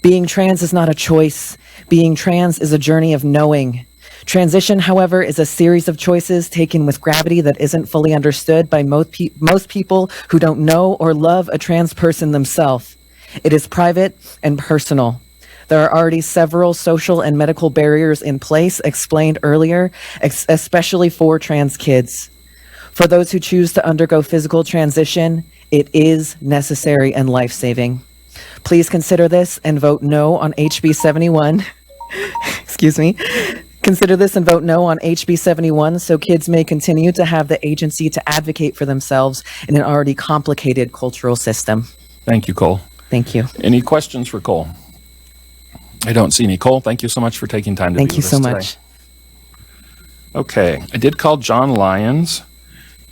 Speaker 9: Being trans is not a choice. Being trans is a journey of knowing. Transition, however, is a series of choices taken with gravity that isn't fully understood by most people who don't know or love a trans person themselves. It is private and personal. There are already several social and medical barriers in place, explained earlier, especially for trans kids. For those who choose to undergo physical transition, it is necessary and life-saving. Please consider this and vote no on HB 71. Excuse me. Consider this and vote no on HB 71 so kids may continue to have the agency to advocate for themselves in an already complicated cultural system.
Speaker 1: Thank you, Cole.
Speaker 9: Thank you.
Speaker 1: Any questions for Cole? I don't see any. Cole, thank you so much for taking time to be with us today.
Speaker 9: Thank you so much.
Speaker 1: Okay, I did call John Lyons.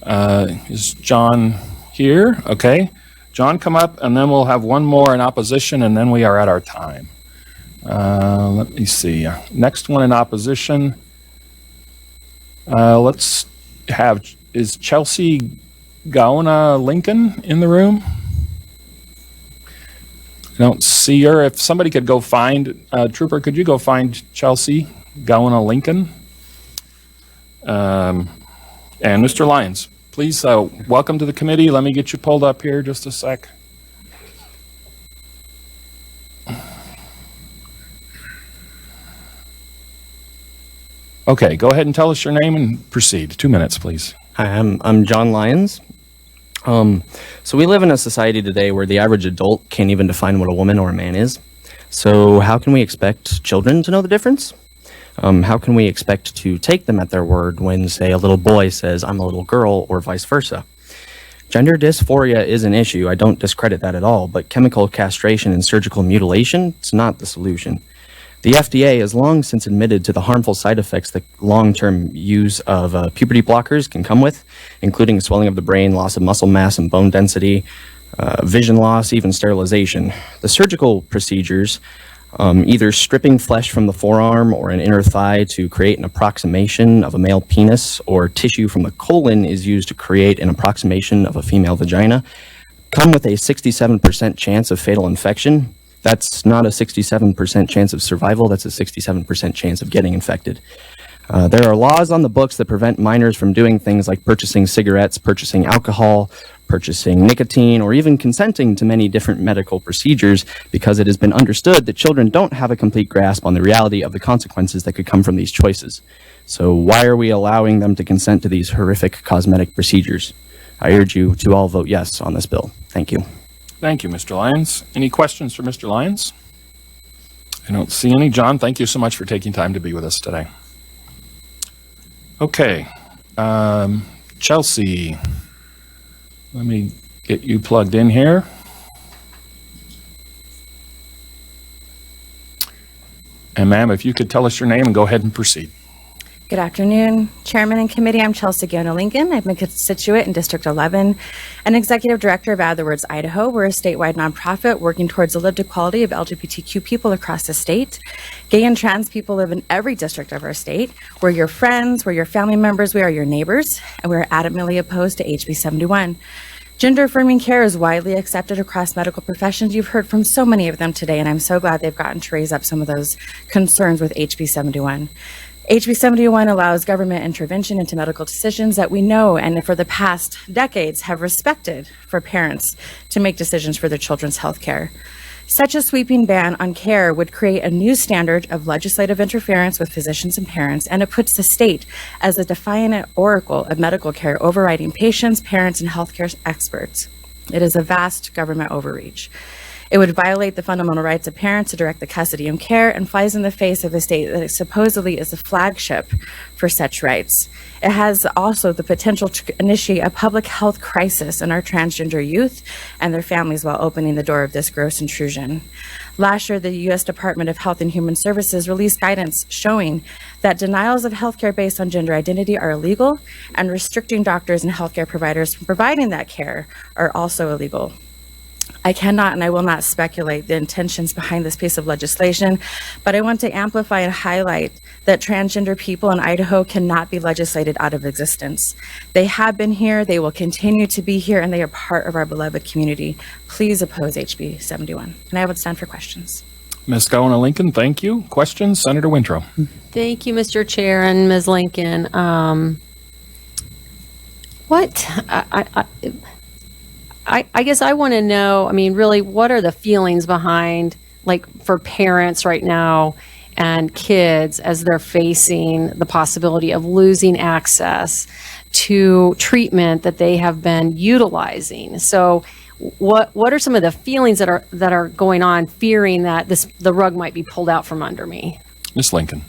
Speaker 1: Is John here? Okay. John, come up, and then we'll have one more in opposition, and then we are at our time. Let me see. Next one in opposition. Let's have, is Chelsea Gaona Lincoln in the room? I don't see her. If somebody could go find, Trooper, could you go find Chelsea Gaona Lincoln? And Mr. Lyons, please, welcome to the committee. Let me get you pulled up here just a sec. Okay, go ahead and tell us your name and proceed. 2 minutes, please.
Speaker 10: Hi, I'm John Lyons. So we live in a society today where the average adult can't even define what a woman or a man is. So how can we expect children to know the difference? How can we expect to take them at their word when, say, a little boy says, I'm a little girl, or vice versa? Gender dysphoria is an issue. I don't discredit that at all, but chemical castration and surgical mutilation is not the solution. The FDA has long since admitted to the harmful side effects that long-term use of puberty blockers can come with, including swelling of the brain, loss of muscle mass and bone density, vision loss, even sterilization. The surgical procedures, either stripping flesh from the forearm or an inner thigh to create an approximation of a male penis, or tissue from the colon is used to create an approximation of a female vagina, come with a 67% chance of fatal infection. That's not a 67% chance of survival, that's a 67% chance of getting infected. There are laws on the books that prevent minors from doing things like purchasing cigarettes, purchasing alcohol, purchasing nicotine, or even consenting to many different medical procedures, because it has been understood that children don't have a complete grasp on the reality of the consequences that could come from these choices. So why are we allowing them to consent to these horrific cosmetic procedures? I urge you to all vote yes on this bill. Thank you.
Speaker 1: Thank you, Mr. Lyons. Any questions for Mr. Lyons? I don't see any. John, thank you so much for taking time to be with us today. Okay, Chelsea, let me get you plugged in here. And ma'am, if you could tell us your name and go ahead and proceed.
Speaker 11: Good afternoon, Chairman and Committee. I'm Chelsea Gaona Lincoln. I'm a constituent in District 11 and Executive Director of Add the Words Idaho. We're a statewide nonprofit working towards the lived equality of LGBTQ people across the state. Gay and trans people live in every district of our state. We're your friends, we're your family members, we are your neighbors, and we're adamantly opposed to HB 71. Gender affirming care is widely accepted across medical professions. You've heard from so many of them today, and I'm so glad they've gotten to raise up some of those concerns with HB 71. HB 71 allows government intervention into medical decisions that we know and for the past decades have respected for parents to make decisions for their children's health care. Such a sweeping ban on care would create a new standard of legislative interference with physicians and parents, and it puts the state as a defiant oracle of medical care, overriding patients, parents, and healthcare experts. It is a vast government overreach. It would violate the fundamental rights of parents to direct the custody and care, and flies in the face of a state that supposedly is a flagship for such rights. It has also the potential to initiate a public health crisis in our transgender youth and their families while opening the door of this gross intrusion. Last year, the U.S. Department of Health and Human Services released guidance showing that denials of healthcare based on gender identity are illegal, and restricting doctors and healthcare providers from providing that care are also illegal. I cannot and I will not speculate the intentions behind this piece of legislation, but I want to amplify and highlight that transgender people in Idaho cannot be legislated out of existence. They have been here, they will continue to be here, and they are part of our beloved community. Please oppose HB 71. And I would stand for questions.
Speaker 1: Ms. Gowan Lincoln, thank you. Questions? Senator Winthrop.
Speaker 3: Thank you, Mr. Chair and Ms. Lincoln. I guess I want to know, I mean, really, what are the feelings behind, like, for parents right now and kids as they're facing the possibility of losing access to treatment that they have been utilizing? So what are some of the feelings that are going on, fearing that the rug might be pulled out from under me?
Speaker 1: Ms. Lincoln.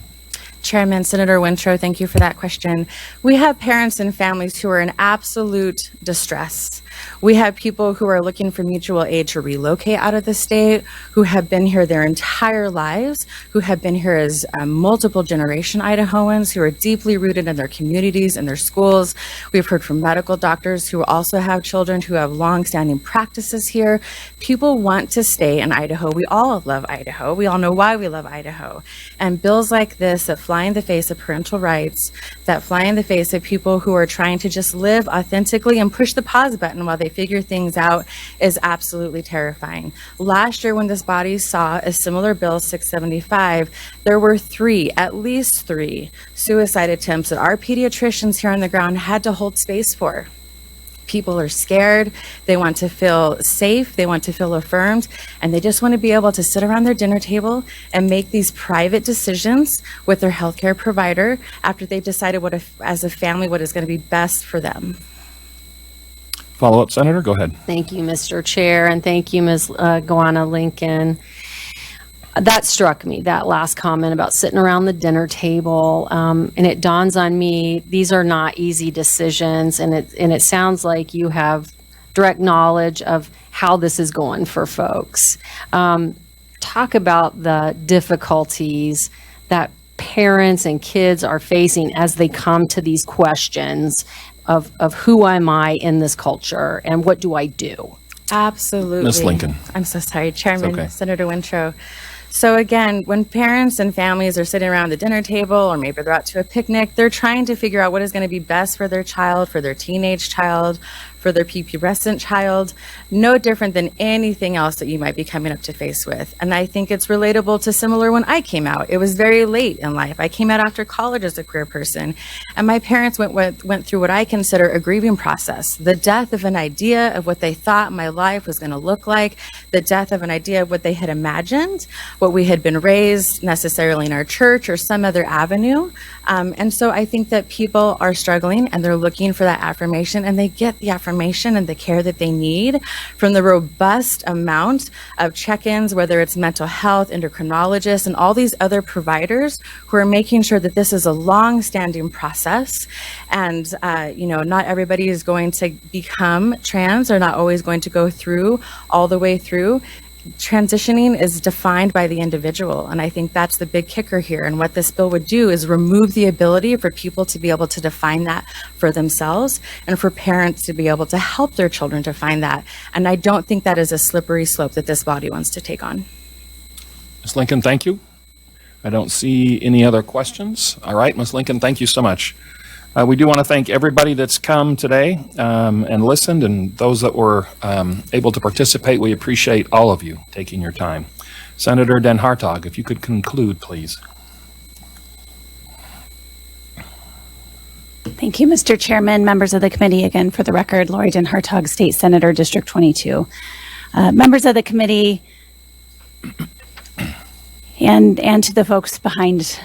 Speaker 11: Chairman, Senator Winthrop, thank you for that question. We have parents and families who are in absolute distress. We have people who are looking for mutual aid to relocate out of the state, who have been here their entire lives, who have been here as multiple generation Idahoans, who are deeply rooted in their communities and their schools. We've heard from medical doctors who also have children who have long-standing practices here. People want to stay in Idaho. We all love Idaho. We all know why we love Idaho. And bills like this that fly in the face of parental rights, that fly in the face of people who are trying to just live authentically and push the pause button while they figure things out, is absolutely terrifying. Last year, when this body saw a similar bill, 675, there were at least three suicide attempts that our pediatricians here on the ground had to hold space for. People are scared, they want to feel safe, they want to feel affirmed, and they just want to be able to sit around their dinner table and make these private decisions with their healthcare provider after they've decided as a family what is going to be best for them.
Speaker 1: Follow-up, Senator, go ahead.
Speaker 3: Thank you, Mr. Chair, and thank you, Ms. Gowan Lincoln. That struck me, that last comment about sitting around the dinner table, and it dawns on me, these are not easy decisions, and it sounds like you have direct knowledge of how this is going for folks. Talk about the difficulties that parents and kids are facing as they come to these questions of who am I in this culture and what do I do?
Speaker 11: Absolutely.
Speaker 1: Ms. Lincoln.
Speaker 11: I'm so sorry, Chairman,
Speaker 1: okay.
Speaker 11: Senator Winthrop. So again, when parents and families are sitting around the dinner table, or maybe they're out to a picnic, they're trying to figure out what is going to be best for their child, for their teenage child, for their pubescent child, no different than anything else that you might be coming up to face with. And I think it's relatable to similar when I came out. It was very late in life. I came out after college as a queer person, and my parents went through what I consider a grieving process. The death of an idea of what they thought my life was going to look like, the death of an idea of what they had imagined, what we had been raised necessarily in our church or some other avenue. And so I think that people are struggling and they're looking for that affirmation, and they get the affirmation and the care that they need from the robust amount of check-ins, whether it's mental health, endocrinologists, and all these other providers who are making sure that this is a long-standing process. And, not everybody is going to become trans, or not always going to go through all the way through. Transitioning is defined by the individual, and I think that's the big kicker here. And what this bill would do is remove the ability for people to be able to define that for themselves, and for parents to be able to help their children to find that. And I don't think that is a slippery slope that this body wants to take on.
Speaker 1: Ms. Lincoln, thank you. I don't see any other questions. All right, Ms. Lincoln, thank you so much. We do want to thank everybody that's come today and listened, and those that were able to participate. We appreciate all of you taking your time. Senator Den Hartog, if you could conclude, please.
Speaker 12: Thank you, Mr. Chairman, members of the committee. Again, for the record, Lori Den Hartog, State Senator, District 22. Members of the committee and to the folks behind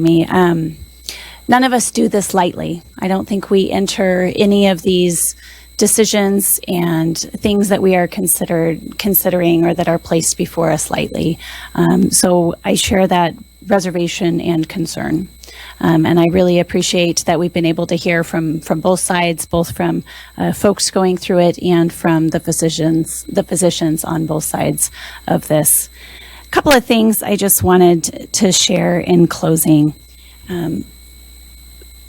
Speaker 12: me, none of us do this lightly. I don't think we enter any of these decisions and things that we are considering or that are placed before us lightly. So I share that reservation and concern. And I really appreciate that we've been able to hear from both sides, both from folks going through it and from the physicians on both sides of this. A couple of things I just wanted to share in closing.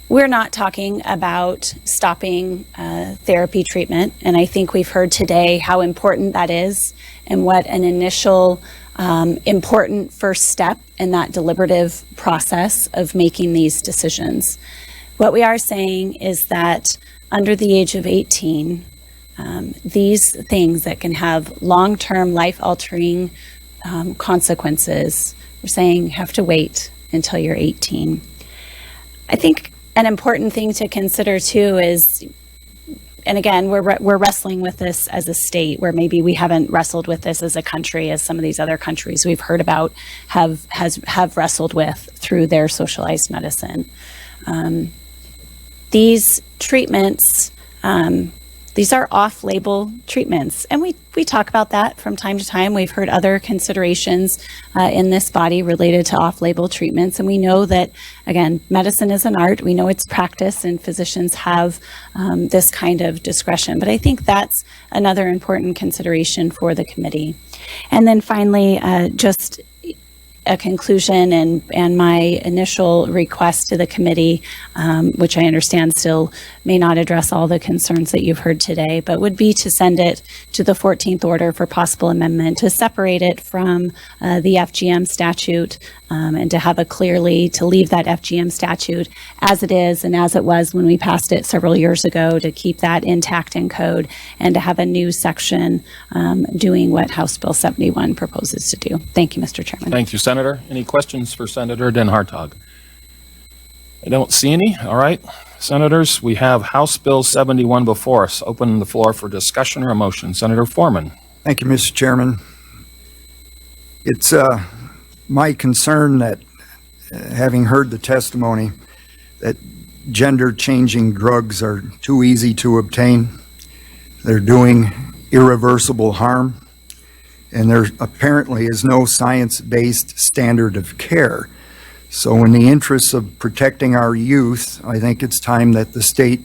Speaker 12: We're not talking about stopping therapy treatment, and I think we've heard today how important that is and what an initial important first step in that deliberative process of making these decisions. What we are saying is that under the age of 18, these things that can have long-term life-altering consequences, we're saying have to wait until you're 18. I think an important thing to consider too is, and again, we're wrestling with this as a state where maybe we haven't wrestled with this as a country as some of these other countries we've heard about have wrestled with through their socialized medicine. These treatments, these are off-label treatments, and we talk about that from time to time. We've heard other considerations in this body related to off-label treatments, and we know that, again, medicine is an art. We know it's practice, and physicians have this kind of discretion. But I think that's another important consideration for the committee. And then finally, just a conclusion and my initial request to the committee, which I understand still may not address all the concerns that you've heard today, but would be to send it to the 14th order for possible amendment, to separate it from the FGM statute, and to have to leave that FGM statute as it is and as it was when we passed it several years ago, to keep that intact in code and to have a new section doing what House Bill 71 proposes to do. Thank you, Mr. Chairman.
Speaker 1: Thank you, Senator. Any questions for Senator Den Hartog? I don't see any. All right. Senators, we have House Bill 71 before us. Open the floor for discussion or a motion. Senator Foreman.
Speaker 13: Thank you, Mr. Chairman. It's my concern that, having heard the testimony, that gender-changing drugs are too easy to obtain. They're doing irreversible harm, and there apparently is no science-based standard of care. So in the interests of protecting our youth, I think it's time that the state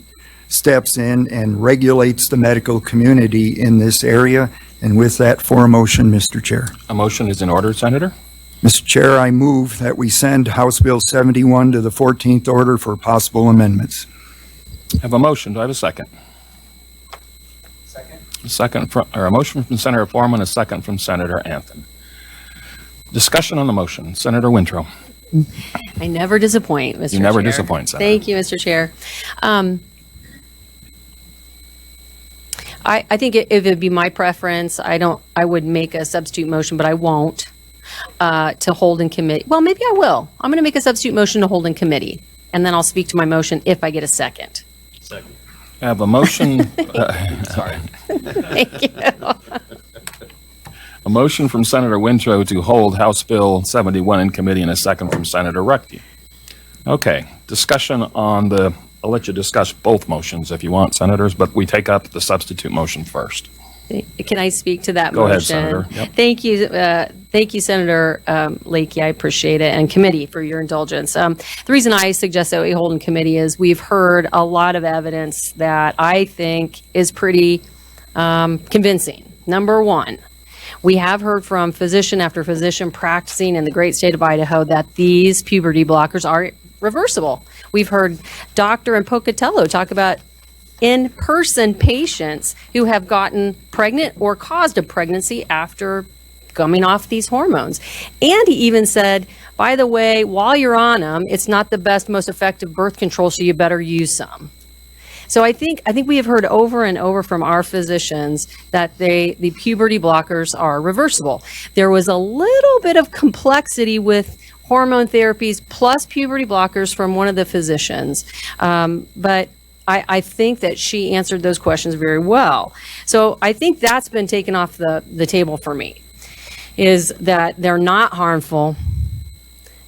Speaker 13: steps in and regulates the medical community in this area. And with that, for a motion, Mr. Chair.
Speaker 1: A motion is in order, Senator.
Speaker 13: Mr. Chair, I move that we send House Bill 71 to the 14th order for possible amendments.
Speaker 1: I have a motion. Do I have a second? A motion from Senator Foreman, a second from Senator Anthony. Discussion on the motion. Senator Wintrow.
Speaker 3: I never disappoint, Mr. Chair.
Speaker 1: You never disappoint, Senator.
Speaker 3: Thank you, Mr. Chair. I think if it'd be my preference, I would make a substitute motion, but I won't, to hold in committee. Well, maybe I will. I'm going to make a substitute motion to hold in committee, and then I'll speak to my motion if I get a second.
Speaker 14: Second.
Speaker 1: I have a motion. Sorry.
Speaker 3: Thank you.
Speaker 1: A motion from Senator Wintrow to hold House Bill 71 in committee, and a second from Senator Ruckte. Okay, discussion on I'll let you discuss both motions if you want, Senators, but we take up the substitute motion first.
Speaker 3: Can I speak to that
Speaker 1: Go
Speaker 3: motion?
Speaker 1: ahead, Senator. Yep.
Speaker 3: Thank you, Senator Lakey. I appreciate it, and committee for your indulgence. The reason I suggest that we hold in committee is we've heard a lot of evidence that I think is pretty convincing. Number one, we have heard from physician after physician practicing in the great state of Idaho that these puberty blockers are reversible. We've heard Dr. and Pocatello talk about in-person patients who have gotten pregnant or caused a pregnancy after coming off these hormones. And he even said, by the way, while you're on them, it's not the best, most effective birth control, so you better use some. So I think we have heard over and over from our physicians that the puberty blockers are reversible. There was a little bit of complexity with hormone therapies plus puberty blockers from one of the physicians, but I think that she answered those questions very well. So I think that's been taken off the table for me, is that they're not harmful.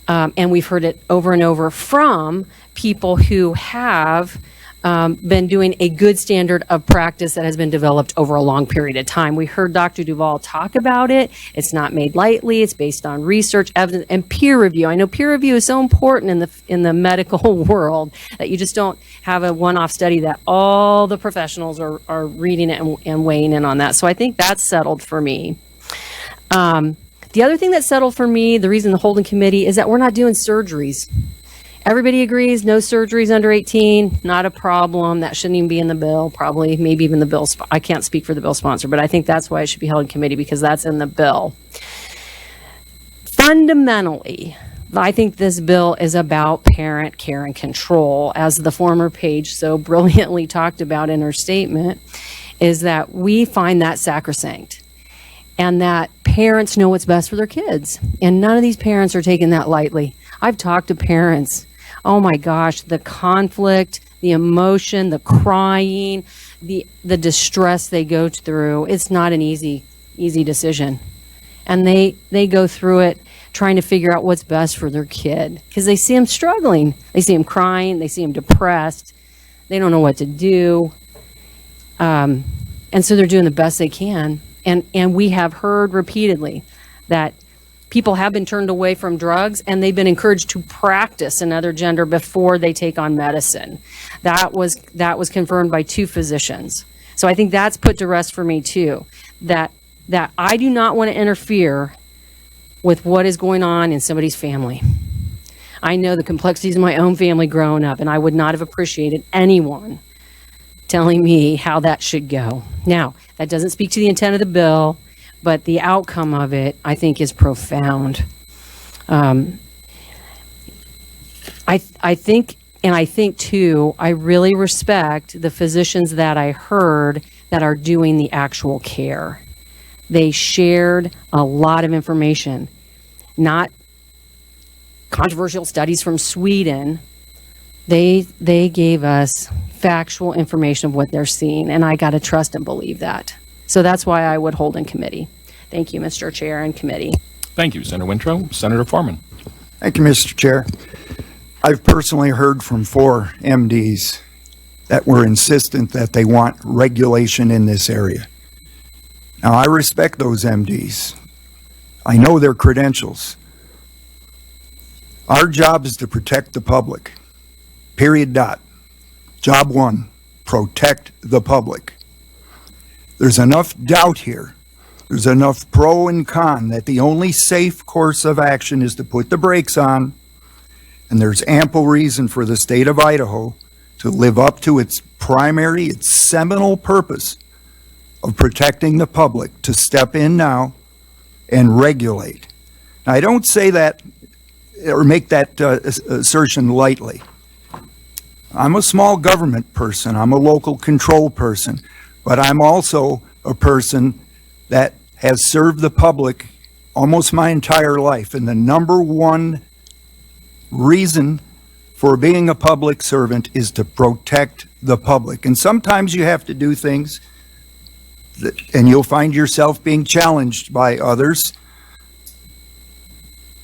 Speaker 3: And we've heard it over and over from people who have been doing a good standard of practice that has been developed over a long period of time. We heard Dr. Duvall talk about it. It's not made lightly. It's based on research, evidence, and peer review. I know peer review is so important in the medical world that you just don't have a one-off study that all the professionals are reading it and weighing in on that. So I think that's settled for me. The other thing that's settled for me, the reason the holding committee, is that we're not doing surgeries. Everybody agrees, no surgeries under 18, not a problem. That shouldn't even be in the bill, probably, maybe even the bill. I can't speak for the bill sponsor, but I think that's why it should be held in committee, because that's in the bill. Fundamentally, I think this bill is about parent care and control, as the former Paige so brilliantly talked about in her statement, is that we find that sacrosanct, and that parents know what's best for their kids. And none of these parents are taking that lightly. I've talked to parents. Oh my gosh, the conflict, the emotion, the crying, the distress they go through. It's not an easy decision. And they go through it trying to figure out what's best for their kid, because they see them struggling. They see them crying. They see them depressed. They don't know what to do. And so they're doing the best they can. And we have heard repeatedly that people have been turned away from drugs, and they've been encouraged to practice another gender before they take on medicine. That was confirmed by 2 physicians. So I think that's put to rest for me too, that I do not want to interfere with what is going on in somebody's family. I know the complexities of my own family growing up, and I would not have appreciated anyone telling me how that should go. Now, that doesn't speak to the intent of the bill, but the outcome of it, I think, is profound. I think too, I really respect the physicians that I heard that are doing the actual care. They shared a lot of information, not controversial studies from Sweden. They gave us factual information of what they're seeing, and I got to trust and believe that. So that's why I would hold in committee. Thank you, Mr. Chair and committee.
Speaker 1: Thank you, Senator Wintrow. Senator Foreman.
Speaker 13: Thank you, Mr. Chair. I've personally heard from 4 MDs that were insistent that they want regulation in this area. Now, I respect those MDs. I know their credentials. Our job is to protect the public. Period. Job 1, protect the public. There's enough doubt here. There's enough pro and con that the only safe course of action is to put the brakes on, and there's ample reason for the state of Idaho to live up to its seminal purpose of protecting the public, to step in now and regulate. Now, I don't say that or make that assertion lightly. I'm a small government person. I'm a local control person, but I'm also a person that has served the public almost my entire life. And the number one reason for being a public servant is to protect the public. And sometimes you have to do things and you'll find yourself being challenged by others,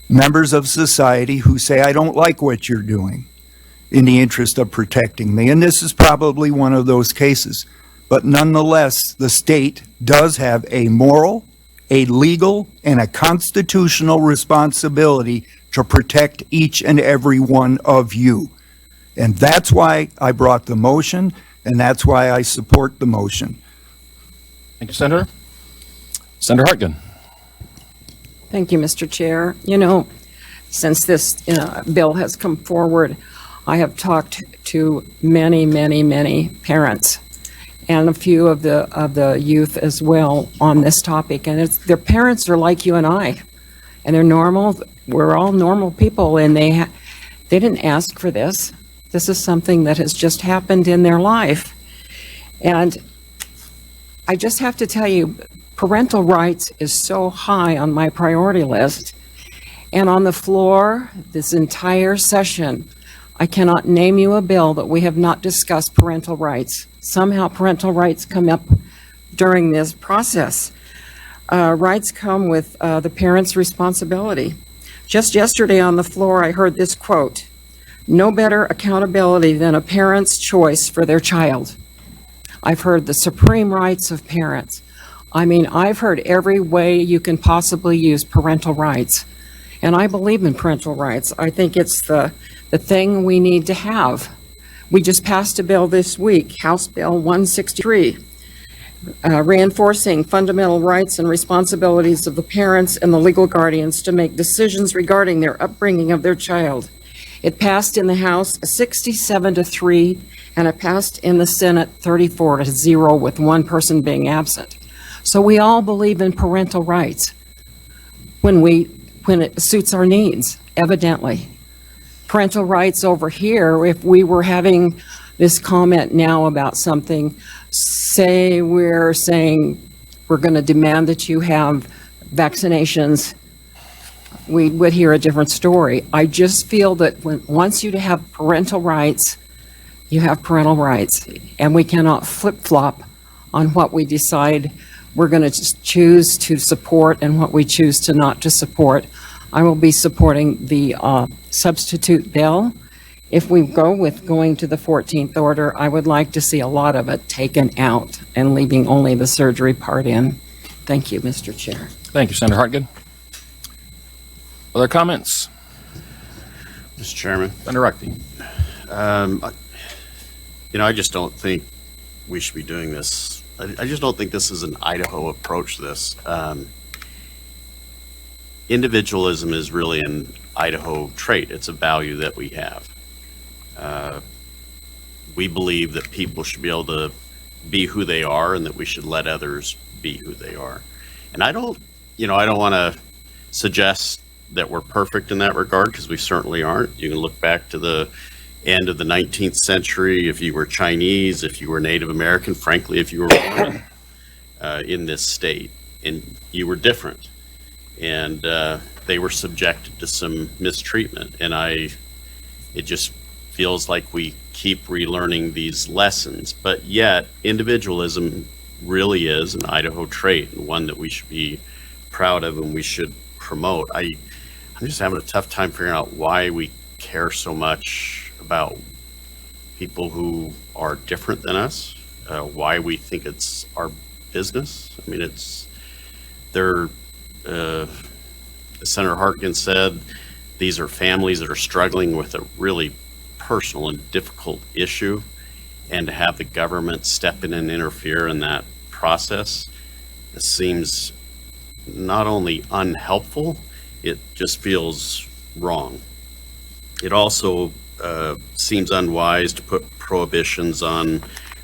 Speaker 13: members of society, who say, I don't like what you're doing, in the interest of protecting me. And this is probably one of those cases. But nonetheless, the state does have a moral, a legal, and a constitutional responsibility to protect each and every one of you. And that's why I brought the motion, and that's why I support the motion.
Speaker 1: Thank you, Senator. Senator Hartgen.
Speaker 15: Thank you, Mr. Chair. You know, since this bill has come forward, I have talked to many, many, many parents, and a few of the youth as well on this topic. And their parents are like you and I, and they're normal. We're all normal people, and they didn't ask for this. This is something that has just happened in their life. And I just have to tell you, parental rights is so high on my priority list. And on the floor, this entire session, I cannot name you a bill that we have not discussed parental rights. Somehow parental rights come up during this process. Rights come with the parent's responsibility. Just yesterday on the floor, I heard this quote, "No better accountability than a parent's choice for their child." I've heard the supreme rights of parents. I mean, I've heard every way you can possibly use parental rights. And I believe in parental rights. I think it's the thing we need to have. We just passed a bill this week, House Bill 163, reinforcing fundamental rights and responsibilities of the parents and the legal guardians to make decisions regarding their upbringing of their child. It passed in the House 67-3, and it passed in the Senate 34-0, with one person being absent. So we all believe in parental rights when it suits our needs, evidently. Parental rights over here, if we were having this comment now about something, say we're saying we're going to demand that you have vaccinations, we would hear a different story. I just feel that once you have parental rights, you have parental rights, and we cannot flip-flop on what we decide we're going to choose to support and what we choose to not to support. I will be supporting the substitute bill. If we go with going to the 14th order, I would like to see a lot of it taken out and leaving only the surgery part in. Thank you, Mr. Chair.
Speaker 1: Thank you, Senator Hartgood. Other comments?
Speaker 14: Mr. Chairman.
Speaker 1: Senator Ruckty.
Speaker 14: I just don't think we should be doing this. I just don't think this is an Idaho approach to this. Individualism is really an Idaho trait. It's a value that we have. We believe that people should be able to be who they are and that we should let others be who they are. And I don't want to suggest that we're perfect in that regard, because we certainly aren't. You can look back to the end of the 19th century. If you were Chinese, if you were Native American, frankly, if you were born in this state and you were different, and they were subjected to some mistreatment. And it just feels like we keep relearning these lessons, but yet individualism really is an Idaho trait, and one that we should be proud of and we should promote. I'm just having a tough time figuring out why we care so much about people who are different than us, why we think it's our business. I mean, as Senator Hartgood said, these are families that are struggling with a really personal and difficult issue, and to have the government step in and interfere in that process, it seems not only unhelpful, it just feels wrong. It also seems unwise to put prohibitions on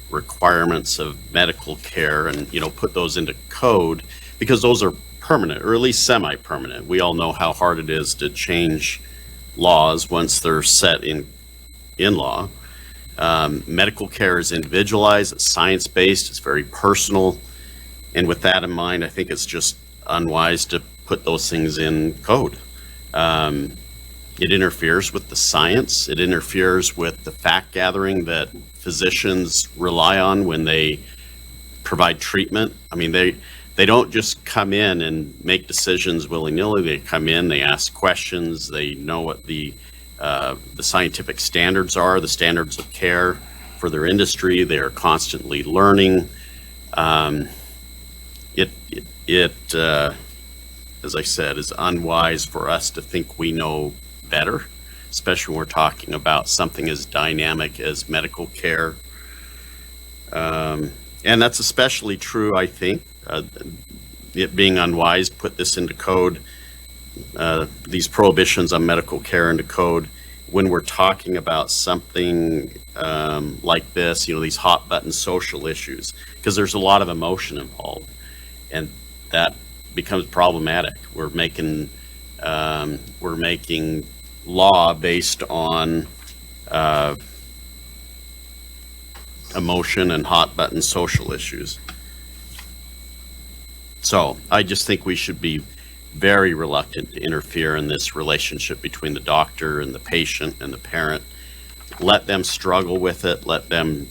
Speaker 14: requirements of medical care and put those into code, because those are permanent, or at least semi-permanent. We all know how hard it is to change laws once they're set in law. Medical care is individualized, it's science-based, it's very personal, and with that in mind, I think it's just unwise to put those things in code. It interferes with the science, it interferes with the fact gathering that physicians rely on when they provide treatment. I mean, they don't just come in and make decisions willy-nilly. They come in, they ask questions, they know what the scientific standards are, the standards of care for their industry. They are constantly learning. It as I said, is unwise for us to think we know better, especially when we're talking about something as dynamic as medical care. And that's especially true, I think, it being unwise to put this into code, these prohibitions on medical care into code, when we're talking about something like this, these hot button social issues, because there's a lot of emotion involved, and that becomes problematic. We're making law based on emotion and hot button social issues. So I just think we should be very reluctant to interfere in this relationship between the doctor and the patient and the parent. Let them struggle with it. Let them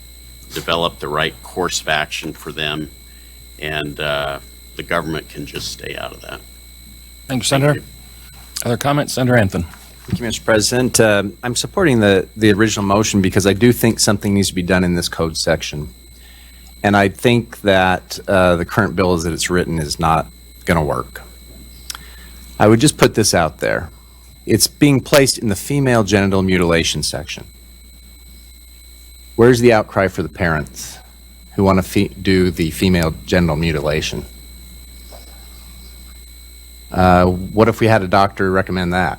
Speaker 14: develop the right course of action for them, and the government can just stay out of that.
Speaker 1: Thank you, Senator. Other comments? Senator Anthony.
Speaker 6: Thank you, Mr. President. I'm supporting the original motion because I do think something needs to be done in this code section. And I think that the current bill as it's written is not going to work. I would just put this out there. It's being placed in the female genital mutilation section. Where's the outcry for the parents who want to do the female genital mutilation? What if we had a doctor recommend that?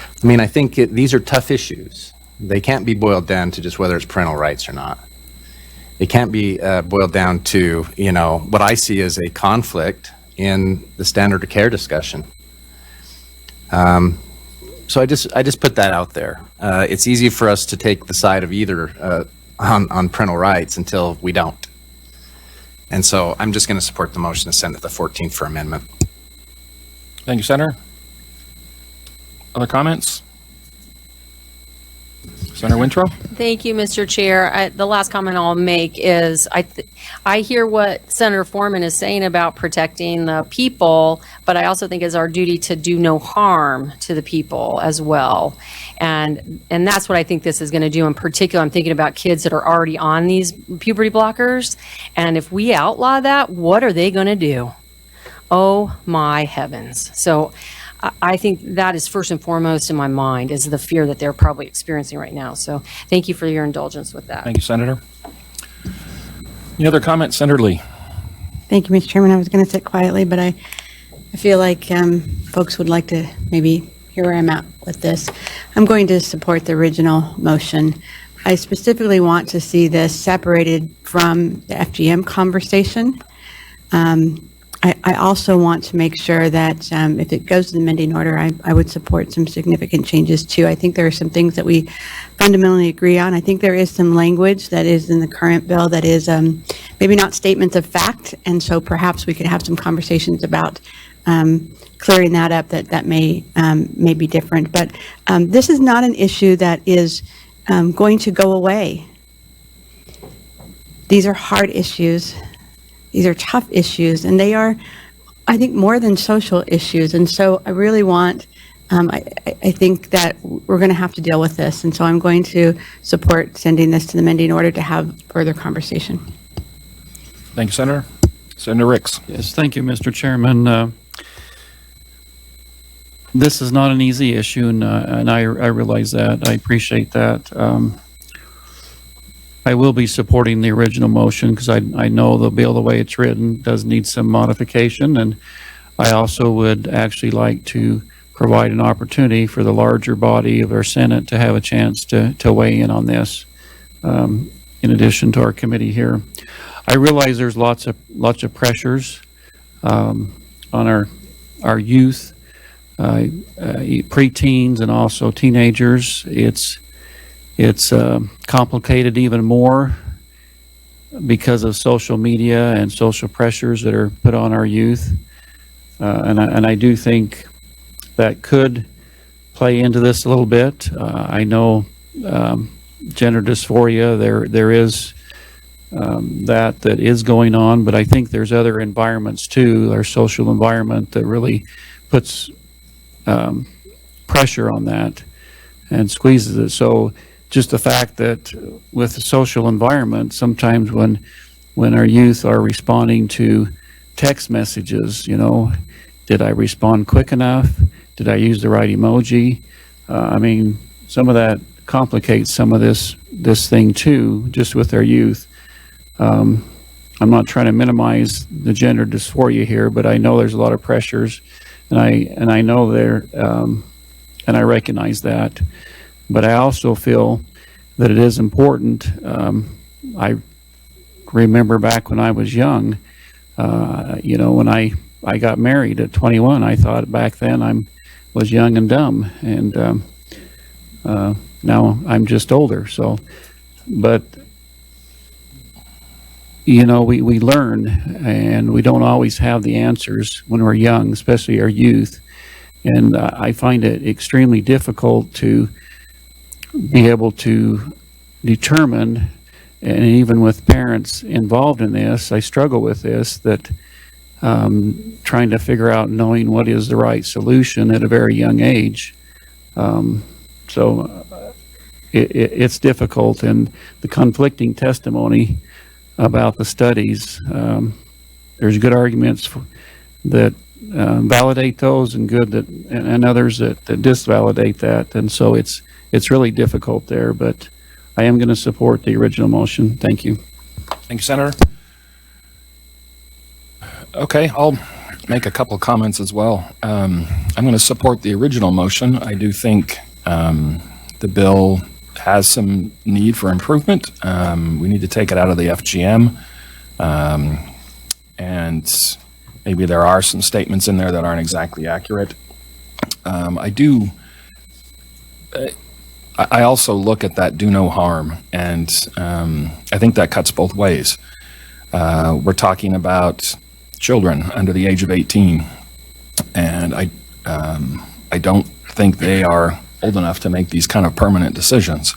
Speaker 6: I mean, I think these are tough issues. They can't be boiled down to just whether it's parental rights or not. It can't be boiled down to, what I see as a conflict in the standard of care discussion. So I just put that out there. It's easy for us to take the side of either on parental rights until we don't. And so I'm just going to support the motion to send it to the 14th for amendment.
Speaker 1: Thank you, Senator. Other comments? Senator Wintrow?
Speaker 3: Thank you, Mr. Chair. The last comment I'll make is I hear what Senator Foreman is saying about protecting the people, but I also think it's our duty to do no harm to the people as well. And that's what I think this is going to do. In particular, I'm thinking about kids that are already on these puberty blockers. And if we outlaw that, what are they going to do? Oh, my heavens. So I think that is first and foremost in my mind, is the fear that they're probably experiencing right now. So thank you for your indulgence with that.
Speaker 1: Thank you, Senator. Any other comments? Senator Lee.
Speaker 17: Thank you, Mr. Chairman. I was going to sit quietly, but I feel like folks would like to maybe hear where I'm at with this. I'm going to support the original motion. I specifically want to see this separated from the FGM conversation. I also want to make sure that if it goes to the amending order, I would support some significant changes too. I think there are some things that we fundamentally agree on. I think there is some language that is in the current bill that is maybe not statements of fact, and so perhaps we could have some conversations about clearing that up. That may be different, but this is not an issue that is going to go away. These are hard issues. These are tough issues, and they are, I think, more than social issues. And so I really want, I think that we're going to have to deal with this. And so I'm going to support sending this to the amending order to have further conversation.
Speaker 1: Thank you, Senator. Senator Ricks.
Speaker 18: Yes, thank you, Mr. Chairman. This is not an easy issue, and I realize that. I appreciate that. I will be supporting the original motion because I know the bill, the way it's written, does need some modification. And I also would actually like to provide an opportunity for the larger body of our Senate to have a chance to weigh in on this, in addition to our committee here. I realize there's lots of pressures on our youth, preteens, and also teenagers. It's complicated even more because of social media and social pressures that are put on our youth. And I do think that could play into this a little bit. I know gender dysphoria, there is that is going on, but I think there's other environments too, our social environment, that really puts pressure on that and squeezes it. So just the fact that with the social environment, sometimes when our youth are responding to text messages, did I respond quick enough? Did I use the right emoji? I mean, some of that complicates some of this thing too, just with our youth. I'm not trying to minimize the gender dysphoria here, but I know there's a lot of pressures, and I know and I recognize that. But I also feel that it is important. I remember back when I was young, when I got married at 21, I thought back then I was young and dumb, and now I'm just older. So, but we learn, and we don't always have the answers when we're young, especially our youth. And I find it extremely difficult to be able to determine, and even with parents involved in this, I struggle with this, that trying to figure out knowing what is the right solution at a very young age. It's difficult, and the conflicting testimony about the studies, there's good arguments that validate those, and and others that disvalidate that, and so it's really difficult there. But I am going to support the original motion. Thank you.
Speaker 1: Thank you, Senator. Okay, I'll make a couple comments as well. I'm going to support the original motion. I do think the bill has some need for improvement. We need to take it out of the FGM. And maybe there are some statements in there that aren't exactly accurate. I also look at that do no harm, and I think that cuts both ways. We're talking about children under the age of 18, and I don't think they are old enough to make these kind of permanent decisions.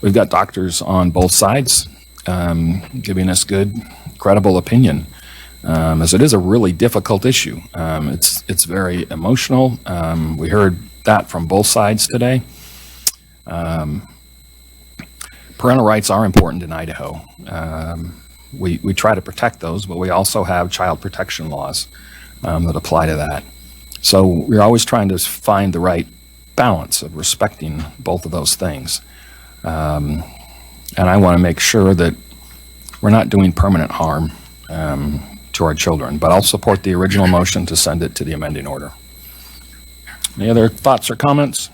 Speaker 1: We've got doctors on both sides giving us good, credible opinion, as it is a really difficult issue. It's very emotional. We heard that from both sides today. Parental rights are important in Idaho. We try to protect those, but we also have child protection laws that apply to that. So we're always trying to find the right balance of respecting both of those things. And I want to make sure that we're not doing permanent harm to our children, but I'll support the original motion to send it to the amending order. Any other thoughts or comments?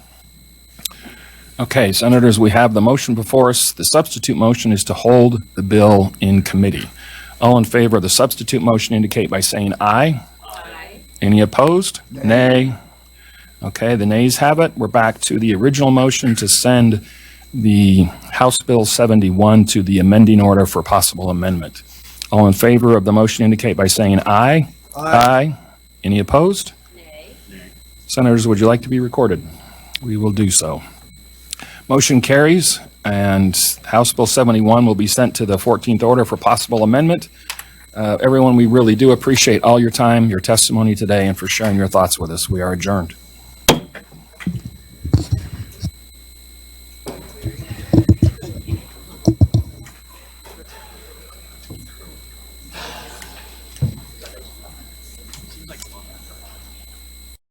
Speaker 1: Okay, Senators, we have the motion before us. The substitute motion is to hold the bill in committee. All in favor of the substitute motion indicate by saying aye. Aye. Any opposed? Nay. Okay, the nays have it. We're back to the original motion to send the House Bill 71 to the amending order for possible amendment. All in favor of the motion indicate by saying aye. Aye. Any opposed? Nay. Senators, would you like to be recorded? We will do so. Motion carries, and House Bill 71 will be sent to the 14th order for possible amendment. Everyone, we really do appreciate all your time, your testimony today, and for sharing your thoughts with us. We are adjourned.